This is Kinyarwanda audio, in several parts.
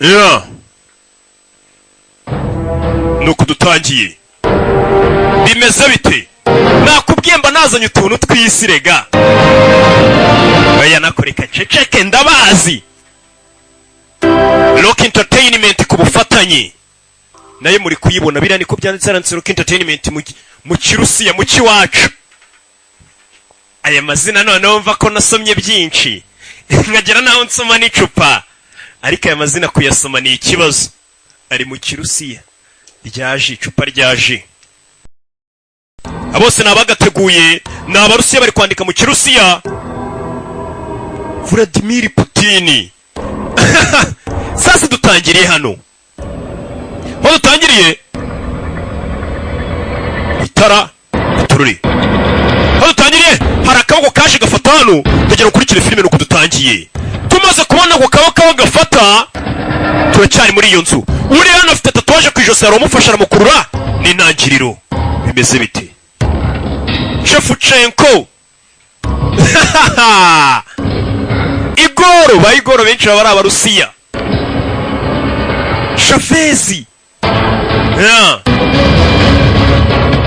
Yeah. Nuko dutangiye. Bimeze bite? Nakubwiye mba nazanye utuntu tw'isi rega. Aya nakoreka ceceke ndabazi. Rock Entertainment ku bufatanye. Naye muri kuyibona biriya niko byanditse randitse Rock Entertainment mu Kirusiya mu kiwacu. Aya mazina none wumva ko nasomye byinshi. Nkagera naho nsoma n'icupa. Ariko aya mazina kuyasoma ni ikibazo. Ari mu Kirusiya. Ryaje icupa ryaje. Abose nabagateguye n'abarusiya bari kwandika mu Kirusiya. Vladimir Putin. Sasa dutangiriye hano. Ho dutangiriye. Itara tururi. Ho dutangiriye harakabo kaje gafata hano tugera kurikira filime nuko dutangiye. Tumaze kubona ko kawo gafata turacyari muri iyo nzu. Uri hano afite tatuwaje ku ijosi aromufasha aramukurura n'intangiriro. Bimeze bite? Shefchenko. Igoro benshi baba ari abarusiya. Shafezi.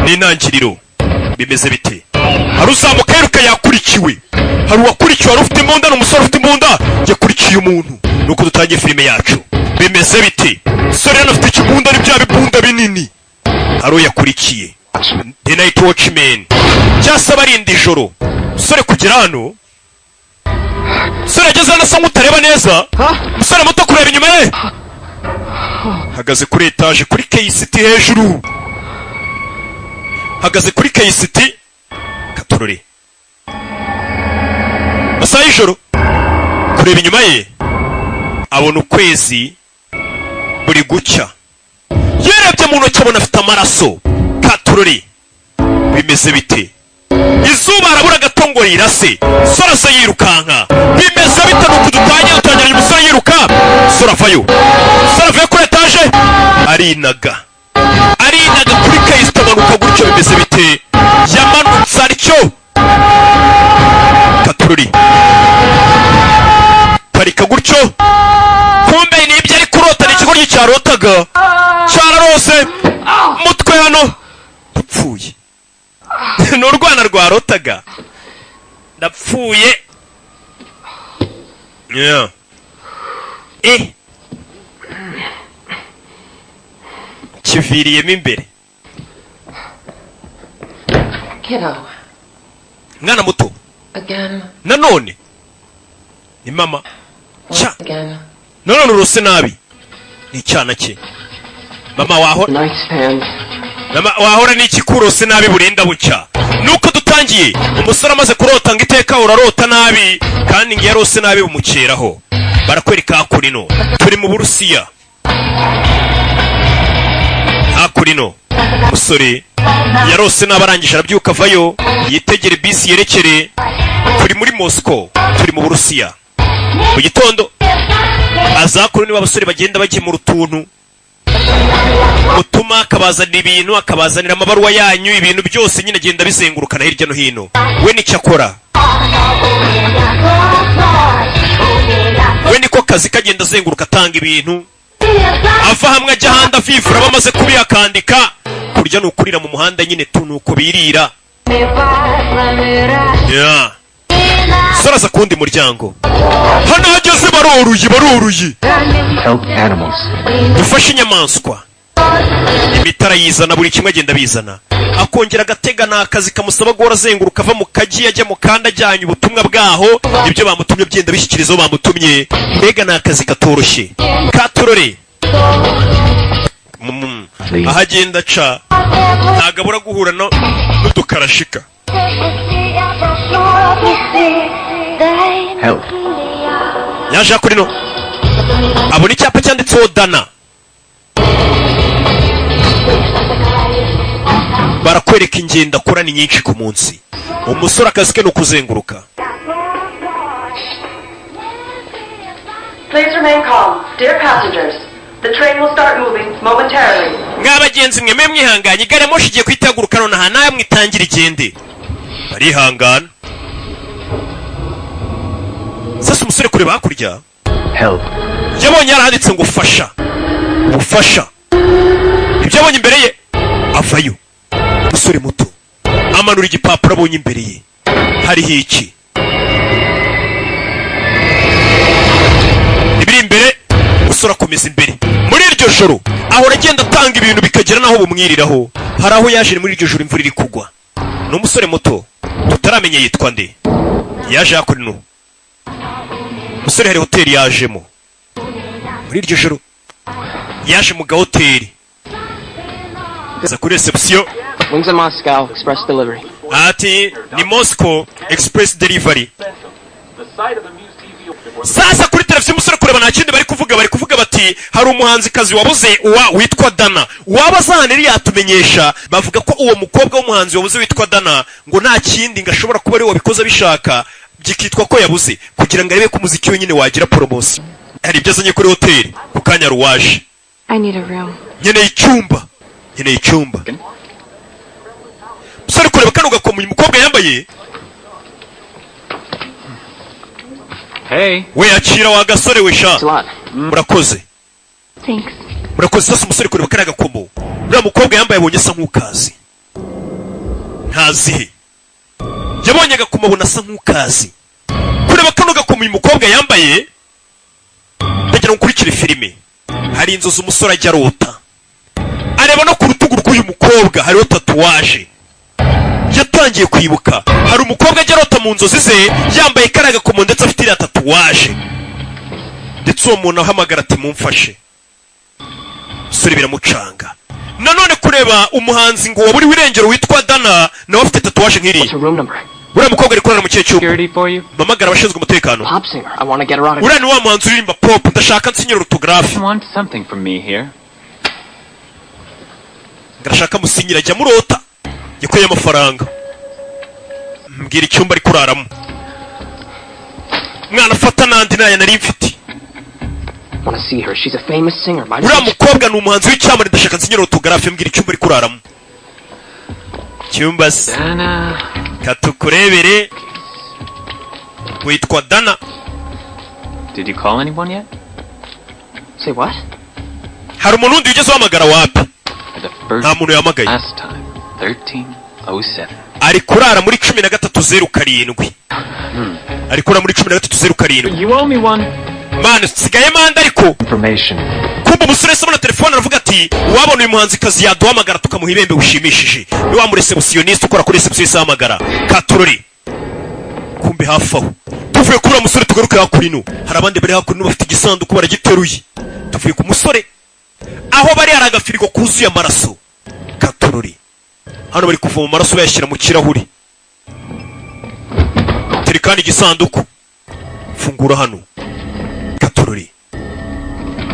N'intangiriro. Bimeze bite? Hari uzamuka yiruka yakurikiwe. Hari uwakurikiwe wari ufite imbunda n'umusore ufite imbunda yakurikiye umuntu. Nuko dutangiye filime yacu. Bimeze bite? Sore hano afite ikibunda n'ibya bibunda binini. Hari yakurikiye. The Night Watchman. Cyasaba arinda ijoro. Sore kugera hano. Sore ageze hano asa nk'utareba neza. Musore muto kureba inyuma ye. Hagaze kuri etage kuri KCT hejuru. Hagaze kuri KCT. Katurore. Asa ijoro. Kureba inyuma ye. Abona ukwezi buri gucya. Yerebye mu ntoki abona afite amaraso. Katurore. Bimeze bite? Izuba arabura gatongo rirase. Sora se yirukanka. Bimeze bite nuko dutangira umusore yiruka. Sora vayo. Sora vayo kuri etage. Arinaga kuri case tamanuka gutyo bimeze bite? Yamanutse aricyo. Katurore. Parika gutyo. Kumbe ni ibyo ari kurota n'ikigoryi cyarotaga. Cyararose. Mutwe hano. Ndapfuye. N'urwana rwarotaga. Ndapfuye. Yeah. Kiviriyemo imbere. Kiddo. Mwana muto. Again. Nanone. Ni mama. Cha. Again. Nanone urose nabi. Ni cyana cye. Mama wahora. Nice stand. Mama wahora n'iki kurose nabi burinda bucya. Nuko dutangiye. Umusore amaze kurota ngo iteka urarota nabi kandi ngiye yarose nabi bumukeraho. Barakwereka hakurino. Turi mu Burusiya. Hakurino. Musore yarose nabarangije arabyuka vayo yitegere bisi yerekere. Turi muri Moscow. Turi mu Burusiya. Mu gitondo azakuru niba abasore bagenda bagiye mu rutuntu. Utuma akabazanira ibintu akabazanira amabaruwa yanyu ibintu byose nyine agenda bizengurukana hirya no hino. We nicyo akora. We niko kazi kagenda azenguruka atanga ibintu. Ava hamwe ajya ahandi avivura bamaze kubiyakandika. Kurya ni ukurira mu muhanda nyine tunuko birira. Yeah. Soraza kundi muryango. Hano hageze baroruye. Help animals. Dufashe inyamaswa. Imitara yizana buri kimwe agenda bizana. Akongera agatega n'akazi kamusaba guhora azenguruka ava mu kaji ajya mu kandi ajyanye ubutumwa bwaho. Ibyo bamutumye byenda bishyikirizo bamutumye. Mbega n'akazi katoroshye. Katurore. Ahagenda ca. Ntagabura guhura n'udukarashika. Help. Yaje kuri no. Abona icyapa cyanditseho Dana. Barakwereka ingendo akora ni nyinshi ku munsi. Umusore akazi ke no kuzenguruka. Please remain calm, dear passengers. The train will start moving momentarily. Mwabagenzi mwe mwihanganye igare moshi igiye kwitaguruka none aha nayo mwitangira igende. Barihangana. Sasa umusore kureba hakurya. Help. yabonye yaranditse ngo fasha ubufasha. Ibyo abonye imbere ye avayo. Umusore muto amanura igipapuro abonye imbere ye hariho iki. Ibiri imbere umusore akomeza imbere. Muri iryo joro ahora agenda atanga ibintu bikagera naho bumwiriraho. Hari aho yaje muri iryo joro imvura iri kugwa. N'umusore muto tutaramenye yitwa nde. Yaje akora no. Umusore hari hoteli yajemo. Muri iryo joro yaje mu hoteli. Za kuri reception. Wings in Moscow, express delivery. Ati ni Moscow express delivery. Sasa kuri televiziyo umusore kureba nta kindi bari kuvuga bati hari umuhanzikazi wabuze witwa Dana. Wabazanira yatumenyesha bavuga ko uwo mukobwa w'umuhanzi wabuze witwa Dana ngo nta kindi ngashobora kuba ari wabikoze bishaka byikitwa ko yabuze kugira ngo arebe ko umuziki we nyine wagira promotion. Hari ibyo azanye kuri hoteli ku kanya ruwaje. I need a room. Nkeneye icyumba. Umusore kureba kano gakomo uyu mukobwa yambaye. Hey. We akira wa gasore we sha. Murakoze. Thanks. Murakoze. Sasa umusore kureba kano gakomo uriya mukobwa yambaye abonye asa nk'ukazi. Ntazihe. Yabonye agakomo abona asa nk'ukazi. Kureba kano gakomo uyu mukobwa yambaye ndagira ngo ukurikire filime. Hari inzozi umusore ajya arota. Areba no ku rutugu rw'uyu mukobwa hariho tatuwaje. Yatangiye kwibuka hari umukobwa ajya arota mu nzozi ze yambaye karaga komo ndetse afite iriya tatuwaje. Ndetse uwo muntu ahamagara ati mumfashe. Suri biramucanga. Nanone kureba umuhanzi ngo waburi wirengero witwa Dana nawe afite tatuwaje nk'iri. Uriya mukobwa ari kurara mu kihe cyumba. Mamagara abashinzwe umutekano. Uriya ni wa muhanzi uririmba pop ndashaka nsinyira autographe. Ndashaka musinyira ajya murota. Yakuye amafaranga. Mbwira icyumba ari kuraramo. Mwana afata nandi naye nari mfite. Uriya mukobwa ni umuhanzi w'icyamare ndashaka nsinyira autographe mbwira icyumba ari kuraramo. Cyumba se. Katukurebere. Witwa Dana. Did you call anyone yet? Say what? Hari umuntu undi ugeze uhamagara wapi? Nta muntu yamagaye. Last time, 1307. Ari kurara muri 1307. Ari kurara muri 1307. You owe me one. Man, sigaye manda ariko. Information. Kumba umusore se muri telefone aravuga ati wabona uyu muhanzi kazi yaduhamagara tukamuha ibembe ushimishije. Ni wa receptionist ukora kuri reception isahamagara. Katurori. Kumbe hafi aho. Tuvuye kuri umusore tugaruka hakuri no. Hari abandi bari hakuri no bafite igisanduku baragiteruye. Tuvuye ku musore aho bari hari agafirigo kuzuye amaraso. Katurori. Hano bari kuvoma amaraso bayashyira mu kirahuri. Terikani igisanduku. Fungura hano. Katurori.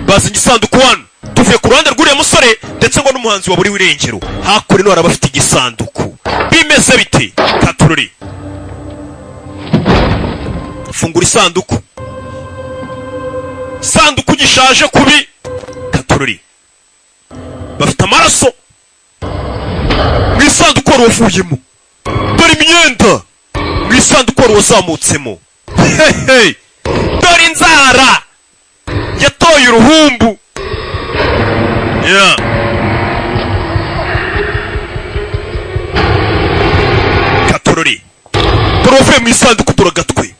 Bazi igisanduku hano. Tuvuye ku ruhande rw'uriya musore ndetse ngo n'umuhanzi waburi wirengero. Hakuri no hari abafite igisanduku. Bimeze bite? Katurori. Fungura isanduku. Sanduku gishaje kubi. Katurori. Bafite amaraso. Mwisanduku wari wavuyemo. Dore imyenda. Mwisanduku wari wazamutsemo. Hey. Dore inzara. Yatoye uruhumbu. Yeah. Katurori. Dore uvuye mu isanduku turagatwe.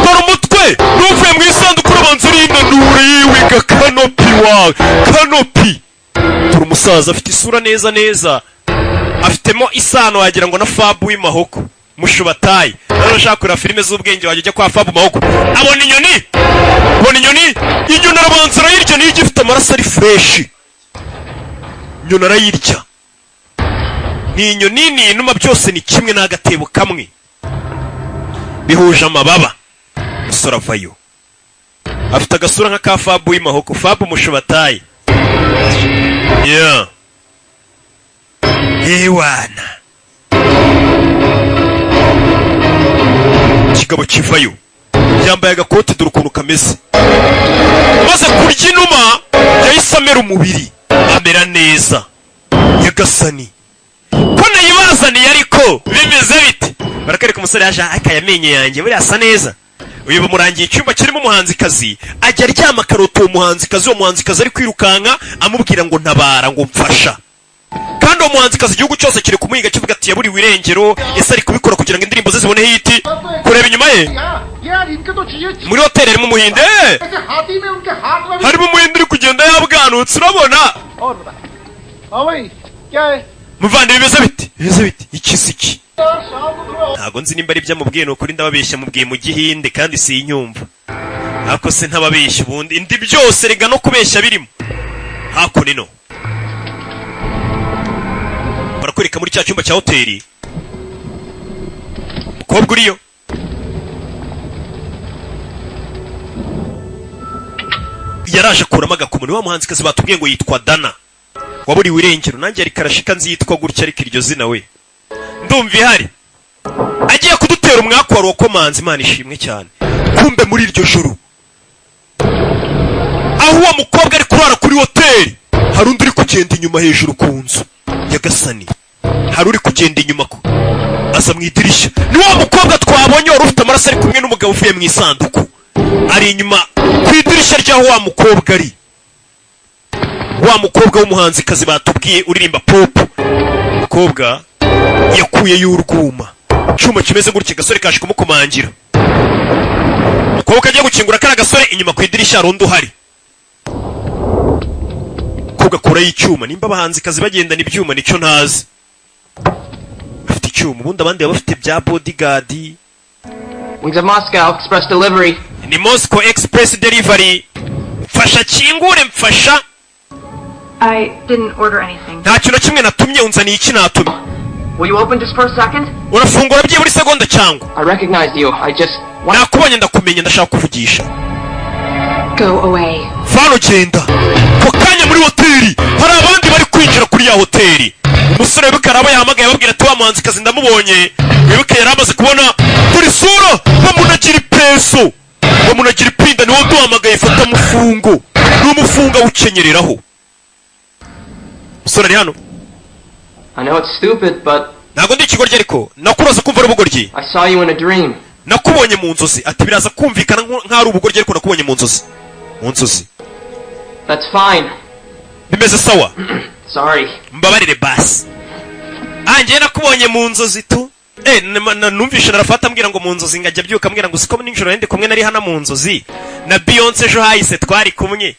Dore umutwe. Nuvuye mu isanduku urabanza urinanura yiwiga kanopi wawe. Kanopi. Dore umusaza afite isura neza. Afitemo isano wagira ngo na Fabu w'imahoko. Mushubatayi. None ushaka kureba filime z'ubwenge wajya kwa Fabu mahoko. Abona inyoni. Inyoni arabanza arayirya niyo igifite amaraso ari fresh. Inyoni arayirya. Ni inyoni ni inuma byose ni kimwe n'agatebo kamwe. Bihuje amababa. Musora vayo. Afite agasura nka ka Fabu w'imahoko. Fabu mushubatayi. Yeah. Ewana. Kigabo kivayo. Yambaye agakoti dore ukuntu kameze. Maze kurya inuma yahise amera umubiri. Amera neza. Yagasani. Ko nayibazaniye ariko bimeze bite? Barakareka umusore yaje akayamenye yanjye buri asa neza. uyu bamurangiye icyumba kirimo umuhanzikazi ajya aryama akarota uwo muhanzikazi. Uwo muhanzikazi ari kwirukanka amubwira ngo ntabara, ngo mfasha. Kandi uwo muhanzikazi igihugu cyose kiri kumuhiga kivuga ati yaburiwe irengero. Ese ari kubikora kugira ngo indirimbo ze zibone hiti. Kureba inyuma ye muri hoteli harimo umuhinde, harimo umuhinde uri kugenda yabwanutse. Urabona muvandimwe bimeze biti ikiziki. Ntago nzi nimba ari ibyamubwiye nukuri ndababeshya, mubwiye mu gihinde kandi si inyumva. Ako se ntababeshya ubundi indi byose rega no kubeshya birimo. Hako nino barakwereka muri cya cyumba cya hoteli umukobwa uriyo. Yaraje akuramo agakomo. Ni wa muhanzikazi batubwiye ngo yitwa Dana, waburiwe irengero. Nanjye ari karashika nzi yitwa gutya, ariko iryo zina we ndumva ihari. Agiye kudutera umwaka wa rokomanzi. Imana ishimwe cyane. Kumbe muri iryo joro aho uwo mukobwa ari kurara kuri hoteli, hari undi uri kugenda inyuma hejuru ku nzu ya Gasani. Hari uri kugenda inyuma ko asa mu idirishya. Ni wa mukobwa twabonye wari ufite amaraso ari kumwe n'umugabo uvuye mu isanduku. Ari inyuma ku idirishya ryaho wa mukobwa ari. Wa mukobwa w'umuhanzikazi batubwiye uririmba pop. Mukobwa yakuye y'urwuma cyuma kimeze gutya, gasore kaje kumukomangira. Mukobwa agiye gukingura kana gasore, inyuma ku idirishya rundi uhari. Mukobwa akura y'icyuma. Nimba abahanzikazi bagendana ibyuma nicyo ntazi. Afite icyuma, ubundi abandi baba bafite bya bodyguard. Wings of Moscow, express delivery. Ni Moscow Express Delivery. Mfasha kingure, mfasha. I didn't order anything. Nta kintu kimwe natumye, unzaniye iki natumye. Will you open just for a second? Urafungura byiye buri segonda cyangwa? I recognized you. I just... Nakubonye ndakumenye, ndashaka kuvugisha. Go away. Vano genda. Ko kanya muri hoteli hari abandi bari kwinjira kuri ya hoteli. Umusore w'Ikaraba yahamagaye ababwira ati wa muhanzikazi ndamubonye. Wibuke yari amaze kubona kuri sura bamunagira ipeso, bamunagira ipinda. Niwo duhamagaye fata mufungo, n'umufunga ukenyereraho. Musore ari hano. I know it's stupid, but... Ntago ndi ikigoryi ariko nakuroza kumva ari ubugoryi. I saw you in a dream. Nakubonye mu nzozi. Ati biraza kumvikana nk'ari ubugoryi ariko nakubonye mu nzozi. Mu nzozi. That's fine. Bimeze sawa. Sorry. Mbabarire basi. Anjye nakubonye mu nzozi tu. Numvishe narafata ambwira ngo mu nzozi ngajya byuka ambwira ngo siko n'ijoro yende kumwe nari hana mu nzozi. Na Beyonce ejo hahise twari kumwe.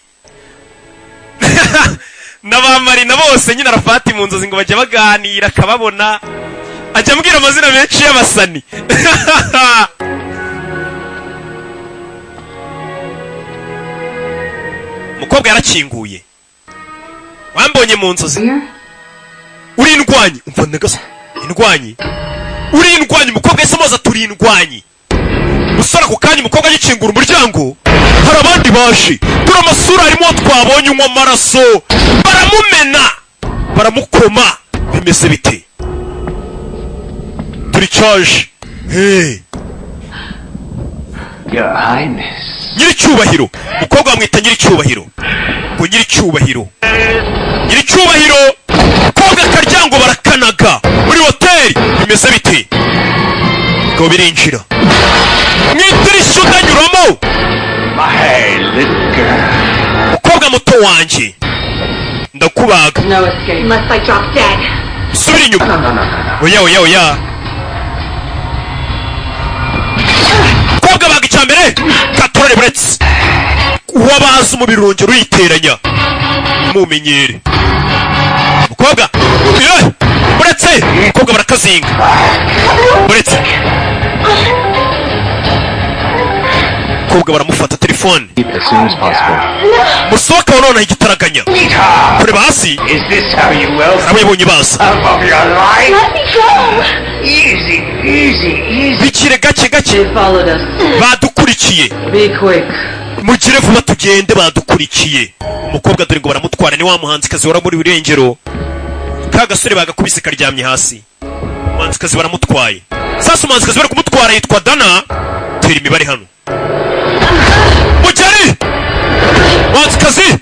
N'abamarina bose nyine arafata mu nzozi ngo bajya baganira akababona. Ajya ambwira amazina menshi y'abasani. Mukobwa yarakinguye. Wambonye mu nzozi. Uri indwanyi. Umva ndagasa. Indwanyi. Uri indwanyi. Mukobwa yese moza turi indwanyi. Musara ku kanya umukobwa yikingura umuryango. Hari abandi baje. Turi amasura harimo twabonye unywa amaraso. Baramumena. Baramukoma. Bimeze bite? Turi charge. Hey. Your Highness. Nyiricyubahiro. Mukobwa bamwita nyiricyubahiro. Ngo nyiricyubahiro. Nyiricyubahiro. Mukobwa karyango barakanaga muri hoteli. Bimeze bite? Ngo birinjira. Mwidirishya udanyuramo. My little girl. Mukobwa muto wanjye. Ndakubaga. No escape. Unless I drop dead. Subira inyuma. Oya. Mukobwa baga icyambere. Katorere buretse. Wabaza umubiri urongera uyiteranya. Mumenyere. Mukobwa. Buretse. Mukobwa barakazinga. Buretse. Mukobwa baramufata telefone. As soon as possible. Musohoka wonona igitaraganya. Kureba hasi. Is this how you will? Arabonye baza. Of your life? Let me go! Easy. Bikire gake. They followed us. Badukurikiye. Be quick. Mugire vuba tugende, badukurikiye. Umukobwa dore ngo baramutwara. Ni wa muhanzikazi wara muri irengero. Ka gasore bagakubise karyamye hasi. Umuhanzikazi baramutwaye. Sasa umuhanzikazi bari kumutwara yitwa Dana. Tera imibare hano. Mugeri! Umuhanzikazi!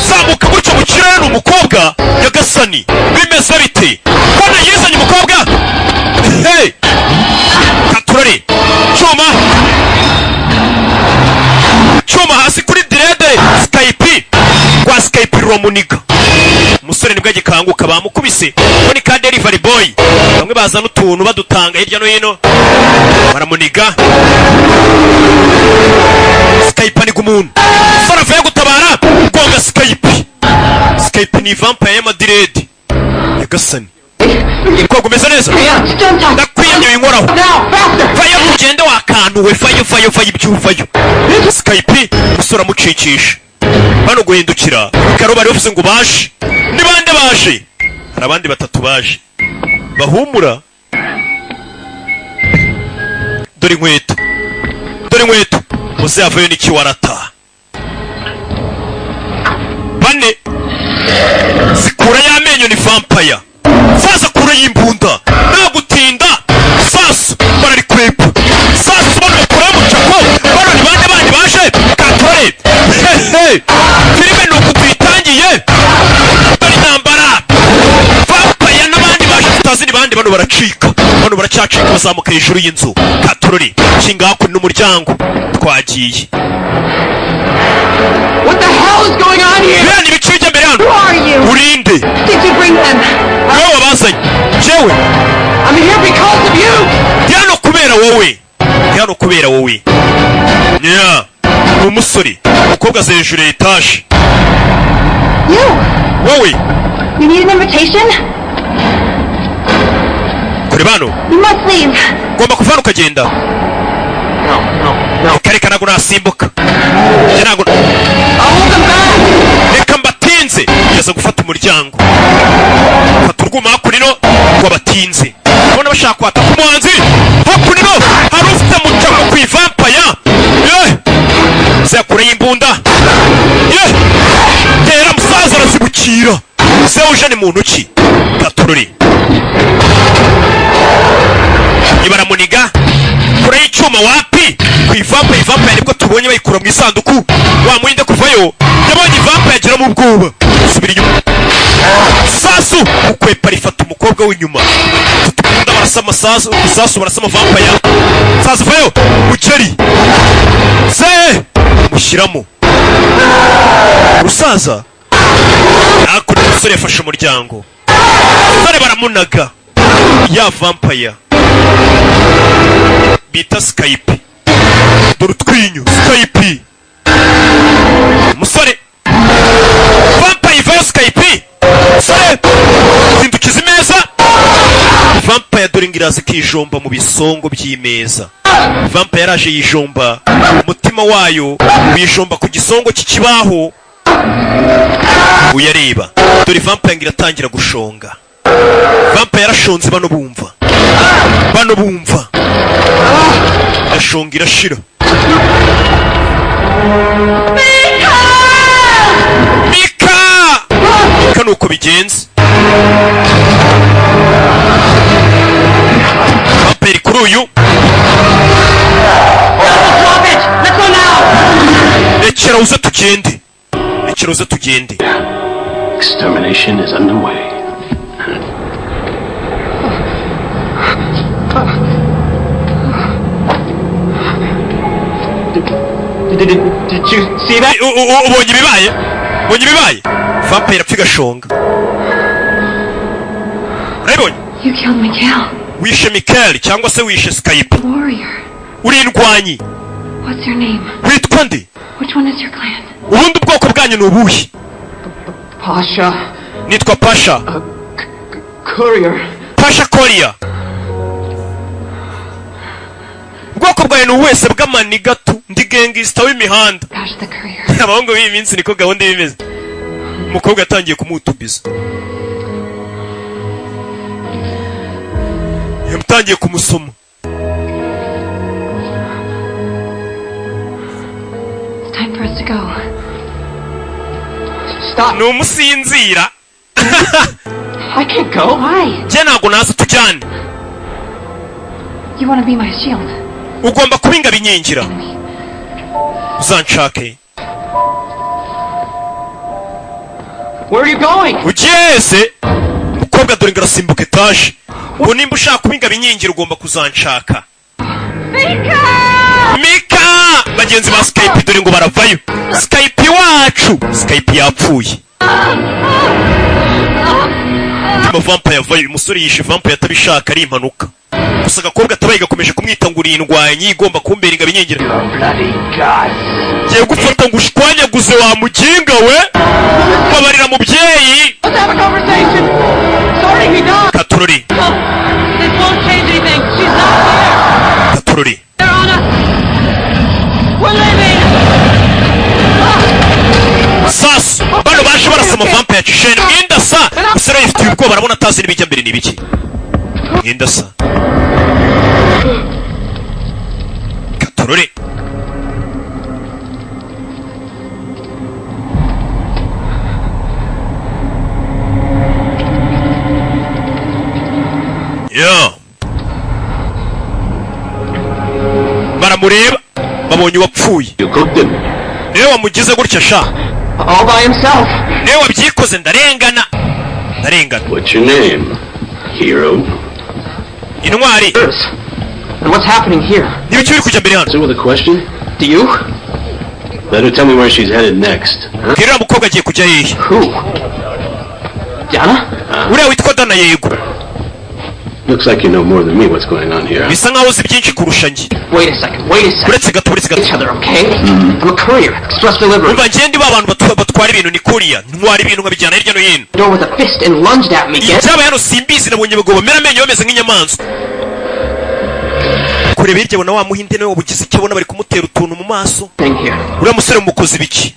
Zamuka gutyo mu kirere n'umukobwa Yagasani. Bimeze bite? Kona yizanye umukobwa? Hey! Katurare! Cyuma! icyuma hasi kuri direde Skype kwa Skype ruramuniga. Umusore nibwo agikanguka bamukubise ngo ni ka delivery boy, bamwe bazana utuntu badutanga hirya no hino baramuniga. Skype ni gumuntu sara vuye gutabara gonga Skype ni vampire y'amadiredi yagasani ko gumeze neza ndakwiyamye inkoraho vayo ugende wakantuwe vayo ibyuvayo. Skype musora mucikisha bano guhindukira karo bari bafise ngo baje ni bande baje, hari abandi batatu baje bahumura. dore inkweto muze yavayo n'iki warata bane zikura y'amenyo ni vampire sasa kura y'imbunda nta gutinda sasa bararikwepa sasa bano bakura mucako bano ni bande bandi baje katore filime ni uku tuyitangiye dore intambara vampire n'abandi baje tutazi ni bande bano baracika bano baracyacika bazamuka hejuru y'inzu katorori kinga hakuno n'umuryango twagiye. What the hell is going on here? Biriya ni ibice bijya mbere hano. Who are you? Urinde. Did you bring them? Wowe wabazanye. Jewe. I'm here because of you! Ndi hano kubera wowe. Yeah. Ni umusore. Umukobwa aza hejuru ya etaje. You? Wowe. You need an invitation? Kure bano. You must leave. Ugomba kuva hano ukagenda. No. Reka ntabwo nasimbuka. Ntabwo. I'll hold them back! Reka mbatinze. Yaza gufata umuryango. Fata urwuma hakurino ngo batinze. Ubona bashaka kwataka umuhanzi. Hakurino hari ufite mucamo ku ivampaya. Zakure y'imbunda. Tera musaza arazibukira. Se uje ni mu ntoki. Gatururi. Ibaramuniga. Kure y'icyuma wapi? Ku ivampaya nibwo tubonye bayikura mu isanduku. Wamurinda kuvayo. Yabonye ivampaya agera mu bwoba. Subira inyuma. Sasu ukwepa rifata umukobwa w'inyuma. Tutukunda barasama sasu barasama vampaya. Sasu vayo mukeri. Se mushyiramo. Rusaza. Nakuri umusore yafashe umuryango. Sare baramunaga. Ya vampaya. Bita Skype. Dore utwinyo Skype. Musore vampire vayo Skype. Musore zindukiza imeza. Vampire dore ngirazi kijomba mu bisongo by'imeza. Vampire yaraje yijomba umutima wayo wijomba ku gisongo cy'ikibaho. Uyareba dore vampire ngiratangira gushonga. Vampire yarashonze bano bumva. Yashonga irashira. Mika nuko bigenze. Vampire kuri uyu. Rekera uze tugende. Extermination is underway. Did you see that? Ubonye ibibaye? Vampire apfa igashonga. Urabibonye? You killed Miguel. Wishe Michael cyangwa se wishe Skype. Warrior. Uri indwanyi. What's your name? Witwa nde? Which one is your clan? Ubundi ubwoko bwanyu ni ubuhe? Pasha. Nitwa Pasha. Courier. Pasha Courier. Ubwoko bwawe ni uwese bw'amanigatu ndi gangster w'imihanda. Pasha the courier. Abahungu b'iyi minsi niko gahunda y'imeze. Umukobwa yatangiye kumutubiza. Yamutangiye kumusoma. It's time for us to go. Stop. No musinzira. I can't go. Why? Je ntago naza tujyane. You want to be my shield? Ugomba kubinga binyengira. Uzanshake. Where are you going? Ugeze. Mukobwa dore ngarasimbuka etaje. Ubu nimba ushaka kubinga binyengira ugomba kuzanshaka. Mika! Bagenzi ba Skype dore ngo baravayo. vayo Skype wacu Skype yapfuye Ndimo vampire vayo uyu musore yishe vampire atabishaka ari impanuka gusa agakobwa atabaye gakomeje kumwita ngo urindwanye igomba kumbera ingabo inyengira giye gufata ngo ushwanyaguze wa muginga we babarira mubyeyi Katururi Katururi Sas bano baje barasoma vampire yacishene mwenda sa usere yifitiye ubwoba barabona atazi n'ibijya mbere n'ibiki mwenda sa Katururi Yeah. Baramureba babonye wapfuye. You cooked him. Niwe wamugize gutya sha. All by himself. Niwe wabyikoze ndarengana. What's your name? Hero? Intwari. And what's happening here? Niwe cyuri kujya mbere hano. Answer with a question? Do you? Let her tell me where she's headed next. Huh? Kirira mukobwa agiye kujya hehe? Who? Dana? Uriya witwa Dana yego. Looks like you know more than me what's going on here. Bisa nkaho uzi byinshi kurusha njye. Wait a second. Uretse gato. Each other, okay? I'm a courier. Express delivery. Umva ngende abantu batwara ibintu ni kuriya. Ntwara ibintu nkabijyana hirya no hino. Door with a fist and lunged at me. Icyaba hano simbizi nabonye abagabo bamera amenyo bameze nk'inyamaswa. Kureba hirya bona wa muhinde nawe wabugize icyo abona bari kumutera utuntu mu maso. Uriya musore mukoze ibiki?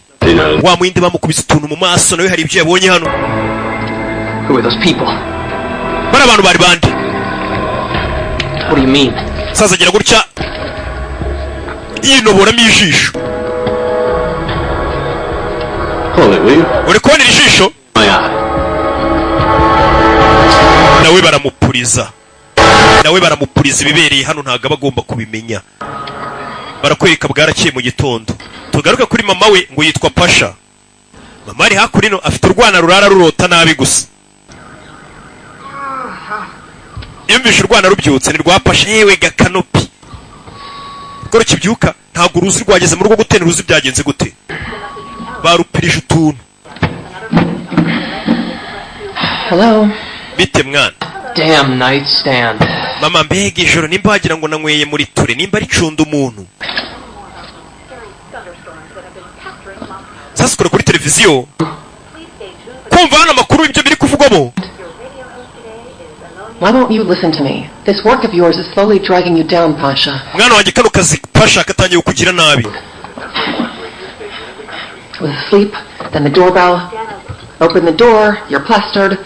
Wa muhinde bamukubise utuntu mu maso nawe hari ibyo yabonye hano. Who are those people? Bari abantu bari bande. What do you mean? Saza gira gutya. Yinoboramo ijisho. Hold it, will you? Uri kubona ijisho? My eye. Nawe baramupuriza ibibereye hano ntago abagomba kubimenya. Barakwereka bwarakiye mu gitondo. Tugaruka kuri mama we ngo yitwa Pasha. Mama ari hakurino afite urwana rurara rurota nabi gusa. Yumvishe urwana rubyutse ni rwa Pasha yewe gakanopi. Goro kibyuka ntago uruzi rwageze mu rugo gutena uruzi byagenze gute. Barupirije utuntu. Hello. Bite mwana. Damn nightstand. Mama mbega ijoro nimba wagira ngo nanyweye muri ture nimba ari cunda umuntu. Sasa kuri televiziyo kumva hano amakuru ibyo biri kuvugwamo. Why won't you listen to me? This work of yours is slowly dragging you down, Pasha. Mwana wanjye kano kazi Pasha katangiye kugira nabi. Was asleep, then the doorbell. Open the door, you're plastered.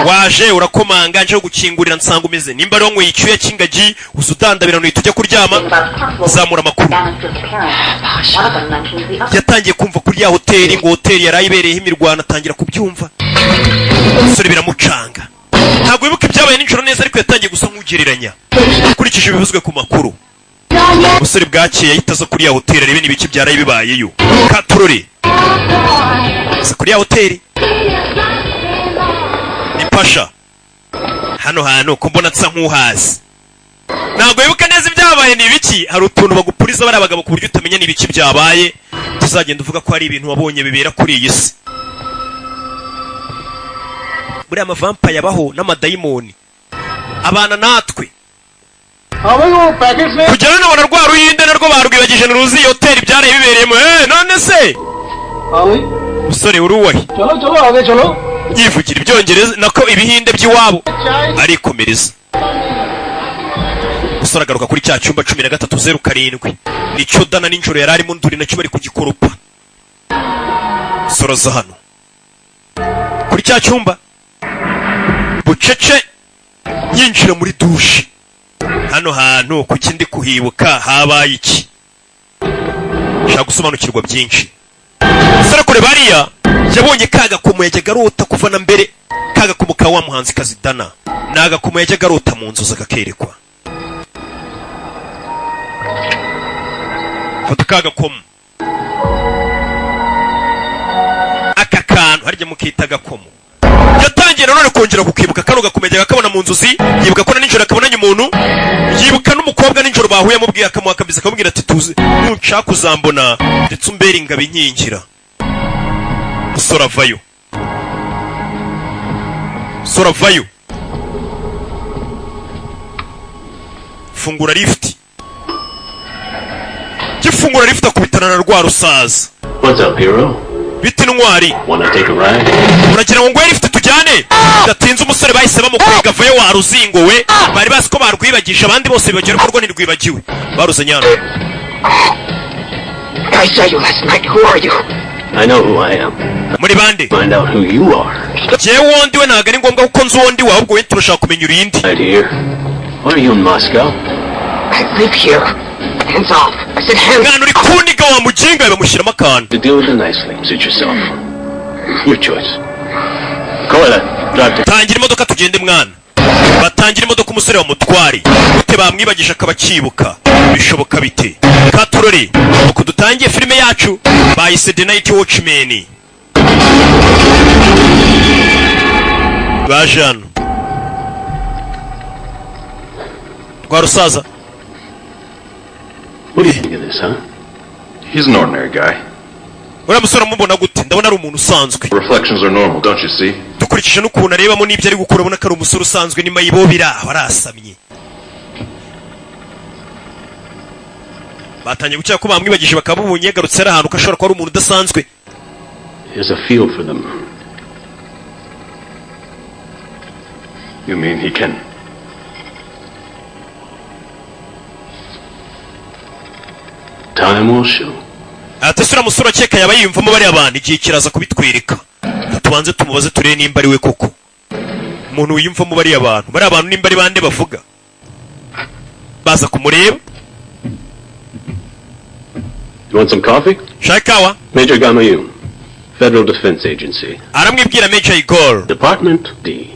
Waje urakomanga nje gukingurira nsanga umeze nimba ari wanyweye icyuya cy'ingagi uzudandabira no tujya kuryama zamura makuru. Yatangiye kumva kuri ya hoteli ngo hoteli yarayibereyeho imirwana atangira kubyumva. Sore biramucanga. Ntabwo wibuka ibyabaye n'injoro neza ariko yatangiye gusa nk'ugereranya. Kurikije ibivuzwe ku makuru. Umusore bwakeye yahitaza kuri ya hoteli arebe n'ibiki byaraye bibayeyo. Katurore. Kuri ya hoteli. Ni Pasha. Hano kumbona nsa nk'uhazi. Ntabwo wibuka neza ibyabaye n'ibiki hari utuntu bagupuriza bari abagabo ku buryo utamenya n'ibiki byabaye. Tuzagenda uvuga ko hari ibintu wabonye bibera kuri iyi si. Muri amavampa yabaho n'amadayimoni. Abana natwe. Kujyana nabona rwa ruhinde narwo barwibagije n'uruzi hoteli byaraye bibereyemo. None se? Musore uruwahi. Chalo. Yivugira ibyongereza nako ibihinde by'iwabo. Arikomereza. Musore agaruka kuri cya cyumba 1307. Nicyo Dana n'injoro yarari mu nduri nacyo bari kugikoropa. Soroza hano. Kuri cya cyumba bucece yinjira muri douche. Hano hantu kuki ndi kuhibuka habaye iki? Shaka gusobanukirwa byinshi. Sara kure bariya yabonye kaga komo yajyaga rota kuva na mbere kaga kumuka wa muhanzi kazi Dana naga komo yajyaga rota mu nzu zagakerekwa. Foto kaga komo aka kantu harya mukita gakomo yatangiye nanone kongera kukibuka kano gakomeye akabona mu nzozi, yibuka ko na nijoro akabonanye umuntu, yibuka n'umukobwa nijoro bahuye amubwiye akamuha akabiza akamubwira ati tuzi ntushaka uzambona ndetse umbere ingabo inkingira. Musore avayo, musore avayo, fungura lift. Gifungura lift akubitana na rwa rusaza. What's up, hero? Biti ntwari, Wanna take a ride? uragira ngo ngwe lift tujyane? Datinze umusore bahise bamukwiga avayo waruzingo we, bari bazi ko barwibagisha abandi bose bibagira ko rwo nirwibagiwe. Baruzanyana. I saw you last night. Who are you? I know who I am. Muri bande? Find out who you are. Jewe wondi we ntago ari ngombwa kuko nzi wondi we, ahubwo we turashaka kumenya urindi. Right here. What are you in Moscow? I live here. Hands off. I said hands. Mwana uri kuniga wa mujinga bamushyiramo akantu. To deal with it nicely. Suit yourself. Your choice. Koala, drive to... Tangira imodoka tugende mwana. Batangira imodoka umusore wa mutwari. Ute bamwibagisha akaba akibuka. Bishoboka bite? Katurore. Uko dutangiye filime yacu bayise The Night Watchman. Bajano. Rwa rusaza. What do you think of this, huh? He's an ordinary guy. Uriya musore mubona gute? Ndabona ari umuntu usanzwe. Reflections are normal, don't you see? Dukurikije n'ukuntu arebamo n'ibyo ari gukora, ubona ko ari umusore usanzwe, ni mayibobira warasamye. Batangiye gucyaka ko bamwibagije bakabubunye yagarutse ari ahantu kashobora kuba ari umuntu udasanzwe. There's a feel for them. You mean he can... Time will show. Atesura musura cyeka yaba yimvamo bari abantu igihe kiraza kubitwereka. Tubanze tumubaze turebe nimba ari we koko. Umuntu wiyumvamo bari abantu nimba ari bande bavuga. Baza kumureba. You want some coffee? Shakawa. Major Gamayu, Federal Defense Agency. Aramwibwira Major Igor. Department D.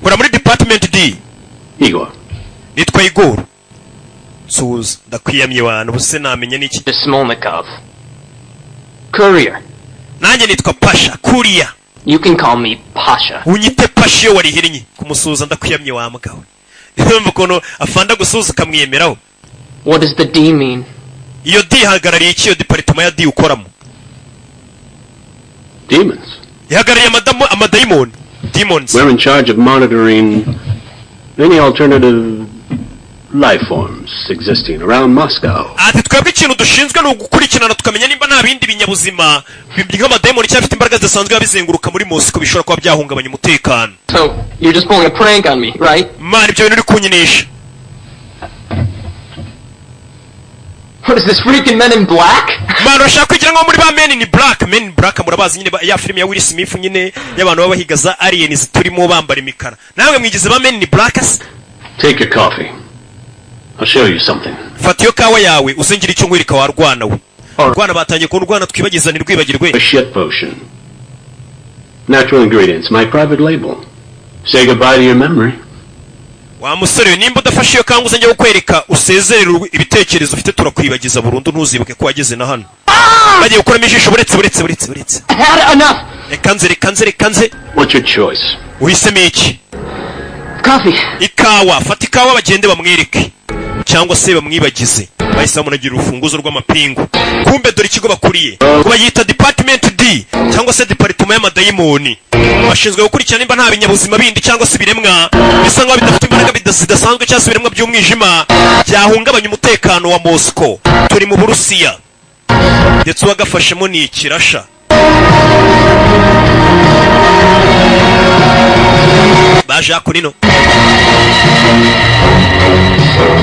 Kora muri Department D. Igor. Nitwa Igor. Suza ndakwiyamye abantu buse namenye niki. Smolnikov. Courier. Nanjye nitwa Pasha, Courier. You can call me Pasha. Unyite Pasha yo warihirinye kumusuza ndakwiyamye wa mugabo. Yumva kono afanda gusuza kamwiyemeraho. What does the D mean? Iyo D hagarariye iki yo department ya D ukoramo? Demons. Yahagarariye amadayimoni. Demons. We're in charge of monitoring any alternative life forms existing around Moscow. Ati twebwe ikintu dushinzwe ni ugukurikirana tukamenya nimba nta bindi binyabuzima nk'amadayimoni cyangwa afite imbaraga zisanzwe bizenguruka muri Moscow bishobora kuba byahungabanya umutekano. So, you're just pulling a prank on me, right? Man, ibyo bintu uri kunyinisha. What is this, freaking Men in Black? Man, urashaka kugira ngo muri ba Men in Black. Men in Black murabazi nyine ya film ya Will Smith nyine y'abantu baba bahigaza aliens turimo bambara imikara. Nawe mwigize ba Men in Black. Take your coffee. I'll show you something. Fata iyo kawa yawe uzingira icyo ngwirika warwana we. Rwana batangiye ko urwana twibagizana rwibagirwe. A shit potion. Natural ingredients, my private label. Say goodbye to your memory. Wa musore nimba udafashe iyo kanga uzajya gukwereka usezerera ibitekerezo ufite turakwibagiza burundu ntuzibuke ko wageze na hano. Bagiye gukora ijisho buretse. Enough. Reka nze. What's your choice? Uhisemo iki? Coffee. Ikawa, fata ikawa bagende bamwereke. Cyangwa se bamwibagize. Bahise bamunagira urufunguzo rw'amapingu. Kumbe dore ikigo bakuriye. Kuba yita Department D cyangwa se Department y'amadayimoni. Bashinzwe gukurikirana nimba nta binyabuzima bindi cyangwa se biremwa bisa nkaho bidafite imbaraga zidasanzwe cyangwa se biremwa by'umwijima byahungabanya umutekano wa Moscow. Turi mu Burusiya. Ndetse wagafashemo ni ikirasha. Baje akurino.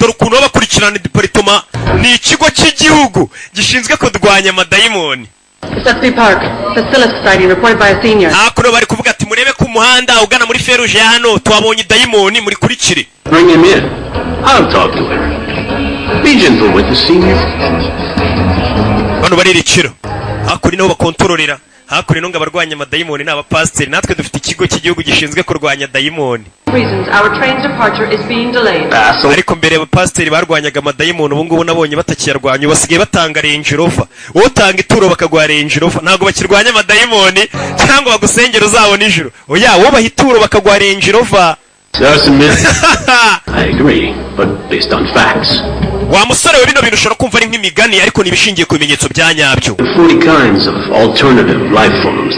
Dore ukuntu bakurikirana Department ni ikigo cy'igihugu gishinzwe kurwanya amadayimoni. Setsy Park, Bacillus Society reported by a senior. Hakuno bari kuvuga ati murebe ku muhanda ugana muri feruje ya hano twabonye dayimoni muri kurikire. Bring him in. I'll talk to him. Be gentle with the senior. Bano bari rikiro. Hakuri niho bakontororera. hakurino ngo abarwanya amadayimoni n'abapasiteri natwe dufite ikigo cy'igihugu gishinzwe kurwanya dayimoni Reasons our train's departure is being delayed. ariko mbere abapasiteri barwanyaga amadayimoni ubu ngubu nabonye batakiyarwanya basigaye batanga Range Rover wowe utanga ituro bakaguha Range Rover ntabwo bakirwanya amadayimoni cyangwa bagusengera uzabona ijuru oya wowe baha ituro bakaguha Range Rover I agree, but based on facts. wa musore we bino bintu ushobora kumva ari nk'imigani ariko nibishingiye ku bimenyetso bya nyabyo 40 kinds of alternative life forms,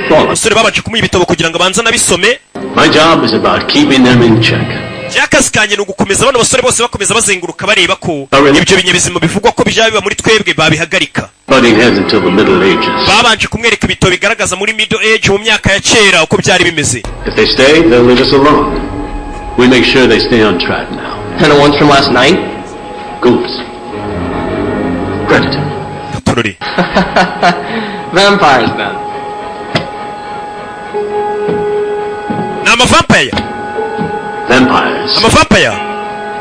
though. umusore babanje kumuha ibitabo kugira ngo abanze anabisome My job is about keeping them in check. by'akazi kanjye ni ugukomeza bano basore bose bakomeza bazenguruka bareba ko Already. ibyo binyabizima bivugwa ko byaba biba muri twebwe babihagarika Butting heads until the Middle Ages. babanje kumwereka ibitabo bigaragaza muri Middle Age mu myaka ya kera uko byari bimeze If they stay, they'll leave us alone. We make sure they stay on track now. And the ones from last night? Ghouls. Predator. turore Vampires, then. ni amavampire Vampires. amavampire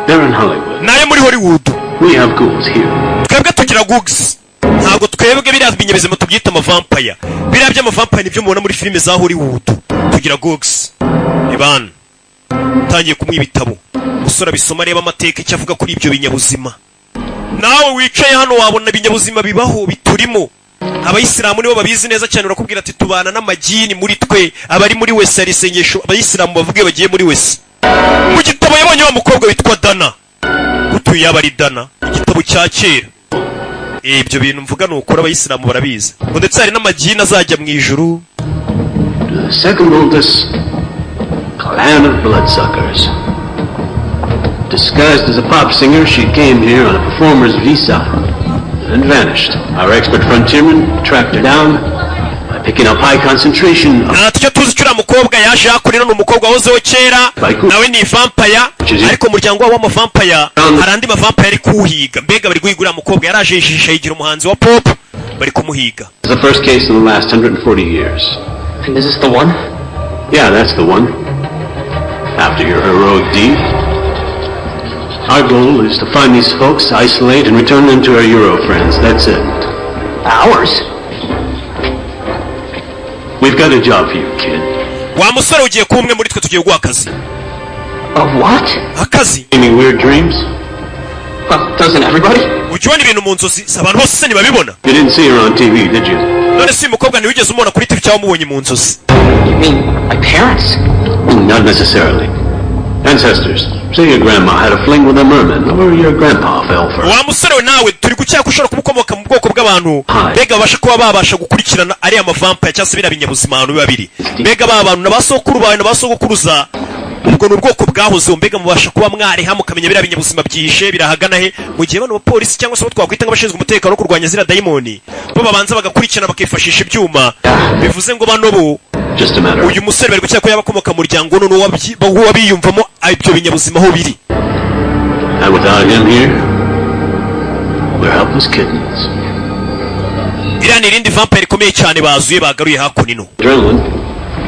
They're in Hollywood. nayo muri Hollywood We have ghouls here. twebwe tugira googs ntabwo twebwe biriya binyabizima tubyita amavampire biriya by'amavampire nibyo mubona muri filime za Hollywood tugira googs ibana utangiye kumuha ibitabo umusore abisoma areba amateka icyo avuga kuri ibyo binyabuzima nawe wicaye hano wabona ibinyabuzima bibaho biturimo abayisilamu nibo babizi neza cyane urakubwira ati tubana n'amagini muri twe abari muri wese ari isengesho abayisilamu bavuge bagiye muri wese mu gitabo yabonye wa mukobwa witwa Dana utuye yaba ari Dana igitabo cya kera ibyo bintu mvuga nukora abayisilamu barabizi ngo ndetse hari n'amagini azajya mu ijuru The second oldest clan of bloodsuckers. Disguised as a pop singer, she came here on a performer's visa and vanished. Our expert frontierman tracked her down by picking up high concentration of ntacyo tuzi icyo uriya mukobwa yaje hakurino ni umukobwa wahozeho kera nawe ni vampire ariko umuryango wabo w'amavampire hari andi mavampire ari kuwuhiga mbega bari guhiga uriya mukobwa yaraje yijisha yigira umuhanzi wa pop bari kumuhiga. It's the first case in the last 140 years. And is this the one? Yeah, that's the one. After your heroic deed, our goal is to find these folks, isolate, and return them to our Euro friends. That's it. Ours? We've got a job for you, kid. wa musore ugiye kuba umwe muri twe tugiye guha akazi A what? akazi Any weird dreams? Well, doesn't everybody? ujya ubona ibintu mu nzozi si abantu bose se ntibabibona You didn't see her on TV, did you? none si uyu mukobwa ntiwigeze umubona kuri TV cyangwa umubonye mu nzozi You mean my parents? Not necessarily. Ancestors. Say your grandma had a fling with a merman, or your grandpa fell for her. wa musore we nawe turi gukeka ko ushobora kuba ukomoka mu bwoko bw'abantu mbega babasha kuba babasha gukurikirana ariya mavampire cyangwa se biriya binyabuzima ahantu biba biri mbega ba bantu na ba sokuru bawe na ba sogokuruza ubwo ni ubwoko bwahozeho mbega mubasha kuba mwareha mukamenya biriya binyabuzima byihishe birahagana he mu gihe bano bapolisi cyangwa se abo twakwita nk'abashinzwe umutekano wo kurwanya ziriya dayimoni bo babanza bagakurikirana bakifashisha ibyuma bivuze ngo bano bo Just a matter of... uyu musore bari gukeka ko yaba akomoka mu muryango none wabiyumvamo ibyo binyabuzima aho biri And without him here, we're helpless kittens. iriya ni irindi vampire rikomeye cyane bazuye bagaruye hakuno Adrenaline.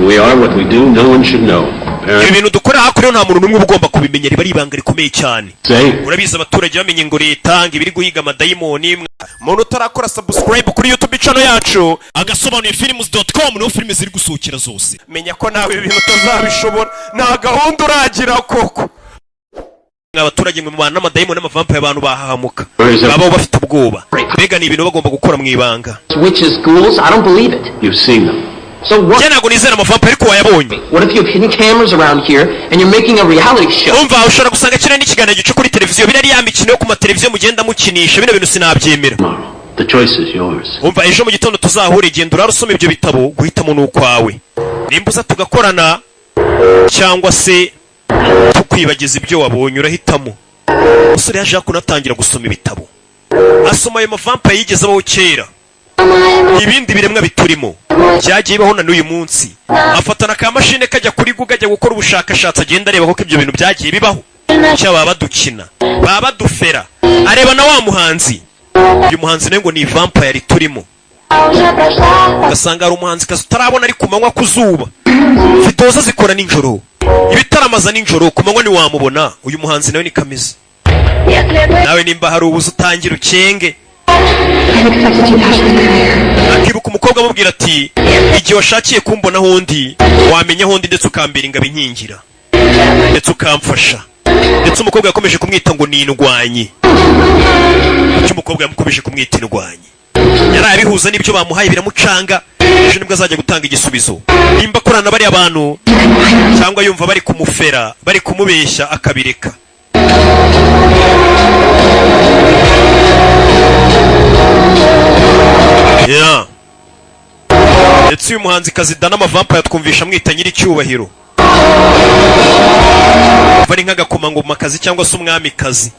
We are what we do, no one should know. ibi Parents bintu dukora hakuno nta muntu n'umwe uba ugomba kubimenya riba ari ibanga rikomeye cyane say, urabizi abaturage bamenye ngo leta ngo ibiri guhiga amadayimoni muntu utarakora subscribe kuri YouTube channel yacu agasobanuye films.com niho filime ziri gusohokera zose menya ko nawe ibi bintu utazabishobora nta gahunda uragira koko abaturage mu bana n'amadayimoni n'amavampire abantu bahahamuka babaho bafite ubwoba mbega ni ibintu bagomba gukora mu ibanga Witches, ghouls? I don't believe it. you've seen them. So what? njye ntabwo nizera amavampire ariko wayabonye What if you have hidden cameras around here and you're making a reality show? umva ushobora gusanga kiriya n'ikiganiro gica kuri televiziyo biriya ya mikino yo ku mateleviziyo mugenda mukinisha bino bintu sinabyemera Tomorrow. The choice is yours. umva ejo mu gitondo tuzahure genda urara usoma ibyo bitabo guhitamo ni ukwawe nimba uza tugakorana cyangwa se tukwibagiza ibyo wabonye urahitamo umusore yaje kunatangira gusoma ibitabo asoma ayo mavampire yigeze abaho kera ibindi biremwa biturimo byagiye bibaho na n'uyu munsi afatana ka mashine kajya kuri Google ajya gukora ubushakashatsi agenda areba ko ibyo bintu byagiye bibaho cya baba badukina baba badufera areba na wa muhanzi uyu muhanzi nawe ngo ni vampire riturimo ugasanga hari umuhanzi kazi utarabona ari ku manywa ku zuba videwo zikora nijoro ibitaramaza nijoro ku manywa ntiwamubona uyu muhanzi nawe ni kameze nawe nimba hari ubuze utangira ukenge I accepted you, Ashley. akibuka umukobwa umukobwa amubwira ati igihe washakiye kumbonaho undi wamenyaho undi ndetse ukambera ingabo inkingira ndetse ukamfasha. Ndetse umukobwa yakomeje kumwita ngo ni indwanyi. Icyo umukobwa yamukomeje kumwita indwanyi yari abihuza n'ibyo bamuhaye biramucanga. Ejo nibwo azajya gutanga igisubizo nimba akorana bari abantu cyangwa yumva bari kumufera bari kumubeshya akabireka. Yeah. Ndetse uyu muhanzikazi Dana Vampire twumvisha amwita nyiri cyubahiro. Bari nk'agakomangoma kazi cyangwa se umwamikazi.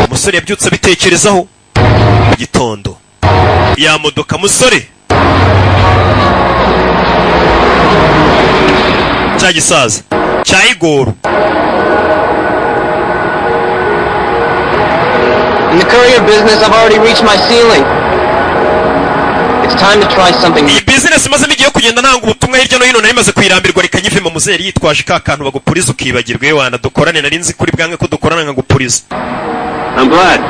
Umusore yabyutse abitekerezaho mu gitondo. Ya modoka musore cya gisaza cya Igoro. In the courier business, I've already reached my ceiling. It's time to try something new. Iyi business maze nigiye kugenda nanga ubutumwa hirya no hino nari maze kwirambirwa reka nyivima muzeri yitwaje ka kantu bagupuriza ukibagirwe wana dukorane nari nzi kuri bwange ko dukorana nka gupuriza. I'm glad.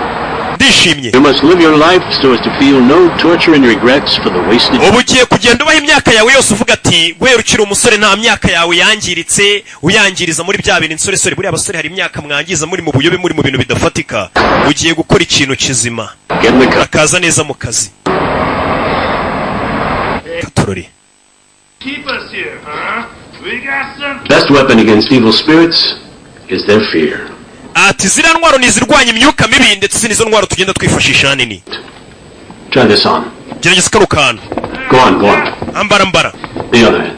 Ndishimye. You must live your life so as to feel no torture and regrets for the wasted. Ubugiye kugenda ubaho imyaka yawe yose uvuga ati guhera ukiri umusore nta myaka yawe yangiritse uyangiriza muri bya bintu insoresore buri abasore hari imyaka mwangiza muri mu buyobe muri mu bintu bidafatika. Ugiye gukora ikintu kizima akaza neza mu kazi. Katorori. Keep us here, huh? We got some. Best weapon against evil spirits is their fear. Ati ziriya ntwaro nizirwanya imyuka mibi ndetse nizo ntwaro tugenda twifashisha nini. Try this on. Gerageza kano kantu. Go on. Ambara. The other hand.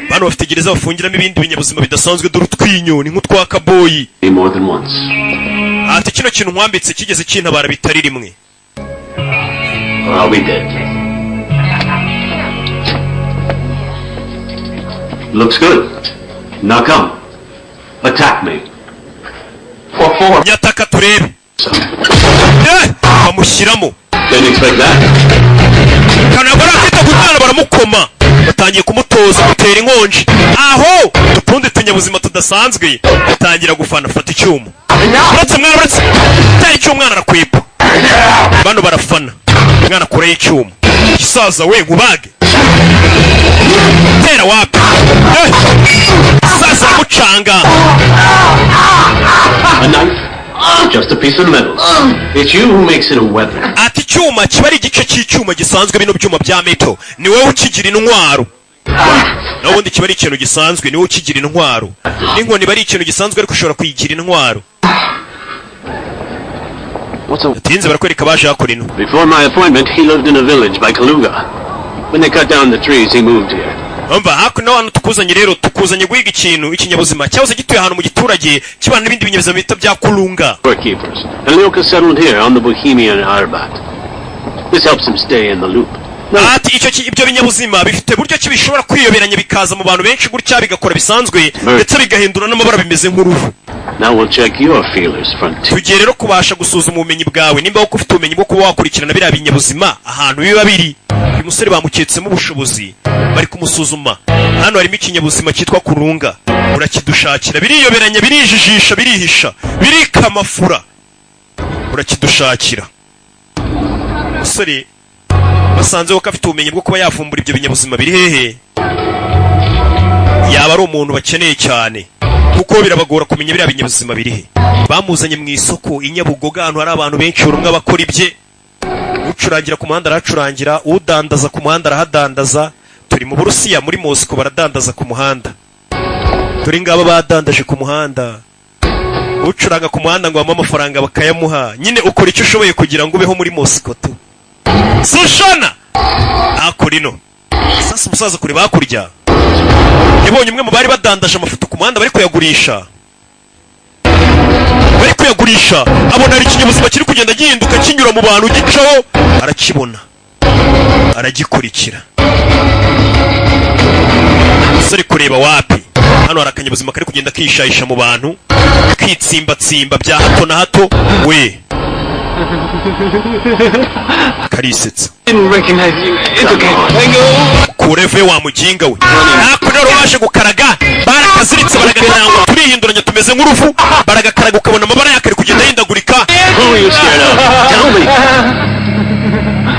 Bano bafite gereza bafungiramo ibindi binyabuzima bidasanzwe dore utwinyoni nk'utwa kaboyi. More than once. Ati kino kintu nkwambitse kigeze kintabara bitari rimwe. I'll be dead. Looks good. Now come. Attack me. Nyataka turebe. Bamushyiramo. Didn't expect that. Kanabara afite gutana baramukoma. Batangiye kumutoza gutera inkonji. Aho utundi tunyabuzima tudasanzwe batangira gufana fata icyuma. Uretse cyari cy'umwana arakwipa. Bano barafana. Umwana kure y'icyuma. Gisaza we nkubage. Tera wapi? Sasa mucanga. A knife? Just a piece of metal. It's you who makes it a weapon. Ati cyuma kiba ari igice cy'icyuma gisanzwe bino byuma bya meto. Ni wowe ukigira intwaro. Nabundi kiba ari ikintu gisanzwe ni wowe ukigira intwaro. N'inkoni bari ikintu gisanzwe ariko ushobora kuyigira intwaro. Tinze barakwereka baje hakora ino. Before my appointment, he lived in a village by Kaluga. When they cut down the trees, he moved here. Umva hakuno hano tukuzanye rero tukuzanye guhiga ikintu ikinyabuzima cyahoze gituye ahantu mu giturage kibana n'ibindi binyabuzima bita bya Kulunga. Keepers. And Lyoka settled here on the Bohemian Arbat. This helps him stay in the loop. Ati ibyo binyabuzima bifite buryo ki bishobora kwiyoberanya bikaza mu bantu benshi gutya bigakora bisanzwe ndetse bigahindura n'amabara bimeze nk'uruvu. Now we'll check your feelers front. Tugiye rero kubasha gusuzuma ubumenyi bwawe nimba uko ufite ubumenyi bwo kuba wakurikirana biriya binyabuzima ahantu biba biri. Uyu musore bamuketsemo ubushobozi bari kumusuzuma. Hano harimo ikinyabuzima cyitwa Kulunga. Urakidushakira biriyoberanya birijijisha birihisha birikamafura. Urakidushakira. Musore basanze ko afite ubumenyi bwo kuba yavumbura ibyo binyabuzima biri hehe. Yaba ari umuntu bakeneye cyane kuko birabagora kumenya biriya binyabuzima biri he. Bamuzanye mu isoko inyabugoga ahantu hari abantu benshi urumwe abakora ibye. Ucurangira ku muhanda aracurangira, udandaza ku muhanda arahadandaza. Turi mu Burusiya muri Moscow baradandaza ku muhanda. Turi ngaba badandaje ku muhanda. Ucuranga ku muhanda ngo bampa amafaranga bakayamuha. Nyine ukora icyo ushoboye kugira ngo ubeho muri Moscow tu. Sushana akurino. Sasa umusaza kuri bakurya. Yabonye umwe mu bari badandaje amafoto ku muhanda bari kuyagurisha. Abona ari ikinyabuzima kiri kugenda gihinduka kinyura mu bantu gicaho arakibona. Aragikurikira. Sari kureba wapi. Hano hari akanyabuzima kari kugenda kishayisha mu bantu kitsimbatsimba bya hato na hato we. Karisetsa. Kureve wa mujinga we. Hakuno rwashe gukaraga barakaziritse baragakaranga turihinduranya tumeze nk'urufu baragakaraga ukabona amabara yakari kugenda yindagurika.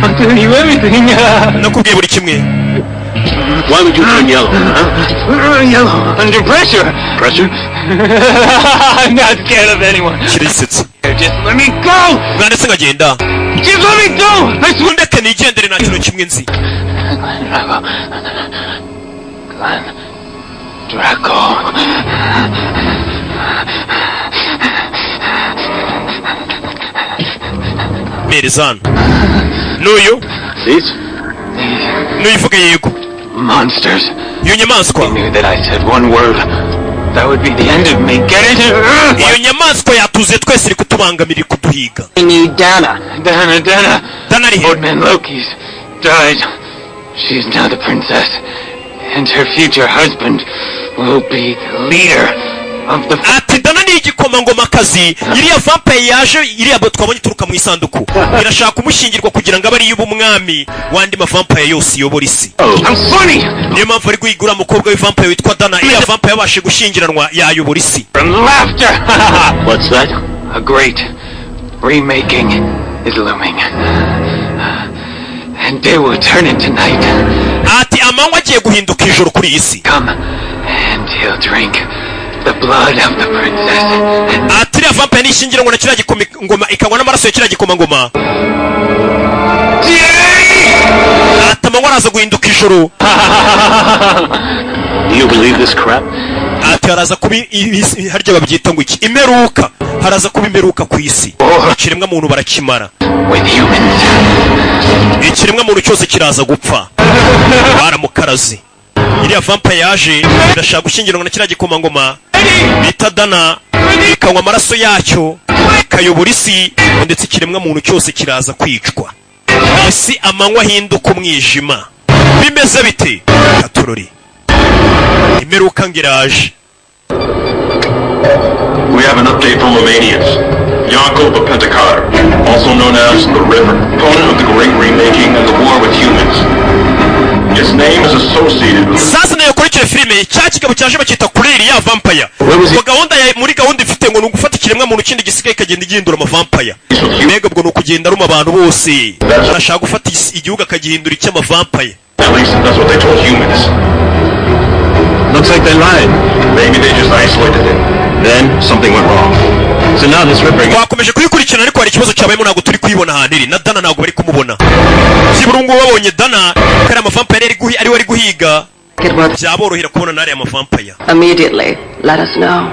I'm telling you everything. nakubwiye buri kimwe. Why would you turn yellow, huh? Yellow, under pressure. Pressure? I'm not scared of anyone. Kirisetsa. Just let me go. Mwanditse nkagenda. Just let me go. I swear. Ndeke nigendere nta kintu kimwe nzi. Glenn Draco. Merizan. N'uyu? These? N'uyivuga yego. Monsters. Iyo nyamaswa. They knew that I said one word. That would be the end of me. Get it? Iyo nyamaswa yatuze twese iri kutubangamira, iri kuduhiga. I need Dana. Dana ari he? Old man Loki's died. She is now the princess. And her future husband will be the leader of the... Ati Dana ni igikomangomakazi. Iriya vampire yaje, iriya twabonye ituruka mu isanduku. Irashaka kumushyingirwa kugira ngo abe ari y'ubumwami wandi ma vampire yose iyobora isi. I'm funny! Niyo mpamvu ari guhigura umukobwa w'ivampire witwa Dana. Iriya vampire yabashe gushyingiranwa yayobora isi. From laughter! What's that? A great remaking is looming. And day will turn into night. Ati amanywa agiye guhinduka ijoro kuri iyi si. Come, and he'll drink the blood of the princess. Ati iriya vampire nishyingiranwa na kiriya gikomangoma ikanywa n'amaraso ya kiriya gikomangoma. Ati amanywa araza guhinduka ijoro. Do you believe this crap? Ati haraza kuba harya babyita ngo iki? Imeruka. Haraza kuba imeruka ku isi. Ikiremwa muntu barakimara. With humans. Ikiremwa muntu cyose kiraza gupfa. Baramukarazi. Iriya vampire yaje irashaka gushyingiranwa na kiriya gikomangoma bita Dana, ikanywa amaraso yacyo, ikayobora isi, ndetse ikiremwa muntu cyose kiraza kwicwa. Isi amanywa ahinduka umwijima. Bimeze bite? Katurori. Imeruka ngiraje. We have an update from Romanians. Jacob Pentecar, also known as the River, opponent of the Great Remaking and the war with humans. His name is associated with... Sasa nayo kurikira filime cya kigabo cyaje bakita kureri ya vampire. Ngo gahunda ya muri gahunda ifite ngo nugufata ikiremwa muntu kindi gisigaye kagenda igihindura ama vampire. Mbega ubwo nukugenda ruma abantu bose. Arashaka gufata igihugu akagihindura icyama vampire. At least that's what they told humans. Looks like they lied. Maybe they just isolated him. Then something went wrong. So now this Ripper... Twakomeje kuyikurikirana ariko hari ikibazo cyabayemo ntabwo turi kuyibona ahantu iri. Na Dana ntabwo bari kumubona. Kiburungu babonye Dana kare ama vampire ari wari guhiga. Byaborohera kubona nari ama vampire. Immediately, let us know.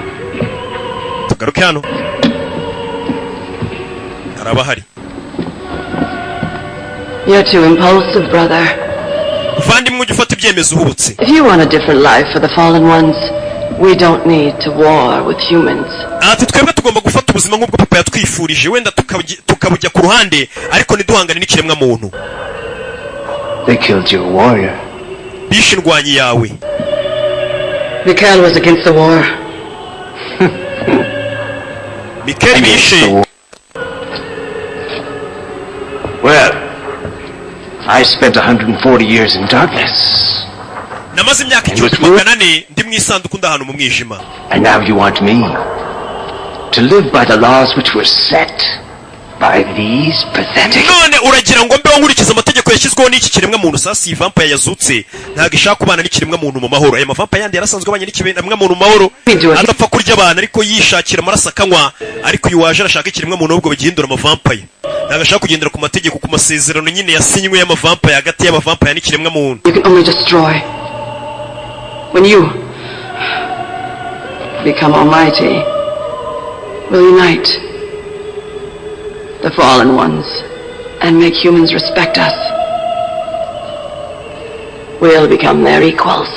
Tugaruke hano. Araba hari. You're too impulsive, brother. Vandimwe ujye ufata ibyemezo uhubutse. If you want a different life for the fallen ones, we don't need to war with humans. Ati twebwe tugomba gufata ubuzima nk'ubwo papa yatwifurije, wenda tukabujya ku ruhande ariko niduhangane n'ikiremwa muntu. They killed your warrior. Bishe indwanyi yawe. Mikhail was against the war. Mikhail bishe. Well, I spent 140 years in darkness. Namaze imyaka 400 ndi mu isanduku ndahantu mu mwijima. And now you want me to live by the laws which were set by these pathetic... None uragira ngo mbeho nkurikiza amategeko yashyizweho n'iki kiremwa muntu. Sasa iyi vampire yazutse ntago ishaka kubana n'ikiremwa muntu mu mahoro. Aya vampire yandi yarasanzwe abanye n'ikiremwa muntu mu mahoro. Adapfa kurya abantu ariko yishakira amaraso akanywa. Ariko uyu waje arashaka ikiremwa muntu ubwo bagihindura ama vampire. Ntago ashaka kugendera ku mategeko, ku masezerano nyine yasinywe y'ama vampire hagati y'aba vampire n'ikiremwa muntu. You can only destroy. When you become almighty, will unite the fallen ones and make humans respect us. We'll become their equals.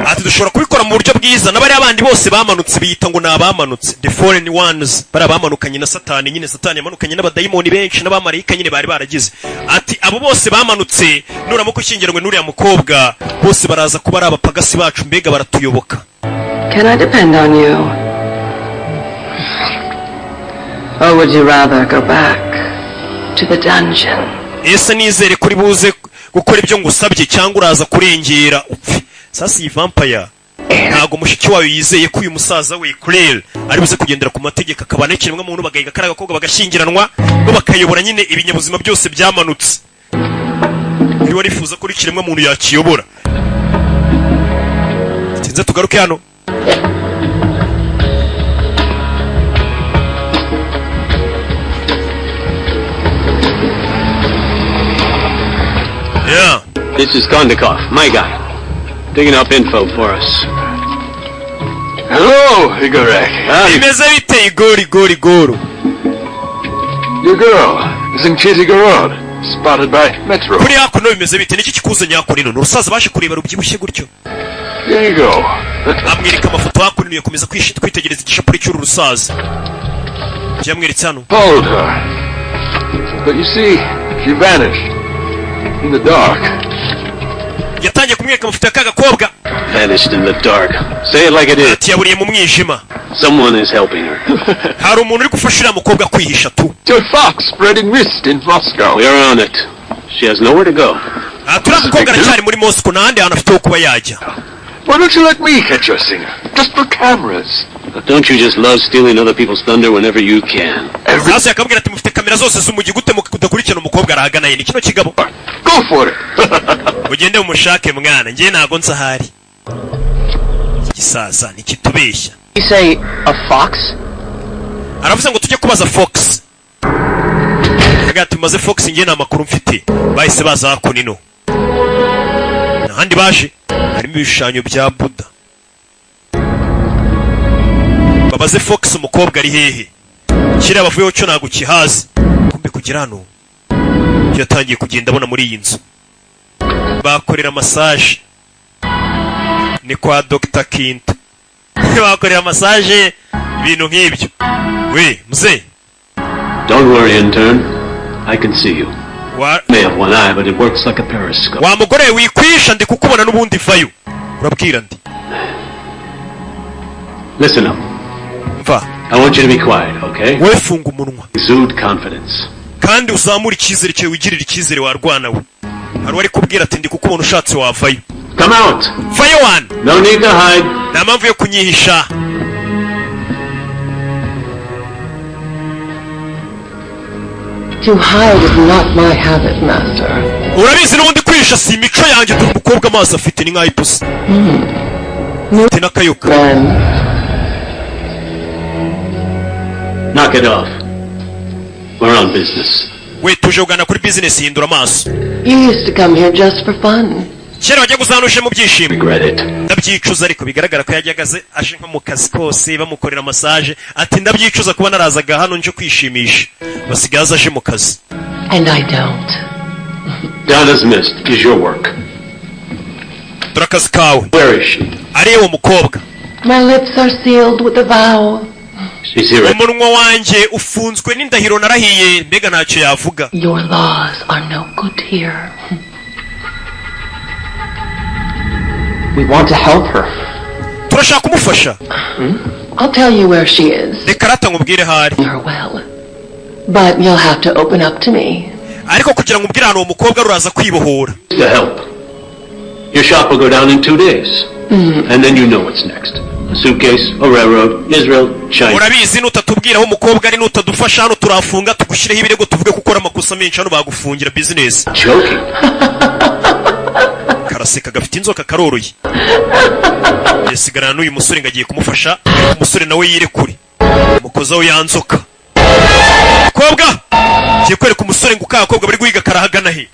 Ati dushobora kubikora mu buryo bwiza. N'abari abandi bose bamanutse biyita ngo nabamanutse, the fallen ones, bara bamanukanye na Satani. Nyine Satani yamanukanye n'abadayimoni benshi n'abamarayika nyine bari baragize. Ati abo bose bamanutse nuramuko ushyingiranywe n'uriya mukobwa bose baraza kuba ari abapagasi bacu, mbega baratuyoboka. Can I depend on you? Or would you rather go back to the dungeon? Ese nizere kuri buze gukora ibyo ngusabye cyangwa uraza kurengera upfe. Sasa iyi vampire ntago mushiki wayo yizeye ko uyu musaza we Claire ari buze kugendera ku mategeko akabana n'ikiremwa muntu bagahiga karaga kobwa bagashyingiranwa bo bakayobora nyine ibinyabuzima byose byamanutse. Uri warifuza ko ikiremwa muntu yakiyobora. Tinze tugaruke hano. Yeah. This is Kondakov, my guy. Digging up info for us. Hello, Igorek. Imeze bite Igor. Your girl is in Chizigorod, spotted by Metro. Kuri hakuno bimeze bite niki kikuzanye hakuno none urusaza baje kureba rubyibushye gutyo. There you go. Amwereka amafoto hakuno yakomeza kwitegereza igishapuri cy'uru rusaza. Yamweretse hano. Followed her. But you see, she vanished. In the dark. Yatangiye kumwereka amafoto y'akaga kobwa. Vanished in the dark. Say it like it is. Ati yaburiye mu mwijima. Someone is helping her. Hari umuntu uri gufashira mukobwa kwihisha tu. Your fox spreading mist in Moscow. We are on it. She has nowhere to go. Turamukobwa aracyari muri Moscow n'ahandi hantu afite ho kuba yajya. Why don't you let me catch your singer? Just for cameras. Don't you just love stealing other people's thunder whenever you can? Sasa yakabwira ati mufite kamera zose z'umujyi gute mudakurikirana umukobwa arahagana ye ni kino kigabo. Go for it. Ugende umushake mwana ngiye nago nsahari. Gisaza nikitubeshya. You say a fox? Aravuze ngo tujye kubaza Fox. Hagati maze Fox ngiye na makuru mfite. Bahise baza hakunino. Nahandi baje harimo ibishushanyo bya Buddha. Babaze Fox umukobwa ari hehe. Kira bavuyeho cyo nago kihazi. Kumbe kugira hano. Yatangiye kugenda abona muri iyi nzu. Bakorera massage. Ni kwa Dr. Kinta. Bakorera massage ibintu nk'ibyo. We, mzee. Don't worry, intern. I can see you. What? May have one eye, but it works like a periscope. Wa mugore wikwisha ndi kukubona n'ubundi vayo. Urabwira ndi. Listen up. Mva. I want you to be quiet, okay? Wowe funga umunwa. Exude confidence. Kandi uzamura icyizere cyawe wigirira icyizere warwana we. Hari wari kubwira ati ndi kukubona ushatse wavayo. Come out. Vayo one. No need to hide. Nta mpamvu yo kunyihisha. To hide is not my habit, master. Urabizi n'ubundi kwihisha si imico yanjye dore umukobwa amaso afite ni nk'aho ipusi. Ufite n'akayoka. Knock it off. We're on business. We tuje kugana kuri business hindura amaso. You used to come here just for fun. Kera wajya guzanuje mu byishimo. Regret it. Ndabyicuza ariko bigaragara ko yajyagaze aje nko mu kazi kose bamukorera massage ati ndabyicuza kuba narazaga hano nje kwishimisha. Basigaza aje mu kazi. And I don't. Donna's mist is your work. Turakazi kawe. Where is she? Ari uwo mukobwa. My lips are sealed with a vow. She's here. Umunwa wanjye ufunzwe n'indahiro narahiye mbega ntacyo yavuga. Your laws are no good here. We want to help her. Turashaka kumufasha. I'll tell you where she is. Reka rata nkubwire hari. Her well. But you'll have to open up to me. Ariko kugira ngo ubwire hano uwo mukobwa ruraza kwibohora. To help. Your shop will go down in 2 days. And then you know what's next. A suitcase, a railroad, Israel, China. Urabizi nutatubwira aho umukobwa ari nutadufasha hano turafunga tugushireho ibirego tuvuge ko ukora amakosa menshi hano bagufungira business. Joking. Karaseka gafite inzoka karoroye. Yesigarana n'uyu musore ngagiye kumufasha. Umusore nawe yirekure. Umukozaho yanzoka. Kobwa! Kiye kwereka umusore ngo kakobwa bari guhiga karahagana he.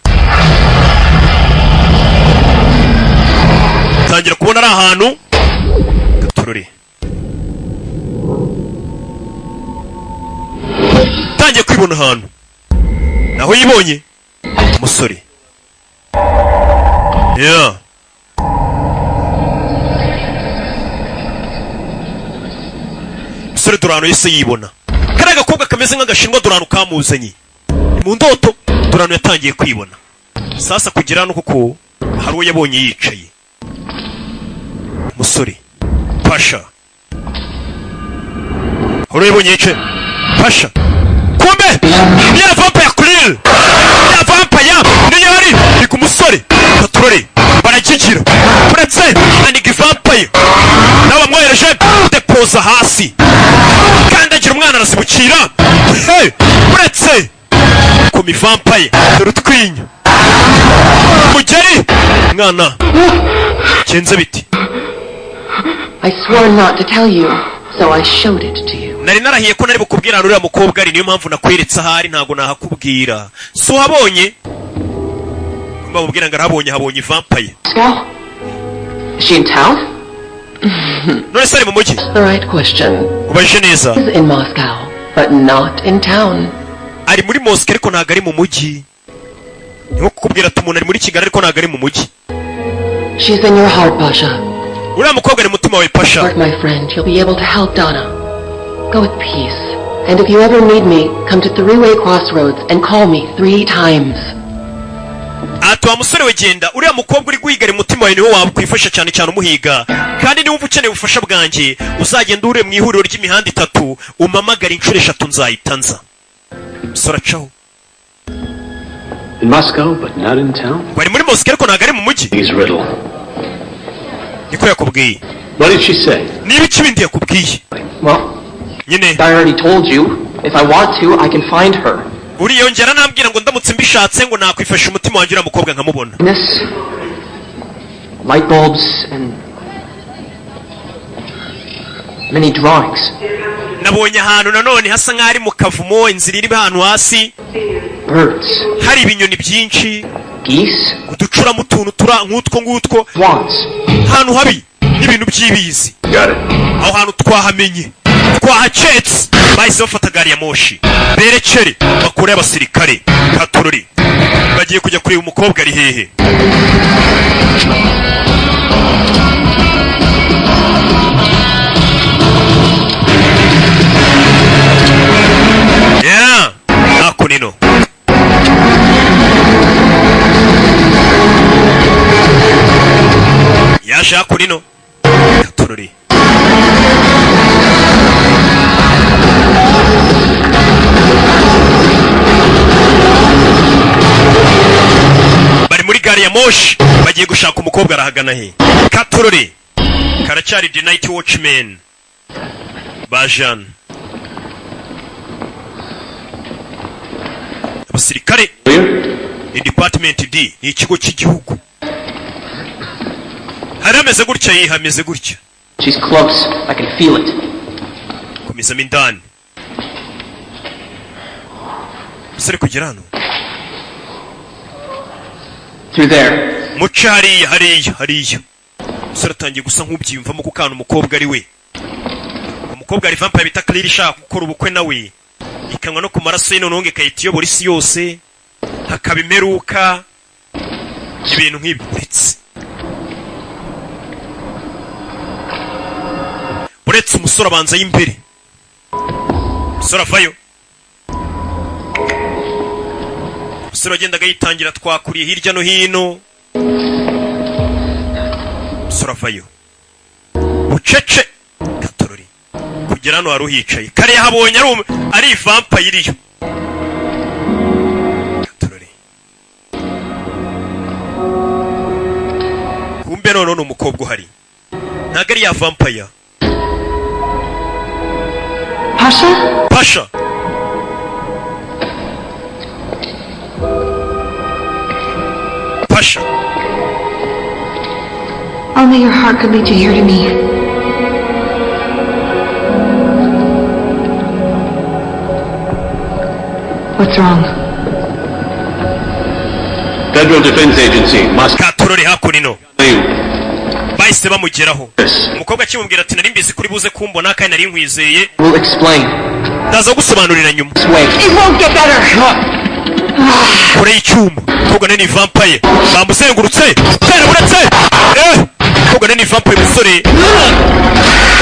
Tangira kubona ari ahantu gaturure. Tangiye kwibona ahantu. Naho yibonye umusore. Yeah. Umusore Durano yese yibona. Kariya gakobwa kameze nk'agashinwa Durano kamuzanye. Mu ndoto Durano yatangiye kwibona. Sasa kugira no kuko hari uwo yabonye yicaye. Musore Pasha. Hari yabonye yicaye. Pasha. Kumbe ya vampire Kuril. Ya vampire ni yari ni ku musore. Katurore barakigira. Uretse ani vampire. aramwohereje depoza hasi kandagira umwana arasibukira uretse ku mivampaye dore utwinyo mugeri mwana kenze biti I swore not to tell you, so I showed it to you. nari narahiye ko nari bukubwira ruriya mukobwa ari niyo mpamvu nakweretse ahari ntago nahakubwira so habonye mbabwira ngo arabonye habonye vampaye Is she in town? none se ari mu mujyi The right question. ubajije neza She's in Moscow, but not in town. ari muri Moscow ariko ntago ari mu mujyi niho kukubwira ati umuntu ari muri Kigali ariko ntago ari mu mujyi She's in your heart, Pasha. uriya mukobwa ari mutima wawe Pasha Work, my friend. You'll be able to help Donna. Go with peace. And if you ever need me, come to three-way crossroads and call me 3 times. ati wa musore we genda uriya mukobwa uri guhigara umutima wawe niho wakwifasha cyane cyane umuhiga kandi niba ukeneye ubufasha bwanjye uzagenda ure mu ihuriro ry'imihanda 3 umamagara inshuro 3 nzahita nza musore acaho In Moscow, but not in town? bari muri Moscow ariko ntago ari mu mujyi He's riddle. niko yakubwiye What did she say? niba ikibindi yakubwiye Well, nyine I already told you. If I want to, I can find her. uriyongera nambwira ngo ndamutse mbishatse ngo nakwifasha umutima wanjye uriya mukobwa nkamubona This, light bulbs and many drawings. nabonye ahantu nanone hasa nk'aho ari mu kavumo inzira iri ahantu hasi Birds, hari ibinyoni byinshi geese, uducuramo utuntu tura nk'utwo ngutwo swans. ahantu habi n'ibintu by'ibizi aho hantu twahamenye twahacetse bahise bafata gari ya moshi berekere bakure abasirikare katorori bagiye kujya kureba umukobwa ari hehe ako nino yaje ako nino katorori bari muri gari ya moshi bagiye gushaka umukobwa arahagana he katorori karacyari the night watchman bajan abasirikare ni department D ni ikigo cy'igihugu harameze gutya yihameze gutya She's close. I can feel it. komeza mindani musore kugera hano Through there. muce hariya musore atangiye gusa nk'ubyiyumvamo kuko ahantu umukobwa ari we umukobwa ari vampire bita Claire ishaka gukora ubukwe nawe ikanywa no ku maraso ye noneho ikahita iyobora isi yose hakaba imeruka ibintu nk'ibi uretse umusore abanza y'imbere umusore avayo umusore wagendaga yitangira twakuriye hirya no hino umusore avayo bucece katorori kugera hano wari uhicaye kare yahabonye ari vampire iriyo katorori kumbe none ni umukobwa uhari ntabwo ari ya vampire Pasha Pasha Only your heart could lead you here to me. What's wrong? Federal Defense Agency must katorori hakunino you. bahise bamugeraho umukobwa akimubwira ati nari mbizi kuri buze kumbona kandi nari nkwizeye We'll explain. ndaza gusobanurira nyuma This way. It won't get better. kure y'icyuma umukobwa ni vampire bamuzengurutse cyane uretse umukobwa ni vampire musore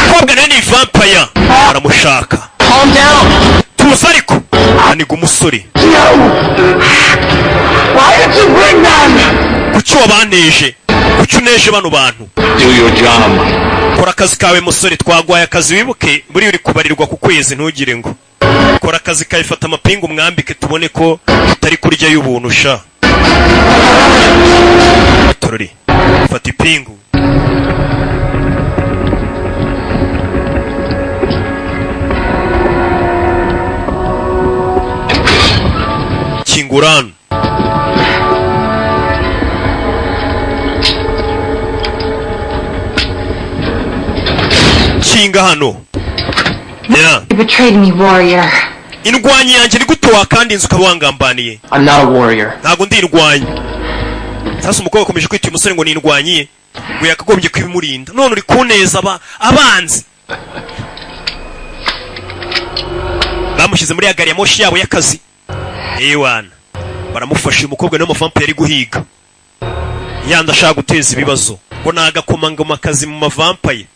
umukobwa ni vampire aramushaka Calm down. tuza ariko aniga umusore Why did you bring them? kuki wabaneje kuki uneje bano bantu Do your job. kora akazi kawe musore twagwaye akazi wibuke buri uri kubarirwa ku kwezi ntugire ngo kora akazi kawe fata amapingu mwambike tubone ko utari kurya y'ubuntu sha torori fata ipingu kingura hano. Kinga hano. Yeah. You betrayed me, warrior. Indwanyi yanjye ni gute wakandi inzu ukaba wangambaniye? I'm not a warrior. Ntago ndi indwanyi. Sasa umukobwa akomeje kwita uyu musore ngo ni indwanyi, ngo yakagombye kwibimurinda. None uri kuneza abanzi. Bamushyize muri agari ya moshi yabo y'akazi. Ewana. Baramufasha umukobwa niwe mavampire yari guhiga. Yanda ashaka guteza ibibazo. Ngo nagakomanga mu makazi mu mavampire.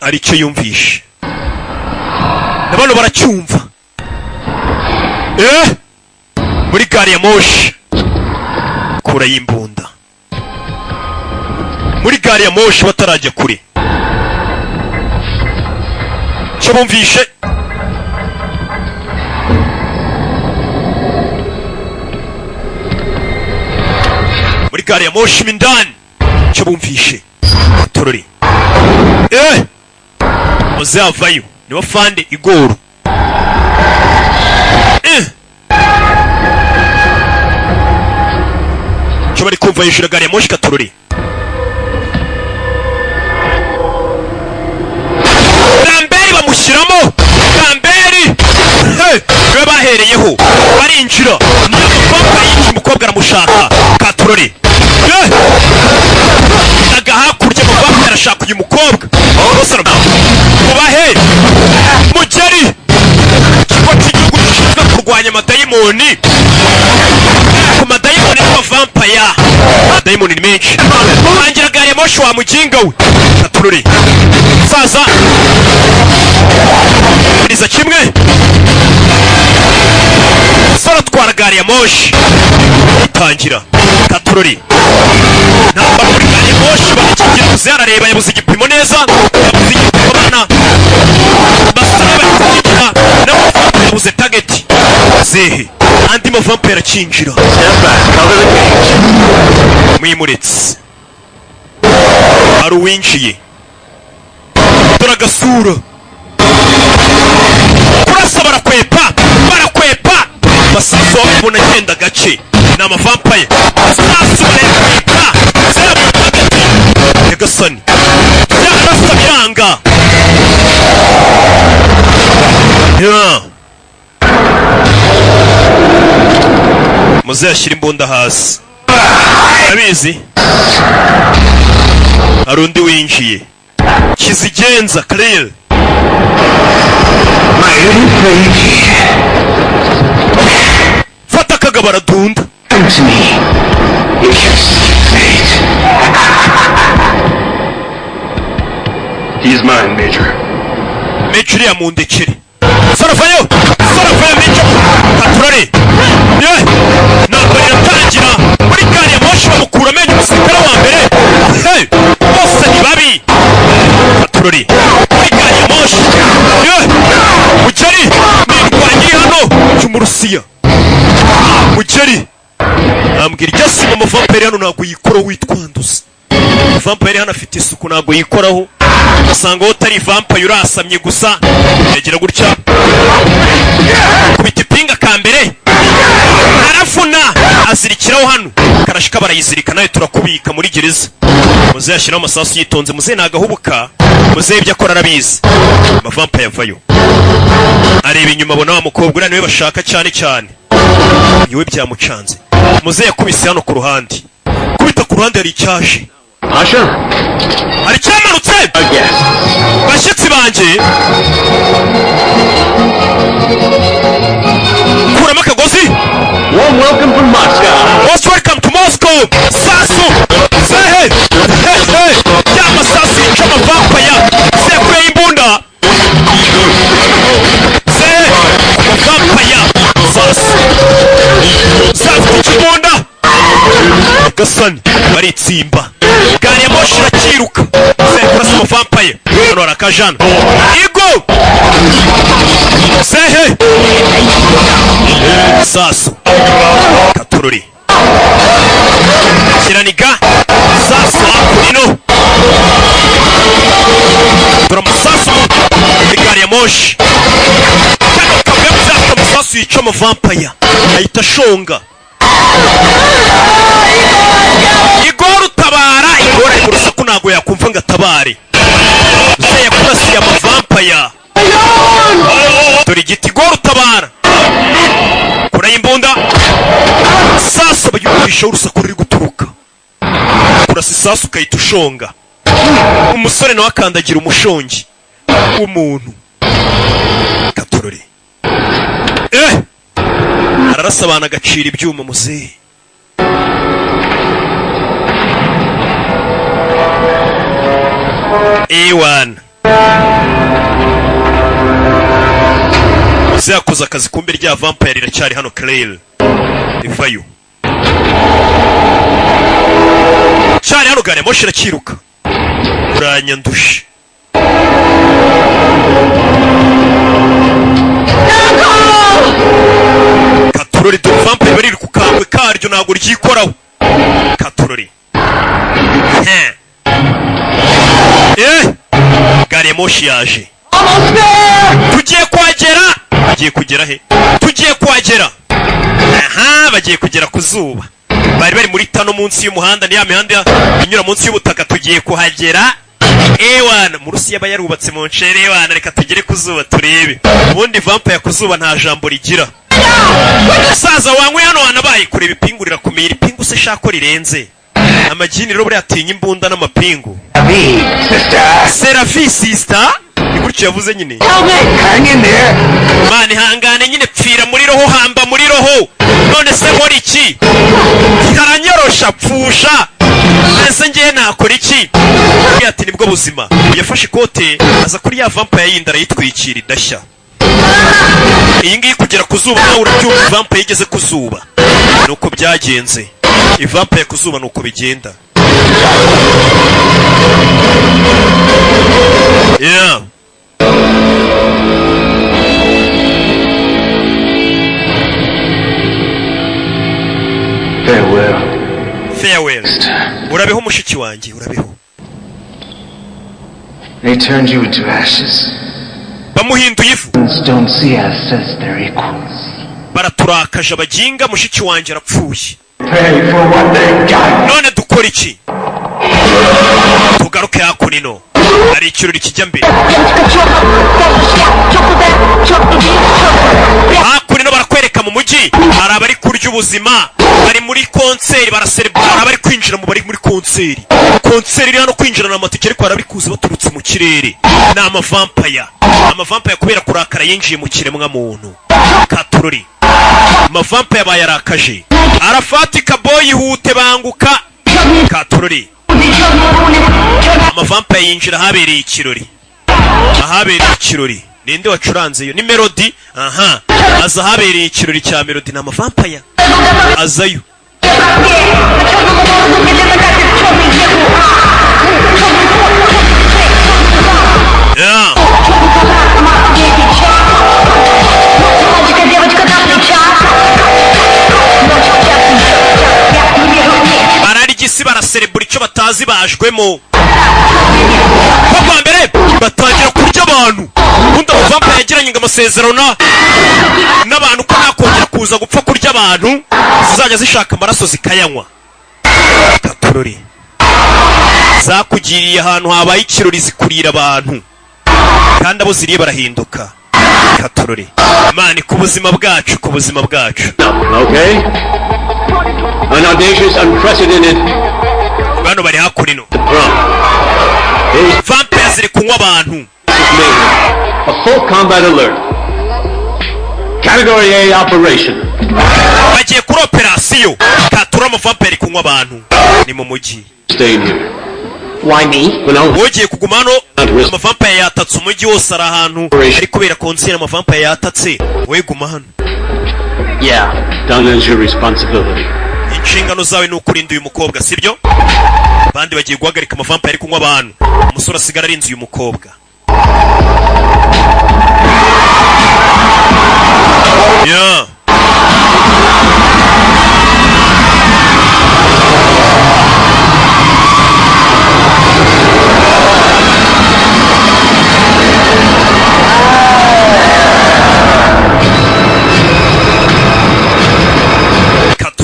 Aricyo yumvishe. Nabano baracyumva. Muri gari ya moshi. Kura y'imbunda. Muri gari ya moshi batarajya kure. Cyo bumvishe. Muri gari ya moshi mindani. Cyo bumvishe. Torori. Uzavayo. Niwa fande igoro. Cyo bari kumva yishura gari ya moshi Katorori. Gamberi bamushyiramo. Gamberi. Niwe bahereyeho. Barinjira. Niyo mukobwa yinjira umukobwa aramushaka. Katorori. Naga hakurya mukobwa arashaka uyu mukobwa. Mubahe. Mugeri. Ikigo cy'igihugu gishinzwe kurwanya amadayimoni. Ku madayimoni n'amavampire. Amadayimoni ni menshi. Urangira gari ya moshi wa muginga we. Katururi. Saza. Biriza kimwe. Sora twara gari ya moshi. Utangira. Katururi. Namba muri gari ya moshi bakigira kuzarareba yabuze igipimo neza. Yabuze igipimo bana. Basaba bakikira. Yabuze target. Zehe. Andi mavampire akinjira. Mwimuretse. Aruwinjiye. Dora gasura. Kurasa barakwepa. Barakwepa. Basaso babona genda gace. Na mavampire. Basaso barakwepa. Zera target. Yagasani. Yarasa byanga. Yeah. Muze yashyira imbunda hasi. Abizi? Arundi winjiye. Kizigenza clear. Fata kagabara dunda. To me. You can't see fate. He's mine, Major. Major ya mundekere. Sarafayo! Sarafayo Major! Katurari! Yeah! Ntabwo iratangira! Muri gari ya moshi bamukura amenyo umusirikare wa mbere! Hey! Bose ni babi! Katurari! Muri gari ya moshi! Yeah! Mugeri! Nirwanyi hano! Cy'umurusiya! Mugeri! Ambwira iryo sima amavampire hano ntabwo yikoraho witwanduza. Vampire hano afite isuku ntabwo yikoraho. Usanga utari vampire urasamye gusa. Yagira gutya. Kubita ipinga ka mbere. Arafuna azirikiraho hano. Karashika barayizirika nayo turakubika muri gereza. Muze yashiraho amasasu yitonze muze nagahubuka. Muze ibyo akora arabizi. Amavampire yavayo. Areba inyuma abona wa mukobwa uriya niwe bashaka cyane cyane. Niwe byamucanze. Muze yakubise hano ku ruhande. Kubita ku ruhande hari icyaje. Asha? Hari cyamanutse? Yes. Bashyitsi banjye. Kuramo akagozi. Warm welcome from Moscow. Most welcome to Moscow. Sasu. Sehe. Hehe. Yama sasu yica amavampire. Sekuye imbunda. Sehe. Amavampire. Sasu. Sasu yica imbunda. Gasani. Baritsimba. Gari ya moshi irakiruka. Sehe kurasa amavampire. Hano harakajana. Igo. Sehe. Sasu. Katururi. Kiraniga. Sasu ino. Dora masasu. Gari ya moshi. Kano kabwe muzaka masasu amarozi yica amavampaya ahita ashonga. Igor utabara, Igor ari mu rusaku ntabwo yakumva ngo atabare. Se yakurasiye amavampaya. Dore igiti Igor utabara. Kura imbunda. Sasa bayumisha urusaku ruri guturuka. Kurasa isasu ukahita ushonga. Umusore nawe akandagira umushongi w'umuntu. Katurore. Ararasa abantu agacira ibyuma muzehe. A1 muzehe akoze akazi kumbe rya vampire riracyari hano Claire. Ivayo. Cyari hano gare moshi irakiruka. Uranyandushe. Katurori do vampire bari ku kangwe karyo ntago ryikoraho. Katurori. Gare moshi yaje. Tugiye kwagera. Bagiye kugera he? Tugiye kwagera. Aha, bagiye kugera ku zuba. Bari muri tano munsi y'umuhanda ni ya mihanda inyura munsi y'ubutaka. Tugiye kuhagera. A1 mu Rusiya bayarubatse mu ncere. A1 reka tugere ku zuba turebe. Ubundi vampire ku zuba nta jambo rigira. Saza wanywe hano wanabaye kureba ipingurira kumira ipingu se shako rirenze. Amagini rero buri atinya imbunda n'amapingu. Serafi sister ni gutyo yavuze nyine. Mani hangane nyine pfira muri roho hamba muri roho. None se nkora iki? Karanyorosha pfusha. Ese ngiye nakora iki? Ati nibwo buzima. Yafashe ikote aza kuri ya vampire yindara yitwikira idashya. Iyi ngiyi kugera ku zuba nawe urabyumva vampire yigeze ku zuba. Nuko byagenze. Vampire ku zuba nuko bigenda. Yeah. Farewell. Urabeho mushiki wanjye, urabeho. They turned you into ashes. Bamuhinduye ifu. Don't see us as their equals. Baraturakaje abaginga mushiki wanjye arapfuye. Pay for what they got. None dukora iki? Tugaruke hakunino. Ari ikirori kijya mbere. Hakunino barakwereka mu mujyi. Hari abari kurya ubuzima. Bari muri konseri baraserebura. Abari kwinjira mu bari muri konseri. Konseri iri hano kwinjira na matike ariko barabari kuza baturutse mu kirere. Ni amavampire. Amavampire kubera kurakara yinjiye mu kiremwa muntu. Katurori. Amavampire bayarakaje. Arafatika boy hute banguka. Katurori. Amavampire yinjira habereye ikirori. Ahabereye ikirori. Ninde wacuranze yo? Ni Melody. Aha. Aza habereye ikirori cya Melody na amavampire. Azayo. Yeah. Bararigisi baraserebura icyo batazi bajwemo. Kwa mbere batangira kurya abantu. Undi amavampire yagiranye amasezerano n'abantu ko nakongera kuza gupfa kurya abantu zizajya zishaka amaraso zikayanywa. Katurori. Zakugiriye ahantu habaye ikirori zikurira abantu. Kandi abo ziriye barahinduka. Katurori. Imana ku buzima bwacu, ku buzima bwacu. Okay? An audacious, unprecedented. Bano bari hakurino. Vampire ziri kunywa abantu. A full combat alert. Category A operation. Bagiye kuri operasiyo. Katura amavampire kunywa abantu. Ni mu mujyi. Stay here. Why me? Wogiye kuguma hano amavampire yatatse umujyi wose ari ahantu ari kubera konseri amavampire yatatse. We guma hano. Yeah. Done as your responsibility. Inshingano zawe ni ukurinda uyu mukobwa, sibyo? Bandi bagiye guhagarika amavampire ari kunywa abantu. Umusore asigara arinze uyu mukobwa. Yeah.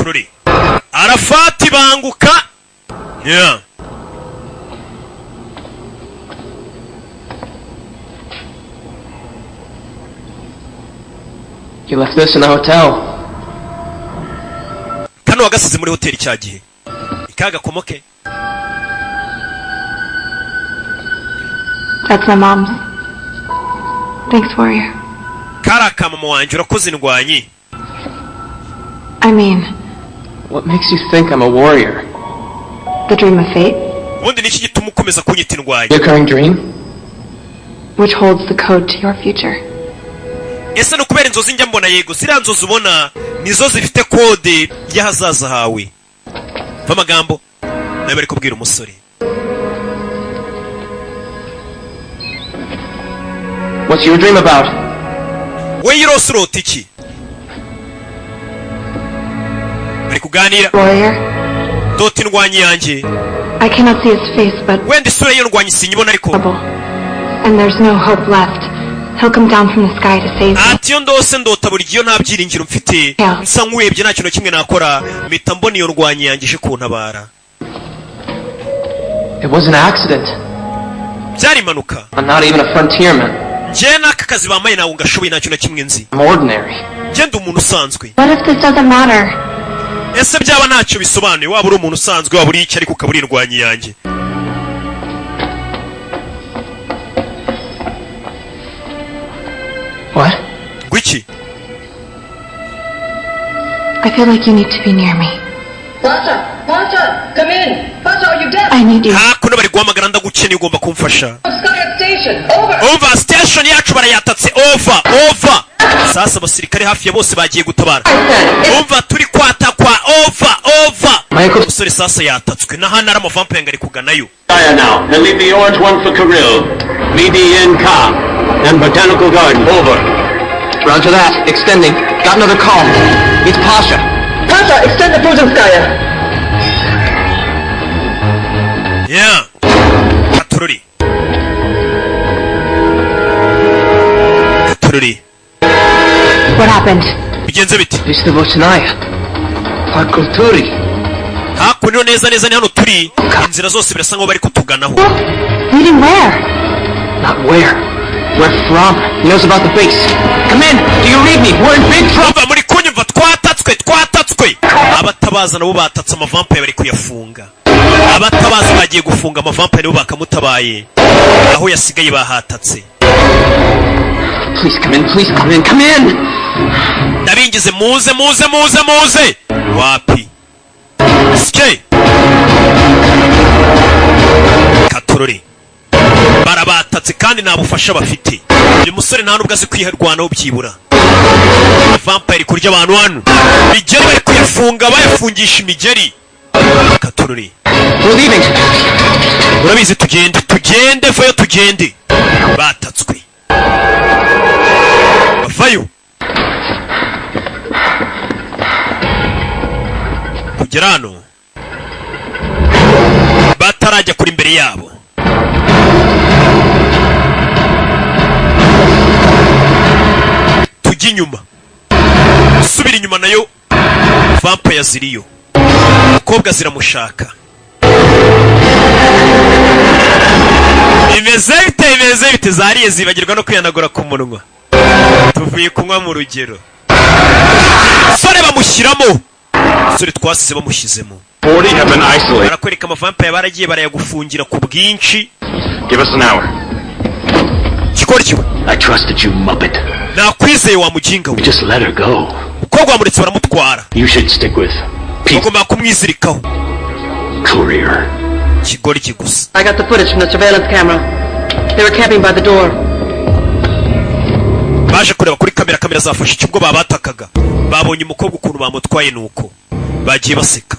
katururi arafati banguka. Yeah. You left this in the hotel. Kano wagasize muri hoteli cyagihe. Ikaga komoke. That's my mom's. Thanks, warrior. Karaka mama wanje urakoze ndwanyi. I mean, What makes you think I'm a warrior? the dream of fate, Ubundi niki gituma ukomeza kunyita ndwanyi? Recurring dream? which holds the code to your future. Ese no kubera inzozi njya mbona yego zira nzozi ubona nizo zifite kode y'ahazaza hawe. Va magambo nawe bari kubwira umusore. What's your dream about? We yirose urota iki? Bari kuganira. Warrior, Doti ndwanyi yanjye. I cannot see his face, but Wenda isura yo ndwanyi sinyibona ariko. trouble. And there's no hope left. He'll come down from the sky to save me. Ati yo ndose ndota buri gihe nta byiringiro mfite. Yeah. Nsa nkuwebye nta kintu kimwe nakora. Mpita mbona iyo ndwanyi yanjye ije kuntabara. It was an accident. Byari impanuka. I'm not even a frontierman. Njye n'aka kazi bamaye nawe ngashoboye nta kintu kimwe nzi. I'm ordinary. Njye ndi umuntu usanzwe. What if this doesn't matter? Ese byaba ntacyo bisobanuye waba uri umuntu usanzwe waba uri iki ariko ukaba uri indwanyi yanjye. What? Gwiki? I feel like you need to be near me. Pasha! Pasha! Come in! Pasha, are you dead? I need you. Hakuno bari guhamagara ndagukeneye ugomba kumfasha. Sky Station! Over! Over station yacu barayatatse over. Sasa abasirikare hafi ya bose bagiye gutabara. Over turi kwatakwa over. Umusore sasa yatatswe na hano ari amavampa yangari kuganayo. Fire now, and leave the orange one for Kirill. VDN Ka, and Botanical Garden. Over. Roger that. Extending. Got another call. It's Pasha. Pasha, extend the Putinskaya! Yeah. Katururi. What happened? Bigenze biti? Agasobanuye. Fakulturi. Hakuno neza ni hano turi. Inzira zose birasa nkaho bari kutuganaho. Leading where? Not where. Where from? He knows about the base. Come in. Do you read me? We're in big trouble. Umva muri kunyumva twatatswe. Abatabaza nabo batatse amavampa bari kuyafunga. Abatabaza bagiye gufunga amavampa nabo bakamutabaye. Aho yasigaye bahatatse. Please come in. Please come in. Come in. Ndabingize muze. Wapi? Ske. Katururi. Barabatatse kandi nta bufasha bafite. Uyu musore nta nubwo azi kwiharwanaho byibura. Vampire kurya abantu hano. Imigeri bari kuyafunga bayafungisha imigeri. Katururi. We're leaving. Urabizi tugende vayo tugende. Batatswe. Vayo. Kugera hano. Batarajya kuri imbere yabo. Tujya inyuma. Subira inyuma nayo. Vampire ziriyo. Umukobwa ziramushaka. Imeze bite zariye zibagirwa no kwihanagura ku munwa. Tuvuye kunywa mu rugero. Sore bamushyiramo. Sore twasize bamushyizemo. 40 have been isolated. Barakwereka amavampire baragiye barayagufungira ku bwinshi. Give us an hour. Kikorkiwe. I trusted you, Muppet. Nakwizeye wa mujinga we. Just let her go. Umukobwa wamuretse baramutwara. You should stick with Pete. Ugomba kumwizirikaho. Courier. Kigoryi gusa. I got the footage from the surveillance camera. They were camping by the door. Baje kureba kuri kamera zafashe ikibwo babatakaga. Babonye umukobwa ukuntu bamutwaye nuko. Bagiye baseka.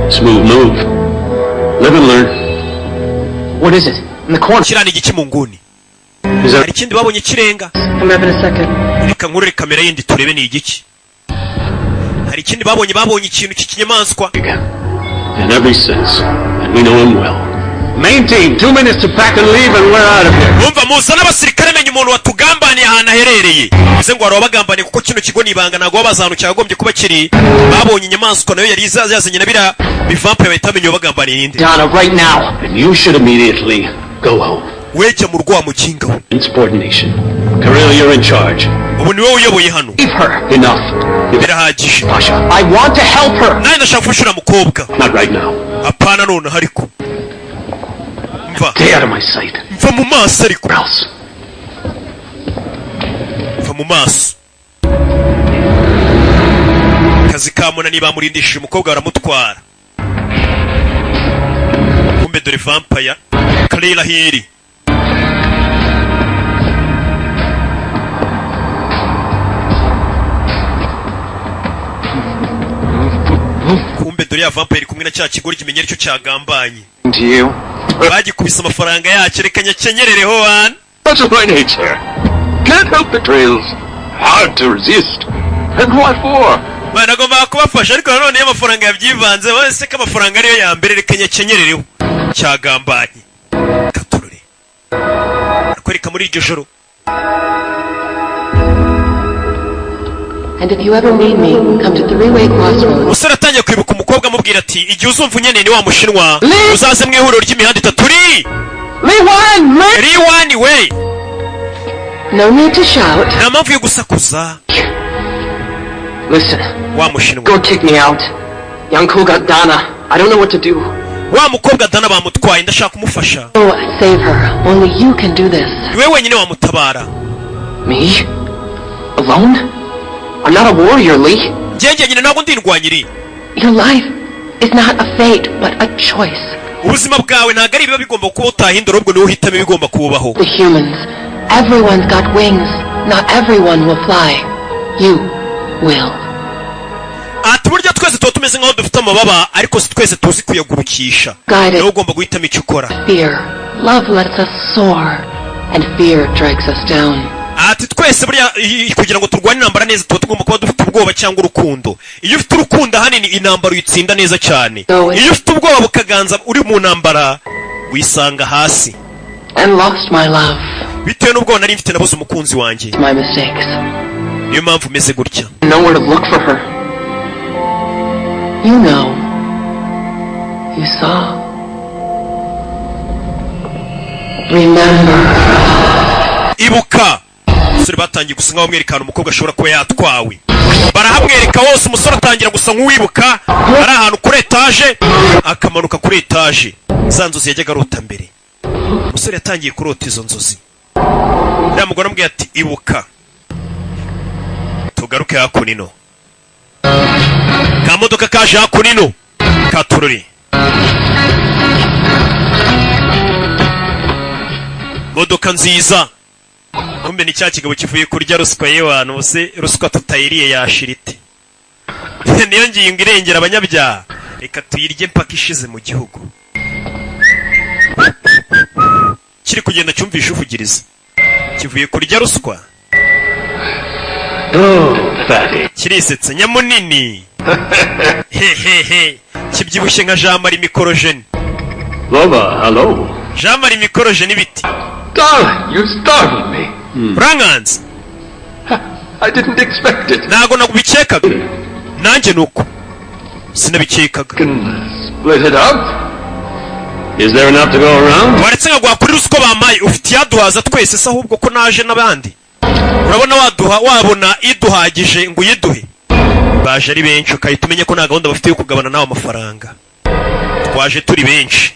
Smooth move. Live and learn. What is it? In the corner. Kirani igiki mu nguni. Hari ikindi babonye kirenga. Come up in a second. Reka nkurure kamera yindi turebe ni igiki. Hari ikindi babonye ikintu cy'ikinyamaswa. In every sense, and we know him well. Main team, 2 minutes to pack and leave and we're out of here. Umva muzana abasirikare menye umuntu watugambaniye ahantu aherereye. Ese ngo wari bagambaniye kuko kino kigo nibanga nago bazanu cyagombye kuba kiri. Babonye inyamaswa nayo yari yazanye nabira bivampire bahitamenye bagambaniye indi. Donna, right now. And you should immediately go home. Weje mu rwa mukinga we. Insubordination. Kirill, you're in charge. Ubu niwe uyoboye hano. Leave her. Enough. Birahagije. I want to help her. Nani ndashaka gufashura mukobwa. Not right now. Apana none hariko. Stay out of my sight. Mva mu maso ariko. Else. Mva mu maso. Kazi kamuna niba murindishije umukobwa baramutwara. Kumbe dore vampire. Kalila hiri. Kumbe dore ya vampire kumwe na cya kigori kimenyera icyo cyagambanye. You? Bagikubise amafaranga yacu reka nyakenyerereho wana. That's my nature. Can't help the trails. Hard to resist. And what for? Bana gomba kubafasha ariko nanone y'amafaranga yabyivanze wese ko amafaranga ariyo ya mbere reka nyakenyerereho cyagambanye. Katurure. Ariko muri iryo joro. And if you ever need me, come to 3-way crossroads. Usara atangiye kwibuka umukobwa amubwira ati igihe uzumva unyene ni wa mushinwa uzaze mu ihuriro ry'imihanda itatu Li way. No need to shout. Nta mpamvu yo gusakuza. Listen. Wa mushinwa. Go kick me out. Young Ko got Donna. I don't know what to do. Wa mukobwa Dana bamutwaye ndashaka kumufasha. Oh, save her. Only you can do this. Wewe wenyine wamutabara. Me? Alone? I'm not a warrior, Lee. Njye nyine ntabwo ndindwanyiri. Your life is not a fate, but a choice. Ubuzima bwawe ntabwo ari biba bigomba kuba utahindura ubwo niwe uhitamo ibigomba kubaho. The humans. Everyone's got wings. Not everyone will fly. You will. Ati burya twese tuba tumeze nk'aho dufite amababa ariko si twese tuzi kuyagurukisha. Nawe ugomba guhitamo icyo ukora. Fear. Love lets us soar. And fear drags us down. Ati twese burya kugira ngo turwane intambara neza tuba tugomba kuba dufite ubwoba cyangwa urukundo. Iyo ufite urukundo ahanini intambara uyitsinda neza cyane. Iyo ufite ubwoba bukaganza uri mu ntambara wisanga hasi. And lost my love. Bitewe n'ubwo nari mfite nabuze umukunzi wanjye. My mistakes. Niyo mpamvu meze gutya. Nowhere to look for her. You know. You saw. Remember. Ibuka. Umusore batangiye gusa nkaho mwerekana umukobwa ashobora kuba yatwawe. Barahamwereka wose umusore atangira gusa nk'uwibuka. Ari ahantu kuri etaje akamanuka kuri etaje. Za nzozi yajyaga arota mbere. Umusore yatangiye kurota izo nzozi. Ya mugore amubwiye ati ibuka. Tugaruke hakunino. Kamodoka kaje hakunino. Katururi. Modoka nziza. Kumbe ni cya kigabo kivuye kurya ruswa y'abantu bose ruswa tutayiriye yashirite. Niyo ngingo irengera abanyabyaha. Reka tuyirye mpaka ishize mu gihugu. Kiri kugenda cyumvisha uvugiriza. Kivuye kurya ruswa. Fatty. Kirisetse nyamunini. Hehehe. Kibyibushye nka Jean Marie Mikorojeni. Loba, hello. Jean Marie Mikorojeni biti. Darling, you startled me. Ranganze. I didn't expect it. Nago nagubikekaga. Nanjye nuko. Sinabikekaga. Split it up? Is there enough to go around? Waretse nkagwa kuri ruswa bamaye ufite yaduhaza twese se ahubwo ko naje nabandi. Urabona wabona iduhagije ngo yiduhe. Baje ari benshi ukahita umenye ko nta gahunda bafite yo kugabana nawe amafaranga. Twaje turi benshi.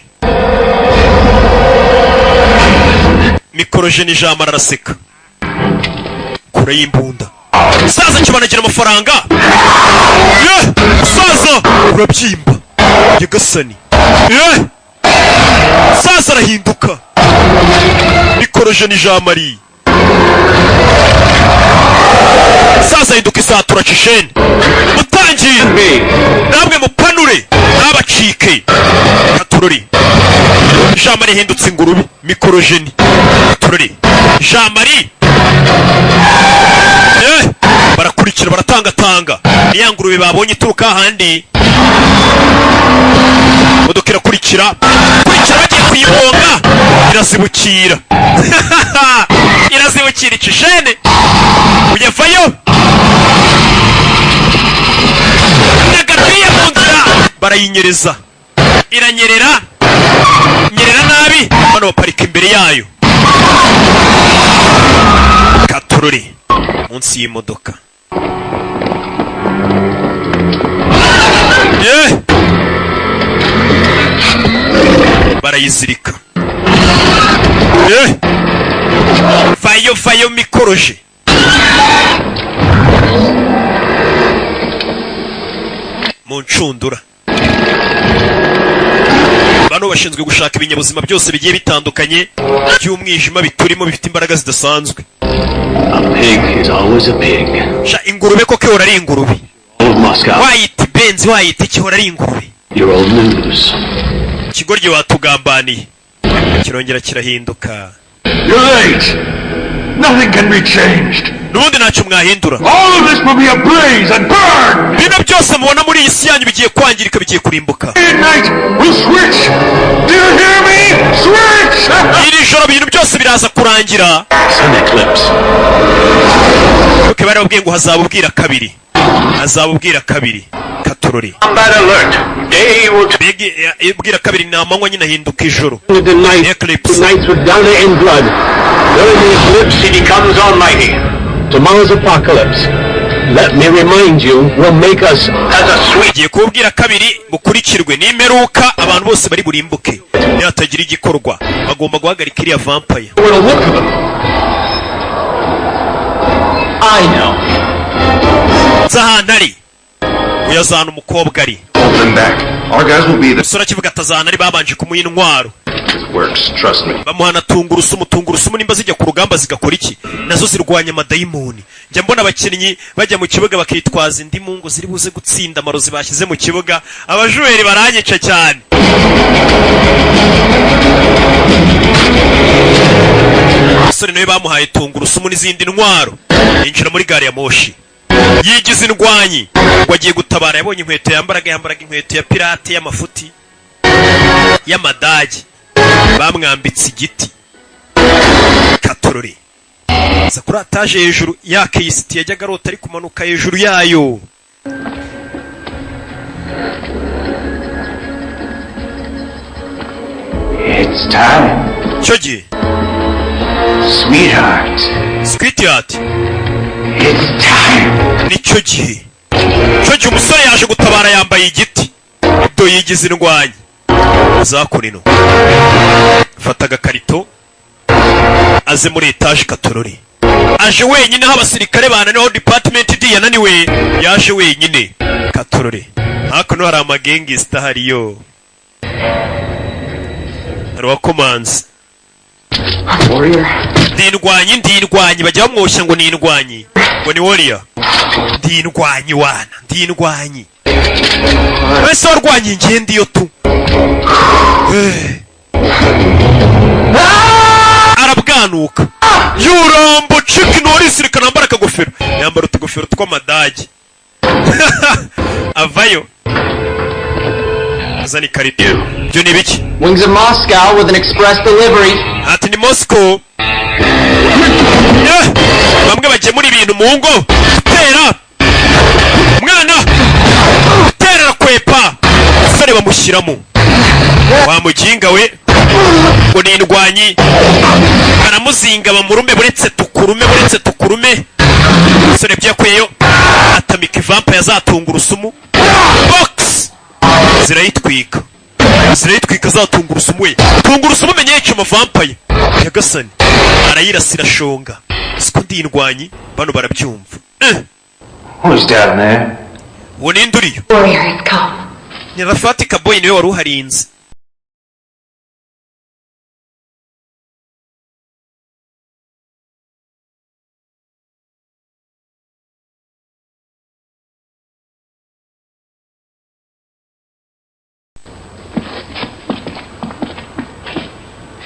Mikorojeni Jean araseka. Kure y'imbunda. Saza kibanagira amafaranga. Saza urabyimba. Yagasani. Saza arahinduka. Mikorojeni Jean Marie. Saza hinduka isatura cisheni. Mutangiye. Namwe mupanure. Nabacike. Katururi. Jean Marie hindutse ingurube. Mikorojeni. Katururi. Jean Marie. Barakurikira baratangatanga. ya ngurube babonye ituruka ahandi. Imodoka irakurikira bagiye kuyibonga, irazibukira. Irazibukira icishene uyevayo nagaruye mu nzira barayinyereza, iranyerera nabi, bano baparika imbere yayo. Katururi munsi y'imodoka. Barayizirika. Vayo mikoroje. Mu ncundura. Bano bashinzwe gushaka ibinyabuzima byose bigiye bitandukanye by'umwijima biturimo bifite imbaraga zidasanzwe. A pig is always a pig. Ingurube koko ihora ari ingurube. Wayita benzi, wayita ikihora ari ingurube. Your old news. Ikigoryi watugambaniye kirongera kirahinduka. You're late. Nothing can be changed. Nubundi ntacyo mwahindura. All of this will be ablaze and burn. Bino byose mubona muri iyi si yanyu bigiye kwangirika, bigiye kurimbuka. Midnight will switch. Do you hear me? Switch. Iri joro ibintu byose biraza kurangira. Sun eclipse. Uke barababwiye ngo hazabubwira kabiri. Hazabubwira kabiri. Katururi. Combat alert. Day will ibwira kabiri ni amanywa nyine ahinduka ijoro. The night. Eclipse. Nights with down in blood. During the eclipse he becomes almighty. Tomorrow's apocalypse, let me remind you, will make us as a sweet. Giye kubwira kabiri bukurikirwe n'imeruka abantu bose bari burimbuke. Yatagira igikorwa bagomba guhagarika iriya vampire. I know. Zahantari uyazana umukobwa ari. Hold them back. Our guys will be there. Sura kivuga atazahantari babanje kumuha intwaro. It works, trust me. Bamuhana tungurusumu nimba zijya ku rugamba zigakora iki? Nazo zirwanya amadayimoni. Njya mbona abakinnyi bajya mu kibuga bakitwaza indi mungu ziri buze gutsinda amarozi bashyize mu kibuga. Abajuweri baranyica cyane. Sore nawe bamuhaye tungurusumu n'izindi ntwaro. Yinjira muri gare ya moshi. Yigize indwanyi. Wagiye gutabara, yabonye inkweto yambaraga inkweto ya pirate y'amafuti y'amadage. Bamwambitse igiti. Katururi. Sakura ataje hejuru yake yisiti yajyaga arota ari kumanuka hejuru yayo. It's time. Choji. Sweetheart. Sweetheart. It's time. Ni Choji. Choji umusore yaje gutabara yambaye igiti. Do yigize indwanyi. Zakurino. Fata agakarito. Aze muri etage Katururi. Aje wenyine aho abasirikare bananiho department D yananiwe. Yaje wenyine Katururi. Hakuno hari amagengista hariyo. Rwakomanzi. Warrior. Ndindwanyi bajya bamwoshya ngo ni indwanyi. Ngo ni warrior. Ndindwanyi. Wese warwanyi ngende yo tu. Arabwanuka. Yurambo chicken warisirika nambara akagofero. Yambara utugofero tw'amadage. Avayo. Azani karito. Byo ni biki? Wings of Moscow with an express delivery. Ati ni Moscow. Bamwe bagiye muri ibintu mu ngo. Tera. Mwana. Tera kwepa. Sare bamushyiramo. Wa muginga we. Ngo ni indwanyi. Baramuzinga bamurume buretse tukurume. Sore byakweyo. Atamika vampire yazatungurusumu. Box. Zirayitwika zatungurusumu we. Tungurusumu menye icyo vampire. Yagasani. Arayirasira shonga. Siko ndi indwanyi bano barabyumva. Who's down there? Wone nduriyo. Warrior has come. Nyirafatika boy niwe wari uharinze.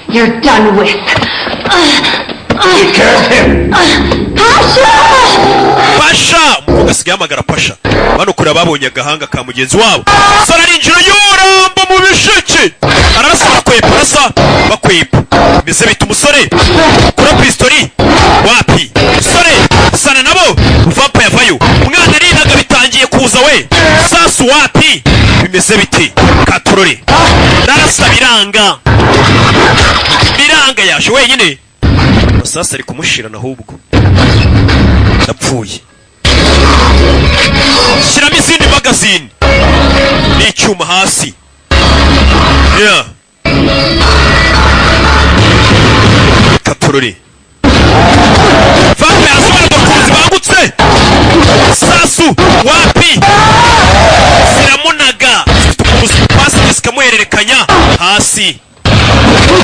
You're done with. You killed him. Gashya! Pasha umukobwa asigaye hamagara Pasha. Bano kure babonye agahanga ka mugenzi wabo. Sara arinjira yoramba mu bisheke. Ararasa bakwepa bakwepa. Mbese bita umusore kura pistori wapi musore sana nabo vampa yavayo umwana arinaga bitangiye kuza we sasu wapi bimeze biti katorore narasa biranga yaje wenyine sasa ari kumushirana ahubwo ndapfuye shiramo izindi magazine n'icyuma hasi yeah. Katorore vampa yasobanura abakunzi bagutse sasu wapi ziramunaga pasi zikamuhererekanya hasi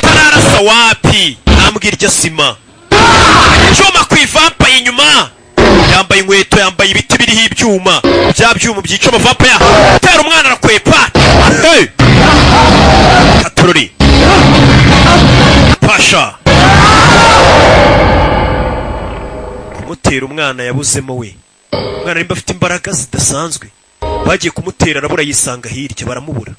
tararasa wapi nambwira iryo sima icyuma ku ivampa inyuma yambaye inkweto yambaye ibiti biriho ibyuma bya byuma byica amavampa ya tera umwana arakwepa hey! Katorore Pasha kumutera umwana yabuzemo we umwana nimba afite imbaraga zidasanzwe bagiye kumutera arabura yisanga hirya baramubura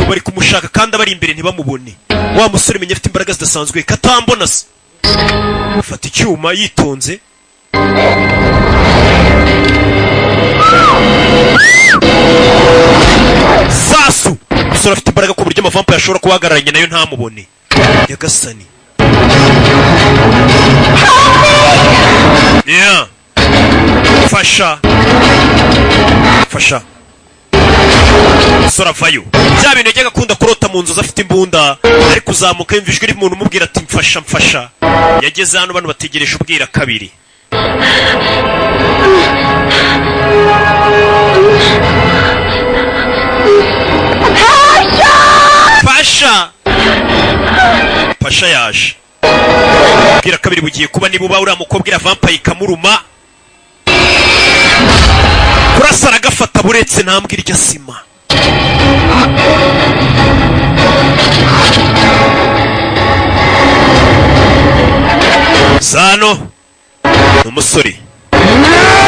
bari kumushaka kandi abari imbere ntibamubone wa musore menya afite imbaraga zidasanzwe katambona se afata icyuma yitonze sasu umusore afite imbaraga ku buryo amavampa yashobora kubahagararanye nayo ntamubone Yagasani yeah. Fasha umusore avayo bya bintu yajyaga akunda kurota mu nzozi afite imbunda ari kuzamuka yumva ijwi ry'umuntu umubwira ati mfasha yageze hano bano bategereje ubwira kabiri Pasha yaje ubwira kabiri bugiye kuba niba uba uriya mukobwa iriya vampire ikamuruma kurasa aragafata buretse ntambwira iryo sima Zano umusore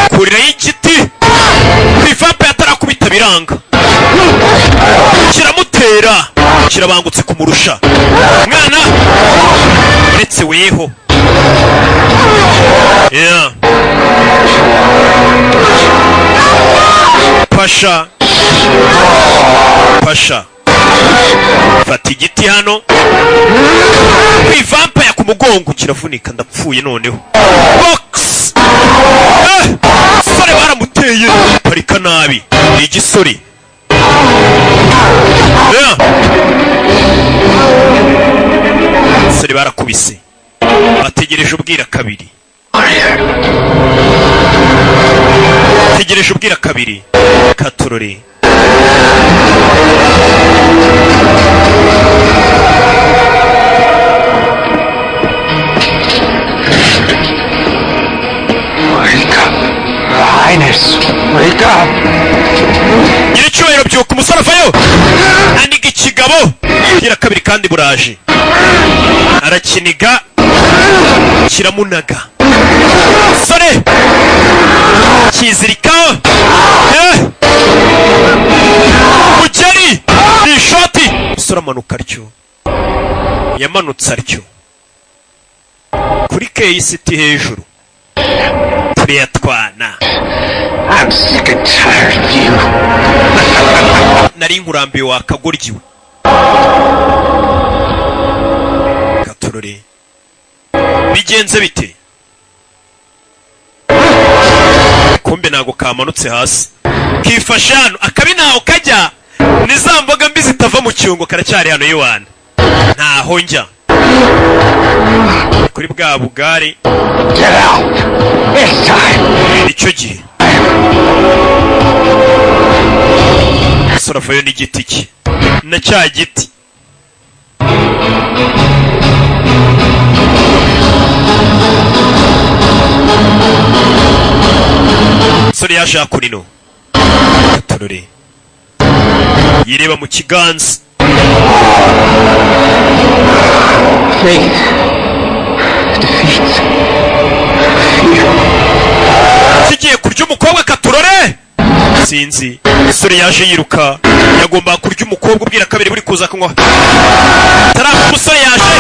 kurira y'igiti ku ivampa yatarakubita biranga kiramutera kirabangutse kumurusha mwana uretse weho yeah. Pasha fata igiti hano ku ivampa ya ku mugongo kiravunika ndapfuye noneho box sore baramuteye parika nabi ni igisore yeah. sore barakubise bategereje ubwira kabiri tegereje ubwira kabiri Katorore Wake up! Nyiricyubahiro byuka umusore avayo aniga ikigabo ubwira kabiri kandi buraje arakiniga kiramunaga sore kizirikaho mugeri ni ishoti umusore amanuka atyo yamanutse atyo kuri keyisiti hejuru turiya twana I'm sick and tired of you. nari nkurambiwe wakagoryiwe Katorore bigenze bite kumbe nago kamanutse hasi kifasha hano akabi naho kajya nizamboga mbi zitava mu cyungo karacyari hano Yohana ntaho njya kuri bwa bugari Get out! It's time! icyo gihe soravayo n'igiti cye na cya giti sore yaje hakurino Katorore yireba mu kiganza Faith, kigiye kurya umukobwa katurore sinzi umusore yaje yiruka yagomba kurya umukobwa ubwira kabiri buri kuza kunywa taraba umusore yaje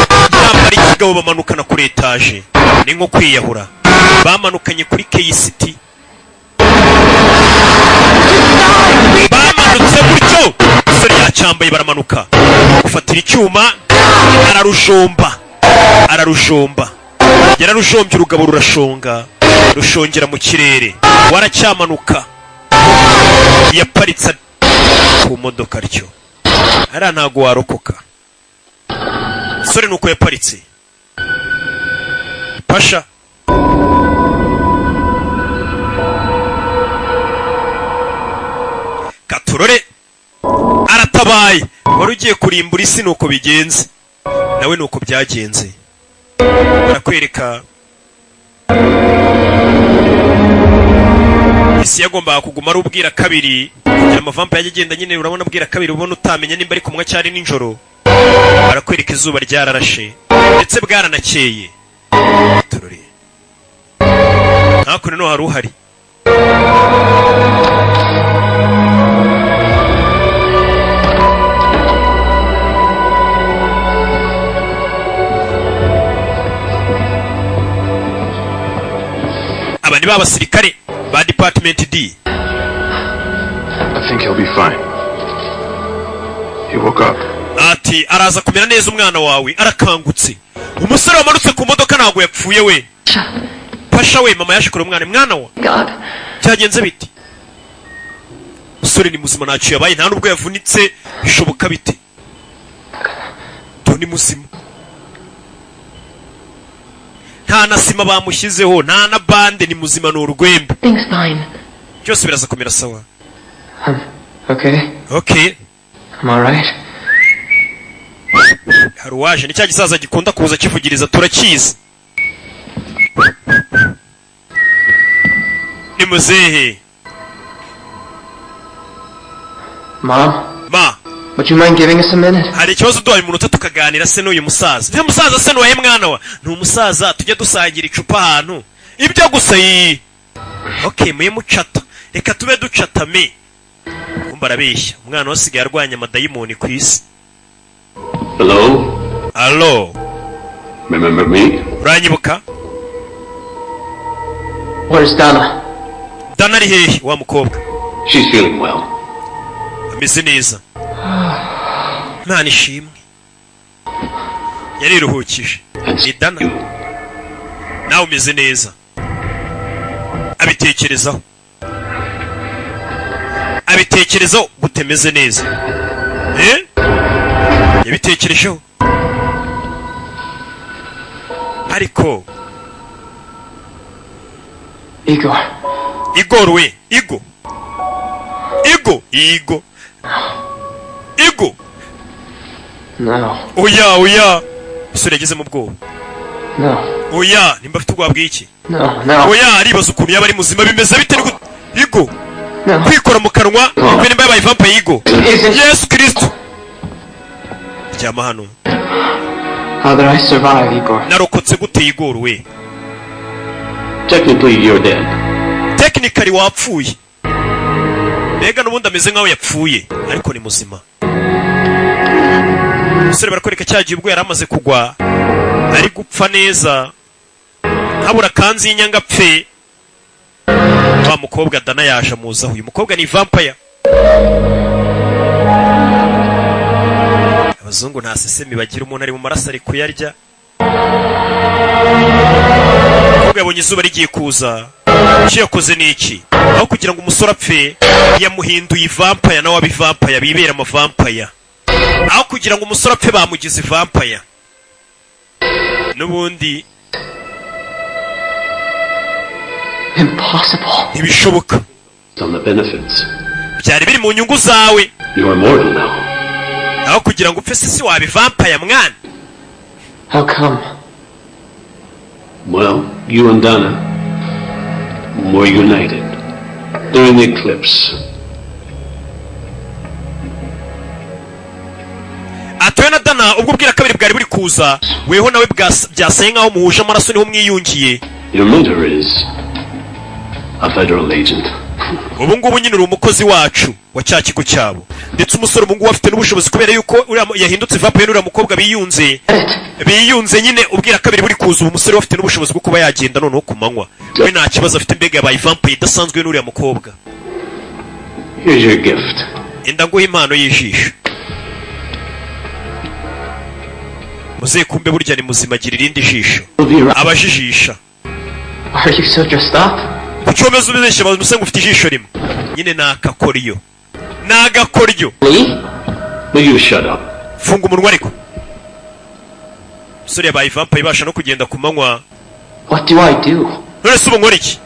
yambara ikigabo bamanukana kuri etaje ni nko kwiyahura bamanukanye kuri KCT bamanutse gutyo umusore yacyambaye baramanuka gufatira icyuma ararujomba yararujombye urugabo rurashonga rushongera mu kirere waracyamanuka yaparitse ku modoka ryo ara ntago warokoka sore nuko yaparitse pasha katurore aratabaye wari ugiye kurimbura isi nuko bigenze nawe nuko byagenze arakwereka isi yagombaga kuguma ari ubwira kabiri kugira amavampa yajya agenda nyine urabona ubwira kabiri ubona utamenya nimba ari kumwe cyari nijoro barakwereka izuba ryararashe ndetse bwaranakeye turore hakuno no hari uhari abandi b'abasirikare ba Department D. I think he'll be fine. He woke up. Ati araza kumera neza umwana wawe arakangutse. Umusore wamanutse ku modoka ntago yapfuye we. Pasha we mama yashikura umwana wa. God. Cyagenze biti? Umusore ni muzima naciye abaye nta nubwo yavunitse bishoboka biti. Toni muzima. Nta na sima bamushyizeho nta na bande ni muzima n'urwembe. Things fine. Byose biraza kumera sawa. Okay. Okay. I'm all right. Haruwaje ni cya gisaza gikunda kuza kivugiriza turakizi. Ni muzehe. Mom? Ma. Would you mind giving us a minute? Hari ikibazo duhaye umunota tukaganira se n'uyu musaza. Nta musaza se n'uwaye mwana wa. Ni umusaza tujya dusangira icupa ahantu. Ibyo gusa yi. Okay, muye mucata. Reka tube ducata me. Umba arabeshya. Umwana wasigaye arwanya amadayimoni ku isi. Hello. Remember me? Uranyibuka? Where's Dana? Dana ari hehe wa mukobwa? She's feeling well. Ameze neza. Nta nishimwe. Yariruhukije. Ni Dana. Nawe umeze neza. Abitekerezaho. Abitekerezaho gutemeze neza. Yabitekerejeho. Ariko Igor we. Igo. No. Oya. Isura yageze mu bwoba. No. Oya, nimba afite ubwoba bw'iki? No. Oya, aribaza ukuntu yaba ari muzima bimeze bite ni Igo. No. Kwikora mu kanwa, nimba yabaye vampire Igo. Yesu Kristo. Cyama hano. How did I survive, Igor? Narokotse gute Igor we? Technically, you're dead. Technically wapfuye. Mbega n'ubundi ameze nkaho yapfuye, ariko ni muzima. Umusore barakwereka cyagiye ubwo yaramaze kugwa, ari gupfa neza. Habura kanzi y'inyanga pfe. Wa mukobwa Dana yaje amuzaho. Uyu mukobwa ni vampire. Abazungu nta sesemi bagira umuntu ari mu maraso ari kuyarya. Umukobwa yabonye izuba rigiye kuza. Icyo yakoze ni iki? Aho kugira ngo umusore apfe, yamuhinduye vampire nawe abi vampire bibera ama vampire. Aho kugira ngo umusore apfe bamugize vampire. Nubundi Impossible. Ntibishoboka. On the benefits. Byari biri mu nyungu zawe. You are mortal now. Aho kugira ngo upfe sisi wabi vampire mwana. How come? Well, you and Dana were united during the eclipse. Atwe na Dana urabona ubwo bwira kabiri bwari buri kuza weho nawe byasaye nkaho muhuje amaraso niho mwiyungiye. Your mentor is a federal agent. Ubu ngubu nyine uri umukozi wacu wa cya kigo cyabo, ndetse umusore ubu ngubu afite n'ubushobozi kubera yuko yahindutse vampire n'uriya mukobwa biyunze nyine ubwira kabiri buri kuza. Ubu umusore afite n'ubushobozi bwo kuba yagenda noneho ku manywa, we nta kibazo afite, mbega yabaye vampire idasanzwe n'uriya mukobwa. Here's your gift. Enda nguha impano y'ijisho. Muze kumbe burya ni muzima, gira irindi jisho abajijisha. Are you so dressed up? Kucyomeza ubeshya abantu usenga ufite ijisho rimwe nyine nakakoryo. Will you shut up? Funga umunwa ariko. Musore yabaye vampire ibasha no kugenda ku manywa. What do I do? None se ubu nkora iki?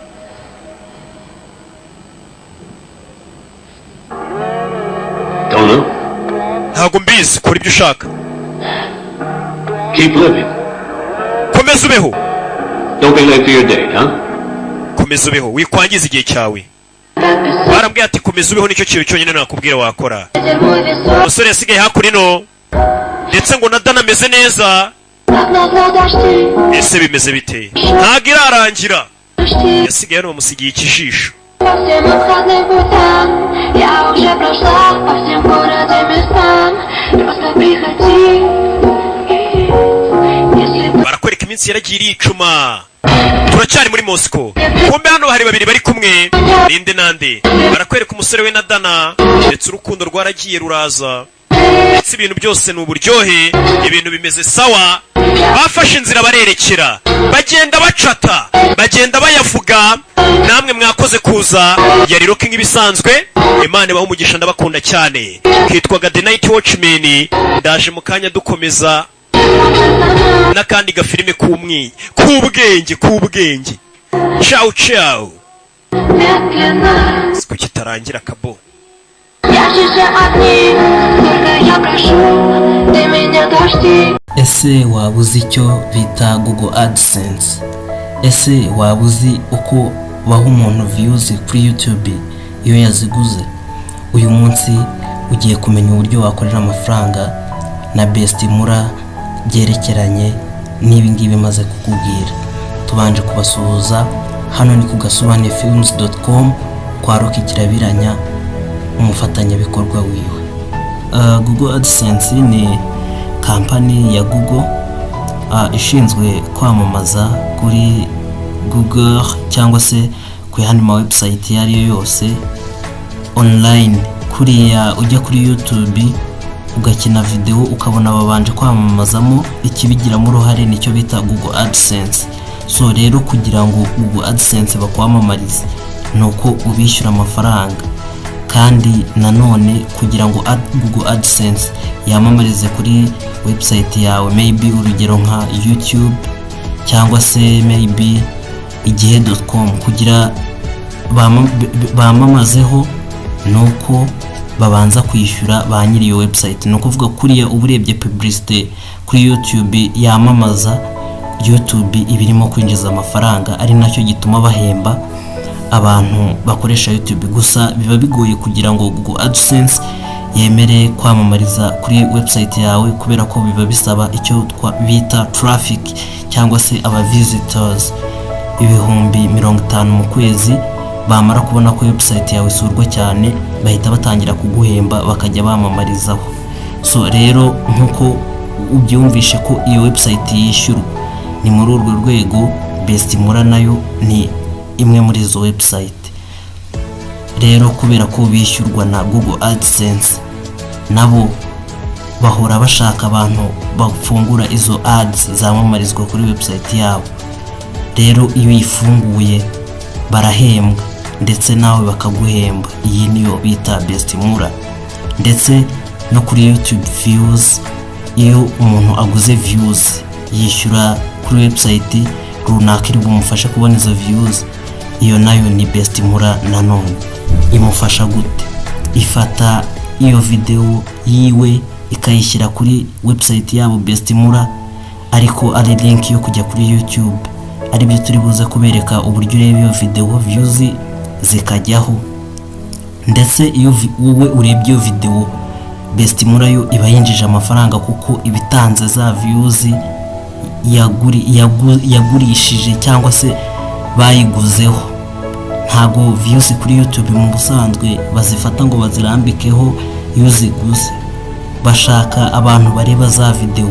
Don't know. Ntabwo mbizi, kora ibyo ushaka. Keep living. Komeza ubeho. Don't be late for your date, huh? Komeza ubeho, wikwangiza igihe cyawe. Barambwiye ati komeza ubeho, nicyo kintu cyonyine nakubwira wakora. Umusore yasigaye hakurino ndetse ngo na Dana ameze neza. Ese bimeze bite? Ntabwo irarangira. Yasigaye hano bamusigiye ikijisho. Barakwereka iminsi yaragiye iricuma. Turacyari muri Moscow. Kumbe hano hari babiri bari kumwe. Ninde nande? Barakwereka umusore we na Dana ndetse urukundo rwaragiye ruraza. Ndetse ibintu byose ni uburyohe, ibintu bimeze sawa. Bafashe inzira barerekera, bagenda bacata, bagenda bayavuga. Namwe mwakoze kuza, yari rocking ibisanzwe. Imana baho umugisha, ndabakunda cyane. Kitwaga The Night Watchman. Ndaje mu kanya dukomeza n'akandi gafilime k'ubwenge. Ciao ciao. Siko kitarangira kabo. Ese waba uzi icyo bita Google AdSense? Ese waba uzi uko baha umuntu views kuri YouTube iyo yaziguze? Uyu munsi ugiye kumenya uburyo wakorera amafaranga na Bestimura byerekeranye n'ibi ngibi maze kukubwira. Tubanje kubasuhuza, hano ni ku Agasobanuyefilms.com kwa Kirabiranya, umufatanyabikorwa wiwe. Google AdSense ni kampani ya Google ishinzwe kwamamaza kuri Google cyangwa se ku yandi ma website yari yose online. Kuriya ujya kuri YouTube ugakina video ukabona babanje kwamamazamo, ikibigiramo uruhare nicyo bita Google AdSense. So rero kugira ngo Google AdSense bakwamamarize nuko ubishyura amafaranga, kandi nanone kugira ngo Google AdSense yamamarize kuri website yawe, maybe urugero nka YouTube cyangwa se maybe igihe.com, kugira bamamazeho nuko babanza kwishyura ba nyiri iyo website. No kuvuga kuriya uburebye publicity kuri YouTube yamamaza, YouTube ibirimo kwinjiza amafaranga, ari nacyo gituma bahemba abantu bakoresha YouTube. Gusa biba bigoye kugira ngo Google AdSense yemere kwamamariza kuri website yawe, kubera ko biba bisaba icyo bita traffic cyangwa se aba visitors 50,000 mu kwezi. Bamara kubona ko website yawe isurwa cyane, bahita batangira kuguhemba bakajya bamamarizaho. So rero nkuko ubyumvishe ko iyo website yishyurwa, ni muri urwo rwego Bestimura nayo ni imwe muri izo website. Rero kubera ko bishyurwa na Google AdSense, nabo bahora bashaka abantu bafungura izo ads zamamarizwa kuri website yabo. Rero iyo ifunguye barahembwa ndetse nawe bakaguhemba. Iyi niyo bita Bestimura. Ndetse no kuri YouTube views, iyo umuntu aguze views yishyura kuri website runaka iri bumufasha kubona izo views. Iyo nayo ni Bestimura. Nanone imufasha gute? Ifata iyo video yiwe ikayishyira kuri website yabo Bestimura, ariko ari link yo kujya kuri YouTube. Ari byo turi buze kubereka uburyo ureba iyo video views zikajyaho. Ndetse iyo wowe urebye iyo video Bestimura yo iba yinjije amafaranga kuko ibitanze za views yagurishije cyangwa se bayiguzeho. Ntago views kuri YouTube mu busanzwe bazifata ngo bazirambikeho iyo ziguze, bashaka abantu bareba za video.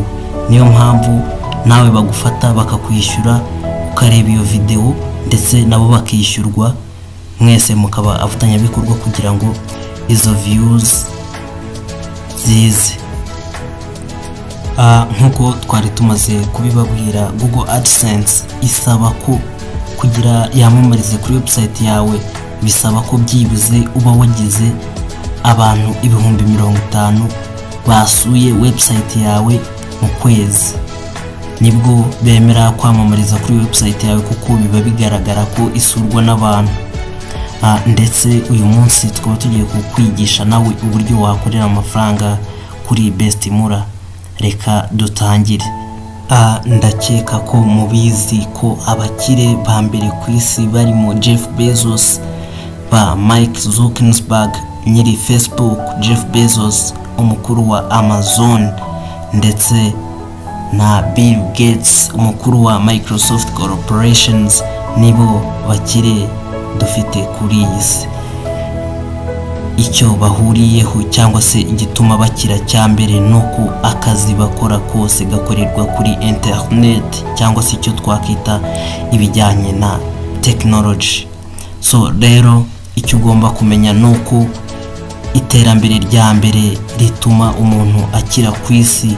Niyo mpamvu nawe bagufata bakakwishyura ukareba iyo video ndetse nabo bakishyurwa, mwese mukaba abafatanyabikorwa kugira ngo izo views zize. Nkuko twari tumaze kubibabwira, Google AdSense isaba ko kugira yamamarize kuri website yawe bisaba ko byibuze uba wagize abantu 50,000 basuye website yawe mu kwezi, nibwo bemera kwamamariza kuri website yawe kuko biba bigaragara ko isurwa n'abantu. Ndetse uyu munsi tukaba tugiye kukwigisha nawe uburyo wakorera amafaranga kuri Bestimura. Reka dutangire. Ndakeka ko mubizi ko abakire ba mbere ku isi barimo Jeff Bezos, ba Mike Zuckerberg nyiri Facebook, Jeff Bezos umukuru wa Amazon, ndetse na Bill Gates umukuru wa Microsoft Corporations, nibo bakire dufite kuri iyi si. Icyo bahuriyeho cyangwa se igituma bakira cyambere nuko akazi bakora kose gakorerwa kuri internet cyangwa se icyo twakita ibijyanye na technology. So rero icyo ugomba kumenya nuko iterambere rya mbere rituma umuntu akira ku isi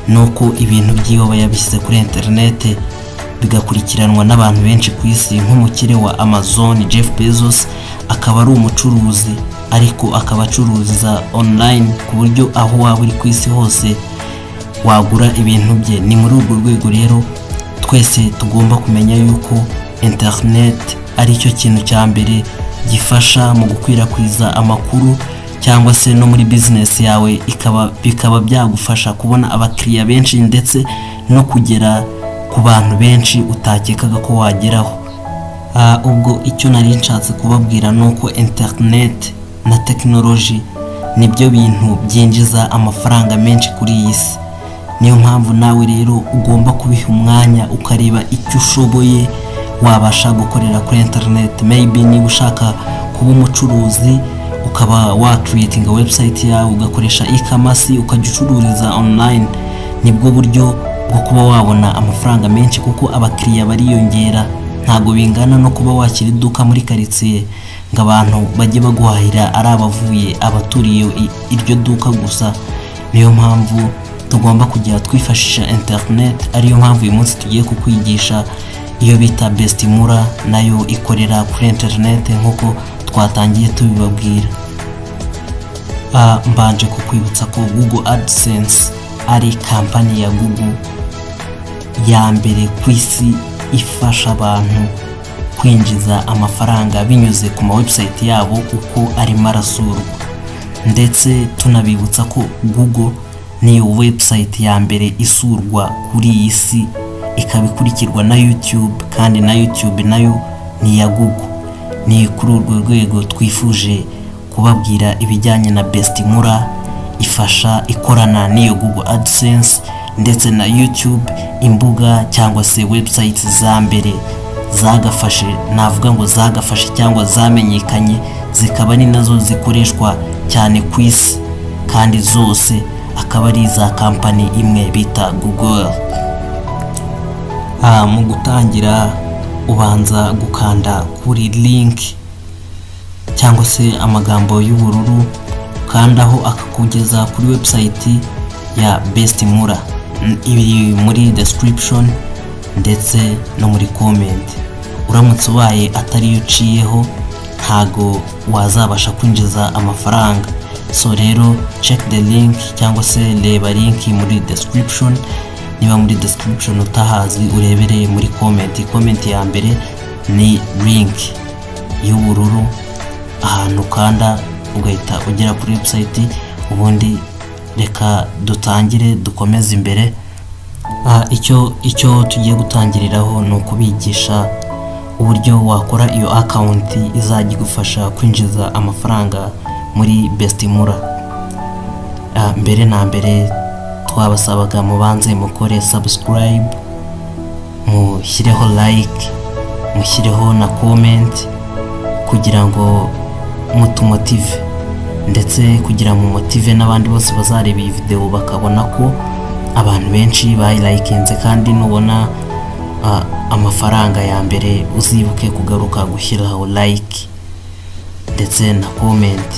nuko ibintu byiwe yabishyize kuri internet bigakurikiranwa n'abantu benshi ku isi. Nk'umukire wa Amazon Jeff Bezos akaba ari umucuruzi, ariko akaba acururiza online ku buryo aho waba uri ku isi hose wagura ibintu bye. Ni muri urwo rwego rero twese tugomba kumenya yuko internet ari cyo kintu cya mbere gifasha mu gukwirakwiza amakuru cyangwa se no muri business yawe bikaba byagufasha kubona abakiriya benshi ndetse no kugera ku bantu benshi utakekaga ko wageraho. Ubwo icyo nari nshatse kubabwira nuko internet na technology nibyo bintu byinjiza amafaranga menshi kuri iyi si. Niyo mpamvu nawe rero ugomba kubiha umwanya ukareba icyo ushoboye wabasha gukorera kuri internet. Maybe niba ushaka kuba umucuruzi ukaba wa creating a website yawe ugakoresha e-commerce ukajya ucururiza online, nibwo buryo bwo kuba wabona amafaranga menshi kuko abakiriya bariyongera. Ntago bingana no kuba wakira iduka muri quartier ngo abantu bajye baguhahira ari abavuye abaturiye iryo duka gusa. Niyo mpamvu tugomba kujya twifashisha internet. Ariyo mpamvu uyu munsi tugiye kukwigisha iyo bita Bestimura, nayo ikorera kuri internet nkuko twatangiye tubibabwira. Mbanje kukwibutsa ko Google AdSense ari kampani ya Google ya mbere ku isi ifasha abantu kwinjiza amafaranga binyuze ku ma website yabo uko ari marasurwa. Ndetse tunabibutsa ko Google niyo website ya mbere isurwa kuri iyi si, ikabikurikirwa na YouTube, kandi na YouTube nayo ni ya Google. Ni kuri urwo rwego twifuje kubabwira ibijyanye na Bestimura, ifasha ikorana n'iyo Google AdSense ndetse na YouTube, imbuga cyangwa se website za mbere zagafashe, navuga ngo zagafashe cyangwa zamenyekanye, zikaba ni nazo zikoreshwa cyane ku isi, kandi zose akaba ari za kampani imwe bita Google. Mu gutangira ubanza gukanda kuri link cyangwa se amagambo y'ubururu, kandaho akakugeza kuri website ya Bestimura. Ibiri muri description ndetse no muri comment. Uramutse ubaye atari uciyeho ntago wazabasha kwinjiza amafaranga. So rero check the link cyangwa se reba link muri description. Niba muri description utahazi urebere muri comment ya mbere ni link y'ubururu, ahantu kanda ugahita ugera kuri website. Ubundi reka dutangire dukomeze imbere. Icyo tugiye gutangiriraho ni ukubigisha uburyo wakora iyo account izajya igufasha kwinjiza amafaranga muri Bestimura. mbere na mbere twabasabaga mubanze mukore subscribe, mushyireho like, mushyireho na comment kugira ngo mutumotive, ndetse kugira mu motive n'abandi bose bazareba iyi video bakabona ko abantu benshi bayilayikinze. kandi nubona amafaranga ya mbere uzibuke kugaruka gushyiraho like ndetse na comment.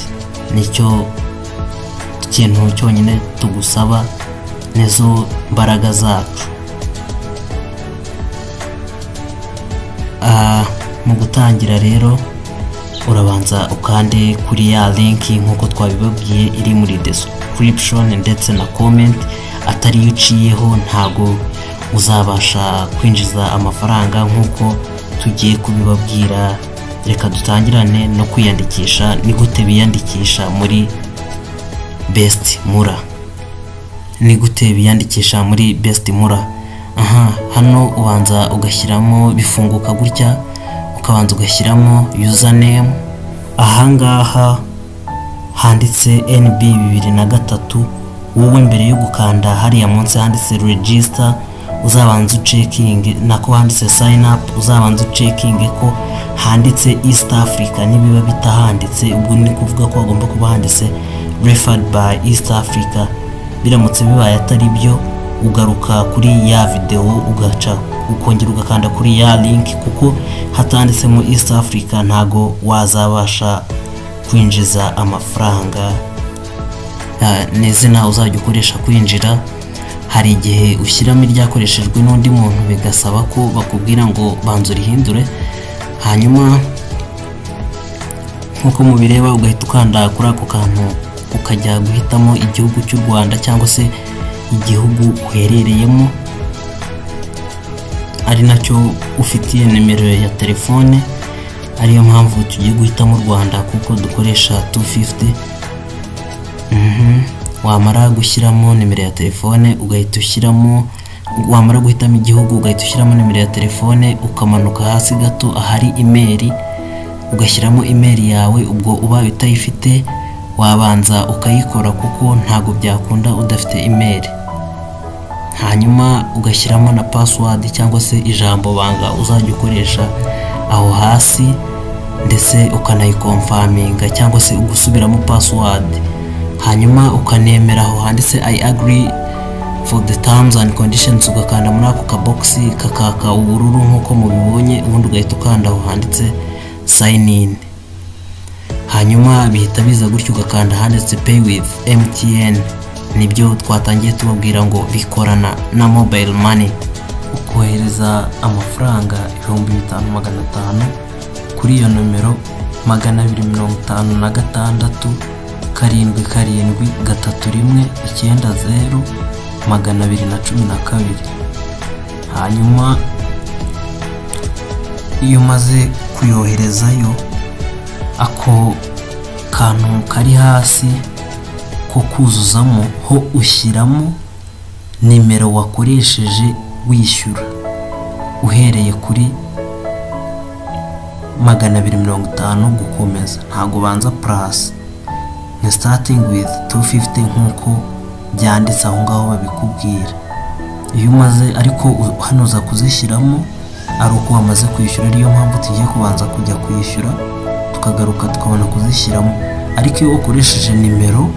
nicyo kintu cyonyine tugusaba, nizo mbaraga zacu. Mu gutangira rero urabanza ukande kuri ya link nkuko twabibabwiye iri muri description ndetse na comment. atari iyo uciyeho ntago uzabasha kwinjiza amafaranga nkuko tugiye kubibabwira. reka dutangirane no kwiyandikisha. ni gute biyandikisha muri Best Mura? ni gute biyandikisha muri Best Mura? hano ubanza ugashyiramo, bifunguka gutya, ukabanza ugashyiramo username. ahangaha handitse NB 2003. wowe mbere yo gukanda hariya munsi handitse register uzabanza ucekinge, nako handitse sign up uzabanza ucekinge ko handitse East Africa. nibiba bitahanditse ubwo ni kuvuga ko agomba kuba handitse referred by East Africa. biramutse bibaye atari byo ugaruka kuri ya video ugaca ukongera ugakanda kuri ya link, kuko hatanditsemo East Africa ntago wazabasha kwinjiza amafaranga. n'izina uzajya ukoresha kwinjira, hari igihe ushyiramo iryakoreshejwe n'undi muntu bigasaba ko bakubwira ngo banza urihindure. hanyuma nkuko mubireba ugahita ukanda kuri ako kantu ukajya guhitamo igihugu cy'u Rwanda cyangwa se igihugu uherereyemo, ari nacyo ufitiye nimero ya telefone. ariyo mpamvu tugiye guhitamo u Rwanda kuko dukoresha 250. wamara gushyiramo nimero ya telefone ugahita ushyiramo, wamara guhitamo igihugu ugahita ushyiramo nimero ya telefone, ukamanuka hasi gato ahari email ugashyiramo email yawe. ubwo ubaye utayifite wabanza ukayikora kuko ntago byakunda udafite email. hanyuma ugashyiramo na password cyangwa se ijambo banga uzajya ukoresha aho hasi, ndetse ukanayikonfaminga cyangwa se ugusubiramo password. hanyuma ukanemera aho handitse I agree for the terms and conditions, ugakanda muri ako kabox kakaka ubururu nkuko mubibonye, ubundi ugahita ukanda aho handitse sign in. hanyuma bihita biza gutyo ugakanda handitse pay with MTN. nibyo twatangiye tubabwira ngo bikorana na mobile money. ukohereza amafaranga 5500 kuri iyo nomero 256 7 7 3 1 9 212. hanyuma iyo maze kuyoherezayo, ako kantu kari hasi ko kuzuzamo ho ushyiramo nimero wakoresheje wishyura uhereye kuri 250 gukomeza, ntago banza plus. ni starting with 250 nkuko byanditse aho ngaho babikubwira. iyo umaze ariko hano uza kuzishyiramo ari uko wamaze kwishyura, ariyo mpamvu tugiye kubanza kujya kwishyura tukagaruka tukabona kuzishyiramo. ariko iyo ukoresheje nimero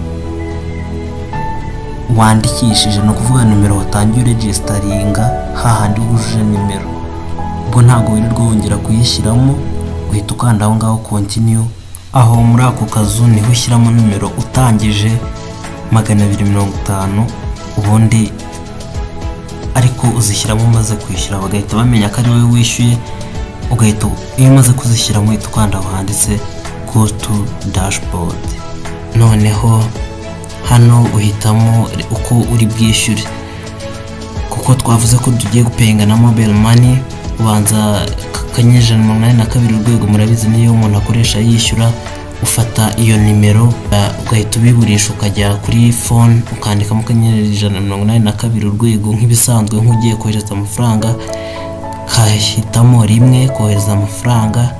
wandikishije, no kuvuga nimero watangiye registaringa hahandi wujuje nimero, ubwo ntago wirirwa wongera kuyishyiramo, uhita ukanda aho ngaho continue. aho muri ako kazu niho ushyiramo nimero utangije 250, ubundi ariko uzishyiramo umaze kwishyura bagahita bamenya ko ari wowe wishyuye. ugahita iyo umaze kuzishyiramo uhita ukanda aho handitse go to dashboard. noneho hano uhitamo uko uri bwishyure, kuko twavuze ko tugiye gupayinga na mobile money. ubanza akanyenyeri 82 urwego, murabizi niyo umuntu akoresha yishyura. ufata iyo nimero ugahita ubiburisha ukajya kuri phone ukandikamo akanyenyeri 182 urwego nk'ibisanzwe nk'ugiye kohereza amafaranga. kahitamo rimwe kohereza amafaranga,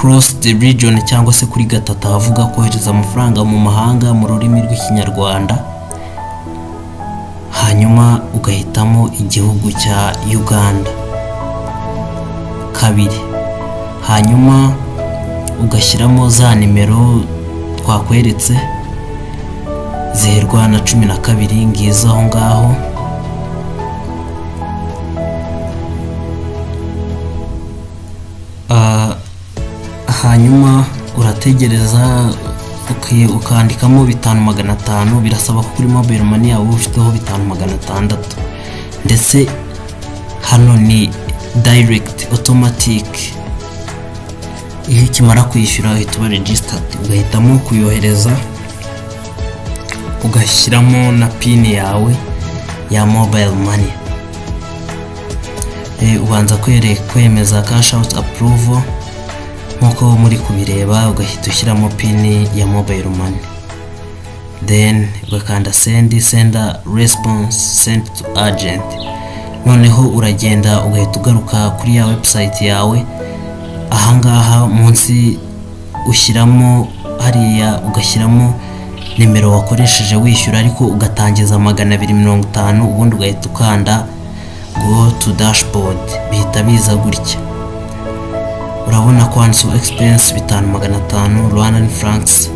across the region cyangwa se kuri gatatu havuga kohereza amafaranga mu mahanga mu rurimi rw'ikinyarwanda, hanyuma ugahitamo igihugu cya Uganda. Kabiri, hanyuma ugashyiramo za nimero twakweretse ziherwa na 12 ngizo aho ngaho. Hanyuma urategereza ukandikamo 5500. Birasaba ko kuri mobile money yawe ufiteho 5600, ndetse hano ni direct automatic. Iyo kimara kwishyura uhita uba registered, ugahitamo kuyohereza, ugashyiramo na pin yawe ya mobile money. Ubanza kwemeza cash out approval nkuko muri kubireba, ugahita ushyiramo pin ya mobile money, then ugakanda send a response sent to agent. Noneho uragenda ugahita ugaruka kuri ya website yawe, ahangaha munsi ushyiramo hariya, ugashyiramo nimero wakoresheje wishyura, ariko ugatangiza 250, ubundi ugahita ukanda go to dashboard. Bihita biza gutya, urabona ko handitseho expense 5500 Rwandan francs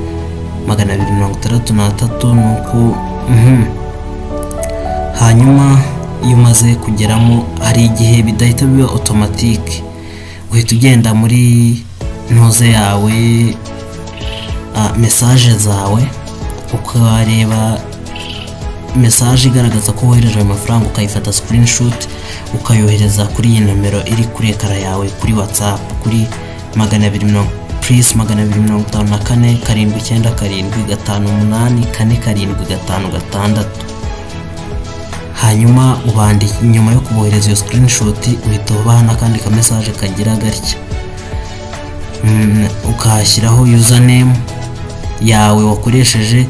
263 nuko hanyuma iyo umaze kugeramo hari igihe bidahita biba automatic, uhita ugenda muri ntoze yawe message zawe, ukareba message igaragaza ko wohereje amafaranga, ukayifata screenshot ukayohereza kuri iyi nomero iri kuri ekara yawe kuri WhatsApp kuri 250 please 254 797 58 47556. hanyuma ubandika nyuma yo kubohereza iyo screenshot, uhita ubaha n'akandi ka message kagira gatya, ukashyiraho username yawe wakoresheje,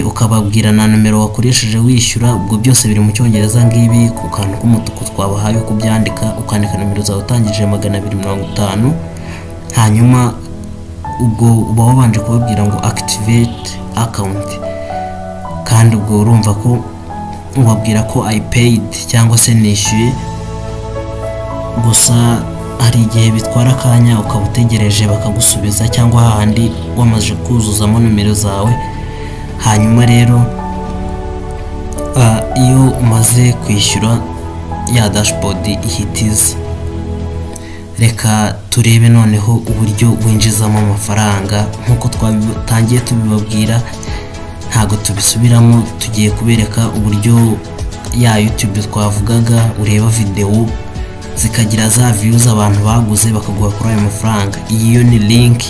ukababwira na numero wakoresheje wishyura. Ubwo byose biri mu cyongereza ngibi ku kantu k'umutuku twabahaye kubyandika, ukandika numero zawe utangije 250. hanyuma ubwo uba wabanje kubabwira ngo activate account, kandi ubwo urumva ko ubabwira ko I paid cyangwa se nishyuye. Gusa hari igihe bitwara akanya ukaba utegereje bakagusubiza, cyangwa hahandi wamaze kuzuzamo numero zawe. hanyuma rero iyo umaze kwishyura ya dashboard ihitiza. Reka turebe noneho uburyo winjizamo amafaranga nkuko twatangiye tubibabwira, ntago tubisubiramo. Tugiye kubereka uburyo ya YouTube twavugaga ureba video zikagira za views abantu baguze bakaguha kuri ayo mafaranga. Iyo ni link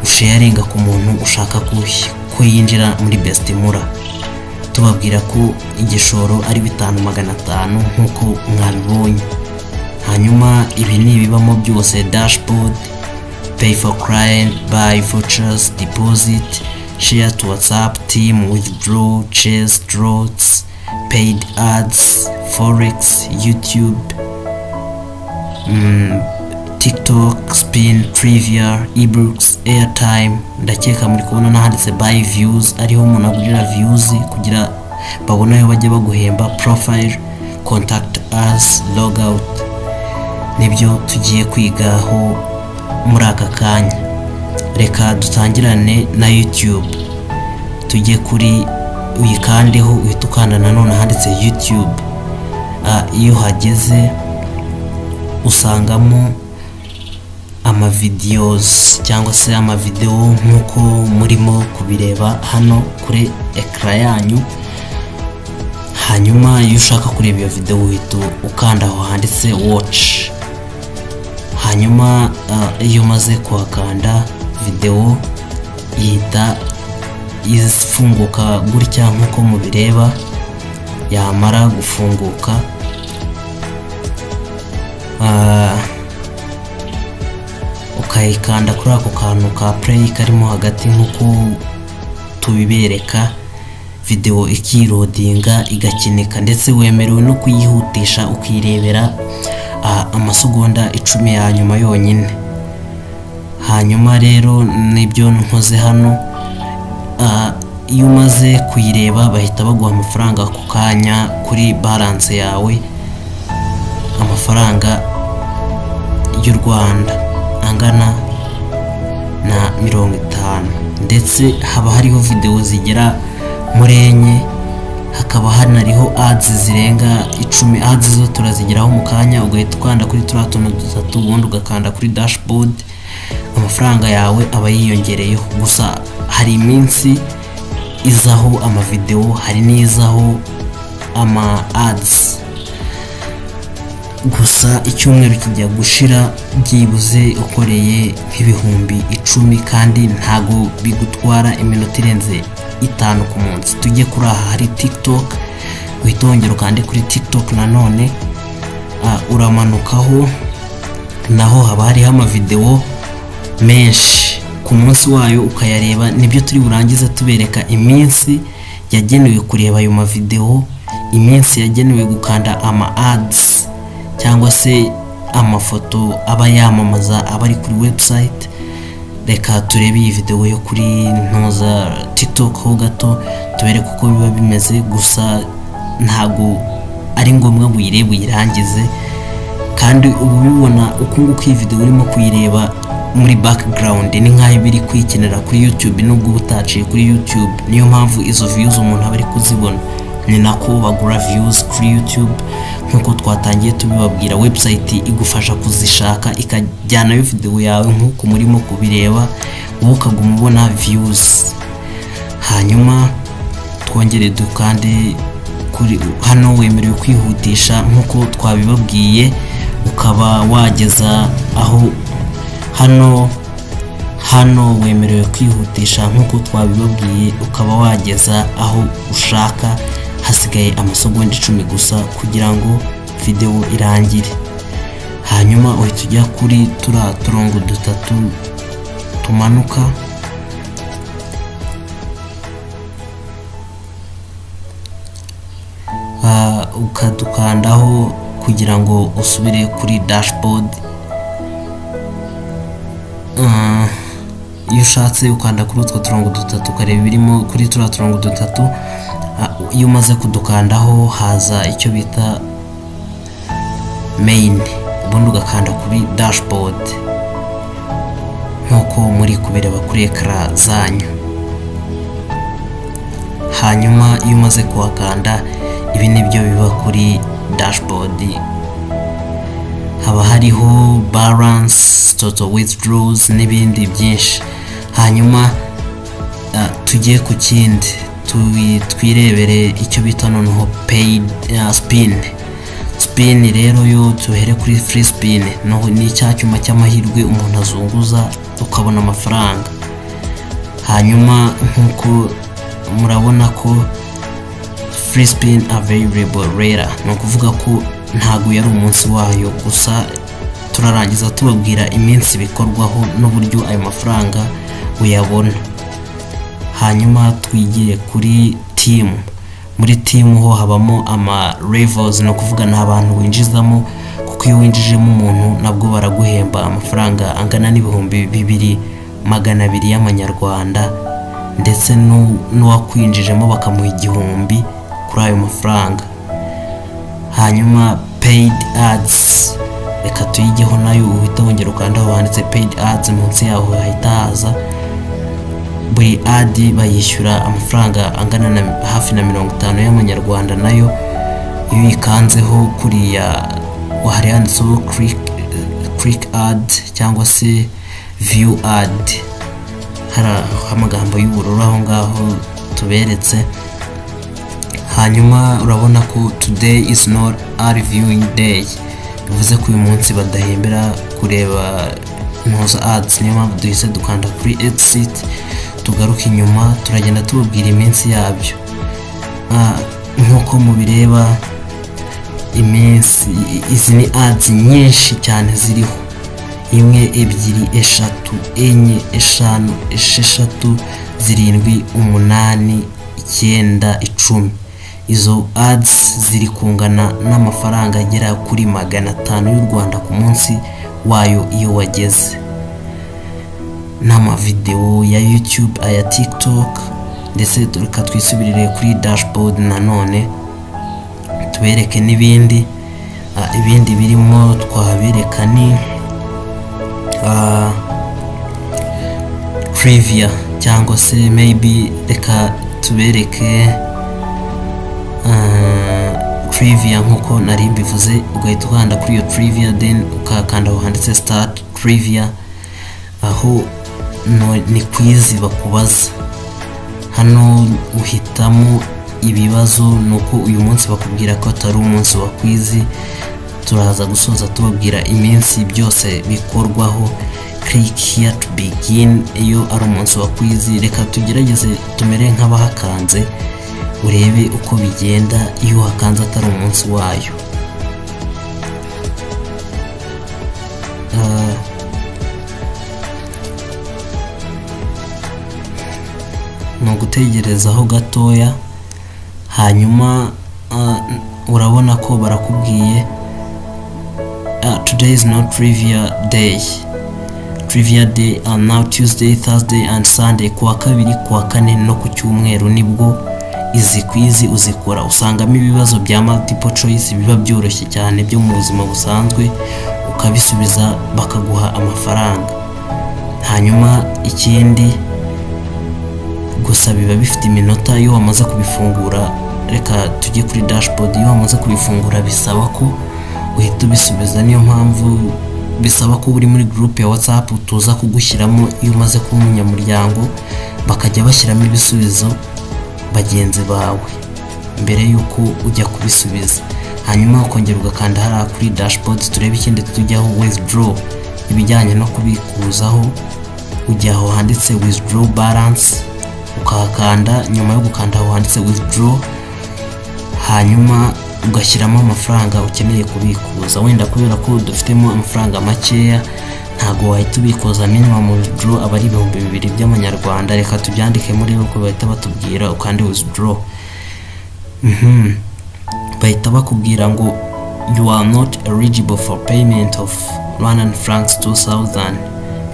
usharinga ku muntu ushaka ko yinjira muri Bestimura. Tubabwira ko igishoro ari 5500 nkuko mwabibonye. Hanyuma ibi ni bibamo byose: dashboard, pay for client, buy vouchers, deposit, share to WhatsApp, team, withdraw, chase, draws, paid ads, forex, YouTube, TikTok, spin, trivia, ebooks, airtime. Ndakeka muri kubona nahanditse buy views, ariho umuntu agurira views kugira babone ayo bajya baguhemba. Profile, contact us, log out. Nibyo tugiye kwigaho muri aka kanya. Reka dutangirane na YouTube. Tujye kuri uyikandeho, uhita ukanda nanone handitse YouTube. Iyo hageze usangamo ama videos cyangwa se ama video nkuko murimo kubireba hano kuri ekra yanyu. Hanyuma iyo ushaka kureba iyo video uhita ukanda aho handitse watch. Hanyuma iyo umaze kuhakanda video ihita ifunguka gutya nkuko mubireba. Yamara gufunguka ukayikanda kuri ako kantu ka play karimo hagati nkuko tubibereka. Video ikirodinga igakinika, ndetse wemerewe no kuyihutisha ukirebera amasegonda 10 ya nyuma yonyine. hanyuma rero nibyo nkoze hano. Iyo umaze kuyireba bahita baguha amafaranga ako kanya kuri balance yawe, amafaranga y'u Rwanda angana na 50, ndetse haba hariho video zigera muri enye, hakaba hanariho ads zirenga 10. Ads zo turazigeraho mu kanya, ugahita ukanda kuri turiya tuntu dutatu, ubundi ugakanda kuri dashboard, amafaranga yawe aba yiyongereyeho. Gusa hari iminsi izaho amavideo, hari n'izaho ama ads. Gusa icyumweru kijya gushira byibuze ukoreye nk'ibihumbi 10, kandi ntago bigutwara iminota irenze 5 ku munsi. Tujye kuri aha hari TikTok, uhita wongera ukande kuri TikTok nanone, uramanukaho naho haba hariho amavideo menshi ku munsi wayo ukayareba. Nibyo turi burangiza tubereka iminsi yagenewe kureba ayo mavideo, iminsi yagenewe gukanda ama ads cyangwa se amafoto aba yamamaza abari kuri website. Reka turebe iyi video yo kuri ntoza TikTok ho gato tubereke uko biba bimeze. Gusa ntago ari ngombwa ngo uyirebe uyirangize, kandi ubu bibona uko nguko iyi video urimo kuyireba muri background ni nkaho biri kwikinira kuri YouTube, nubwo butaciye kuri YouTube. Niyo mpamvu izo views umuntu aba ari kuzibona, ni nako bagura views kuri YouTube. Nkuko twatangiye tubibabwira, website igufasha kuzishaka ikajyana yo video yawe nkuko murimo kubireba, wowe ukaguma ubona views. Hanyuma twongere dukande kuri hano, wemerewe kwihutisha nkuko twabibabwiye, ukaba wageza aho hano wemerewe kwihutisha nkuko twabibabwiye, ukaba wageza aho ushaka hasigaye amasegonda 10 gusa kugira ngo video irangire. Hanyuma uhita ujya kuri turongo dutatu tumanuka, ukadukandaho kugira ngo usubire kuri dashboard. Iyo ushatse ukanda kuri utwo turongo dutatu ukareba ibirimo kuri turiya turongo dutatu. Iyo umaze kudukandaho haza icyo bita main, ubundi ugakanda kuri dashboard nkuko muri kubireba kuri ekara zanyu. Hanyuma iyo umaze kuhakanda, ibi nibyo biba kuri dashboard. Haba hariho balance, total withdrawals n'ibindi byinshi. Hanyuma tugiye ku kindi, twirebere icyo bita noneho paid spin. Rero yo tuhere kuri free spin, no ni cyuma cy'amahirwe umuntu azunguza ukabona amafaranga. Hanyuma nkuko murabona ko free spin available rare, no kuvuga ko ntago yari umunsi wayo, gusa turarangiza tubabwira iminsi bikorwaho n'uburyo ayo mafaranga uyabona. Hanyuma twigiye kuri team. Muri team ho habamo ama levels, no kuvuga nta bantu winjizamo, kuko iyo winjijemo umuntu nabwo baraguhemba amafaranga angana n'ibihumbi 2,200 y'amanyarwanda, ndetse n'uwakwinjijemo bakamuha 1,000 kuri ayo mafaranga. Hanyuma paid ads, reka tuyigeho nayo, uhita wongera ukandaho handitse paid ads, munsi yaho hahita haza buri ad bayishyura amafaranga angana na hafi na 50 y'amanyarwanda. Nayo iyo yikanzeho kuriya wahari handitseho click ad cyangwa se view ad, hari amagambo y'ubururu aho ngaho tuberetse. Hanyuma urabona ko today is not a reviewing day, bivuze ko uyu munsi badahembera kureba ntuza ads. Niyo mpamvu duhise dukanda kuri exit, tugaruka inyuma turagenda tubabwira iminsi yabyo. Nkuko mubireba iminsi, izi ni ads nyinshi cyane ziriho: 1, 2, 3, 4, 5, 6, 7, 8, 9, 10. Izo ads ziri kungana n'amafaranga agera kuri 500 y'u Rwanda ku munsi wayo iyo wageze. n'amavideo ya YouTube, aya TikTok, ndetse reka twisubirire kuri dashboard nanone tubereke n'ibindi ibindi birimo twabereka ni trivia cyangwa se maybe reka tubereke trivia nkuko nari mbivuze. Ugahita ukanda kuri iyo trivia, then ukakanda aho handitse start trivia, aho ni quiz bakubaza. Hano uhitamo ibibazo, nuko uyu munsi bakubwira ko atari umunsi wa quiz, turaza gusoza tubabwira iminsi byose bikorwaho. Click here to begin iyo ari umunsi wa quiz. Reka tugerageze tumere nk'abahakanze urebe uko bigenda iyo hakanze atari umunsi wayo. No gutegerezaho gatoya, hanyuma urabona ko barakubwiye today is not trivia day. Trivia day are now Tuesday, Thursday and Sunday. Kuwa kabiri, kuwa kane no ku cyumweru nibwo izi quiz uzikora. Usangamo ibibazo bya multiple choice biba byoroshye cyane byo mu buzima busanzwe, ukabisubiza bakaguha amafaranga. Hanyuma ikindi gusa biba bifite iminota iyo wamaze kubifungura. Reka tujye kuri dashboard. Iyo wamaze kubifungura bisaba ko uhita ubisubiza, niyo mpamvu bisaba ko uri muri group ya WhatsApp tuza kugushyiramo iyo umaze kuba umunyamuryango, bakajya bashyiramo ibisubizo bagenzi bawe mbere yuko ujya kubisubiza. Hanyuma ukongera ugakanda hariya kuri dashboard. Turebe ikindi tujyaho withdraw, ibijyanye no kubikuzaho. Ujya aho handitse withdraw balance, ukahakanda. Nyuma yo gukanda aho handitse withdraw, hanyuma ugashyiramo amafaranga ukeneye kubikuza. Wenda kubera ko dufitemo amafaranga makeya, ntago wahita ubikuza. Minimum withdraw aba ari 2,000 by'amanyarwanda. Reka tubyandike muri uko bahita batubwira ukandi withdraw. Bahita bakubwira ngo you are not eligible for payment of Rwandan francs 2,000.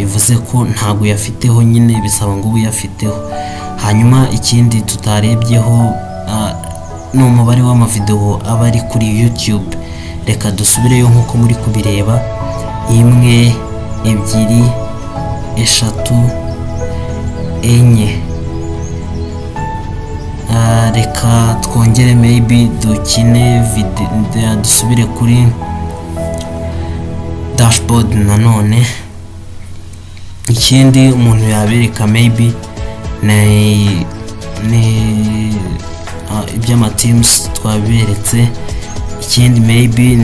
bivuze ko ntago yafiteho nyine, bisaba ngo uyafiteho. Hanyuma ikindi tutarebyeho ni umubare w'amavideo aba ari kuri YouTube. Reka dusubireyo nkuko muri kubireba: 1, 2, 3, 4. Reka twongere maybe dukine video, dusubire kuri dashboard nanone. Ikindi umuntu yabereka maybe ni iby'ama teams twaberetse. Ikindi maybe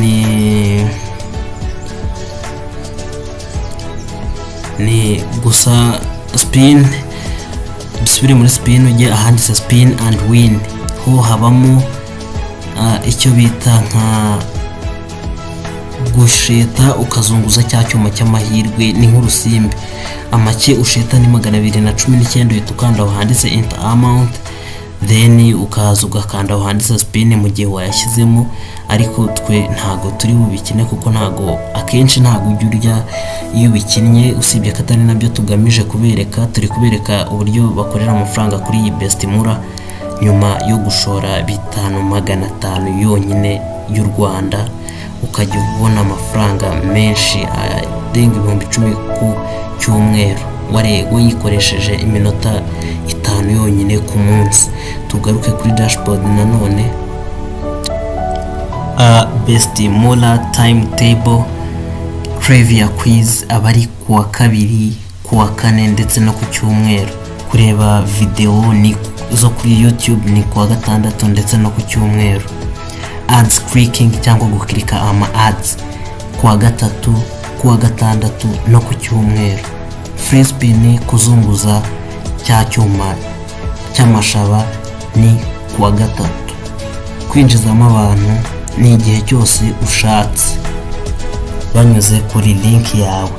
ni gusa spin. Dusubire muri spin, ujye ahanditse spin and win. Ho habamo icyo bita nka gusheta ukazunguza cya cyuma cy'amahirwe. Ni nk'urusimbi. Amake usheta ni 219. uhita ukanda aho handitse enter amount, then ukaza ugakanda aho handitse spin mu gihe wayashyizemo. Ariko twe ntago turi bubikine kuko ntago akenshi ntago ujya urya iyo bikinnye, usibye katari nabyo tugamije kubereka. Turi kubereka uburyo bakorera amafaranga kuri iyi best mura nyuma yo gushora 5,500 yonyine y'u Rwanda, ukajya ubona amafaranga menshi arenga 10,000 ku cyumweru warego yikoresheje iminota 5 yonyine ku munsi. Tugaruke kuri dashboard nanone. Best Mula timetable trivia quiz abari kuwa kabiri, kuwa kane ndetse no ku cyumweru. Kureba video ni zo kuri YouTube ni kuwa gatandatu ndetse no ku cyumweru. Ads clicking cyangwa guklika ama ads kuwa gatatu, kuwa gatandatu no ku cyumweru. Free spin kuzunguza cya cyuma cy'amashaba ni kuwa gatatu. Kwinjizamo abantu ni igihe cyose ushatse banyuze kuri link yawe.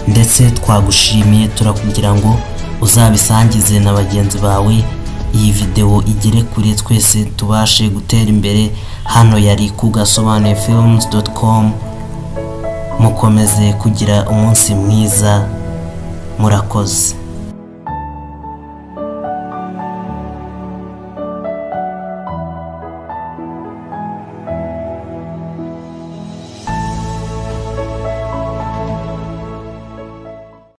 Ndetse twagushimiye, turakugira ngo uzabisangize na bagenzi bawe, iyi video igere kure, twese tubashe gutera imbere. Hano yari ku gasobanuyefilms.com. mukomeze kugira umunsi mwiza. murakoze.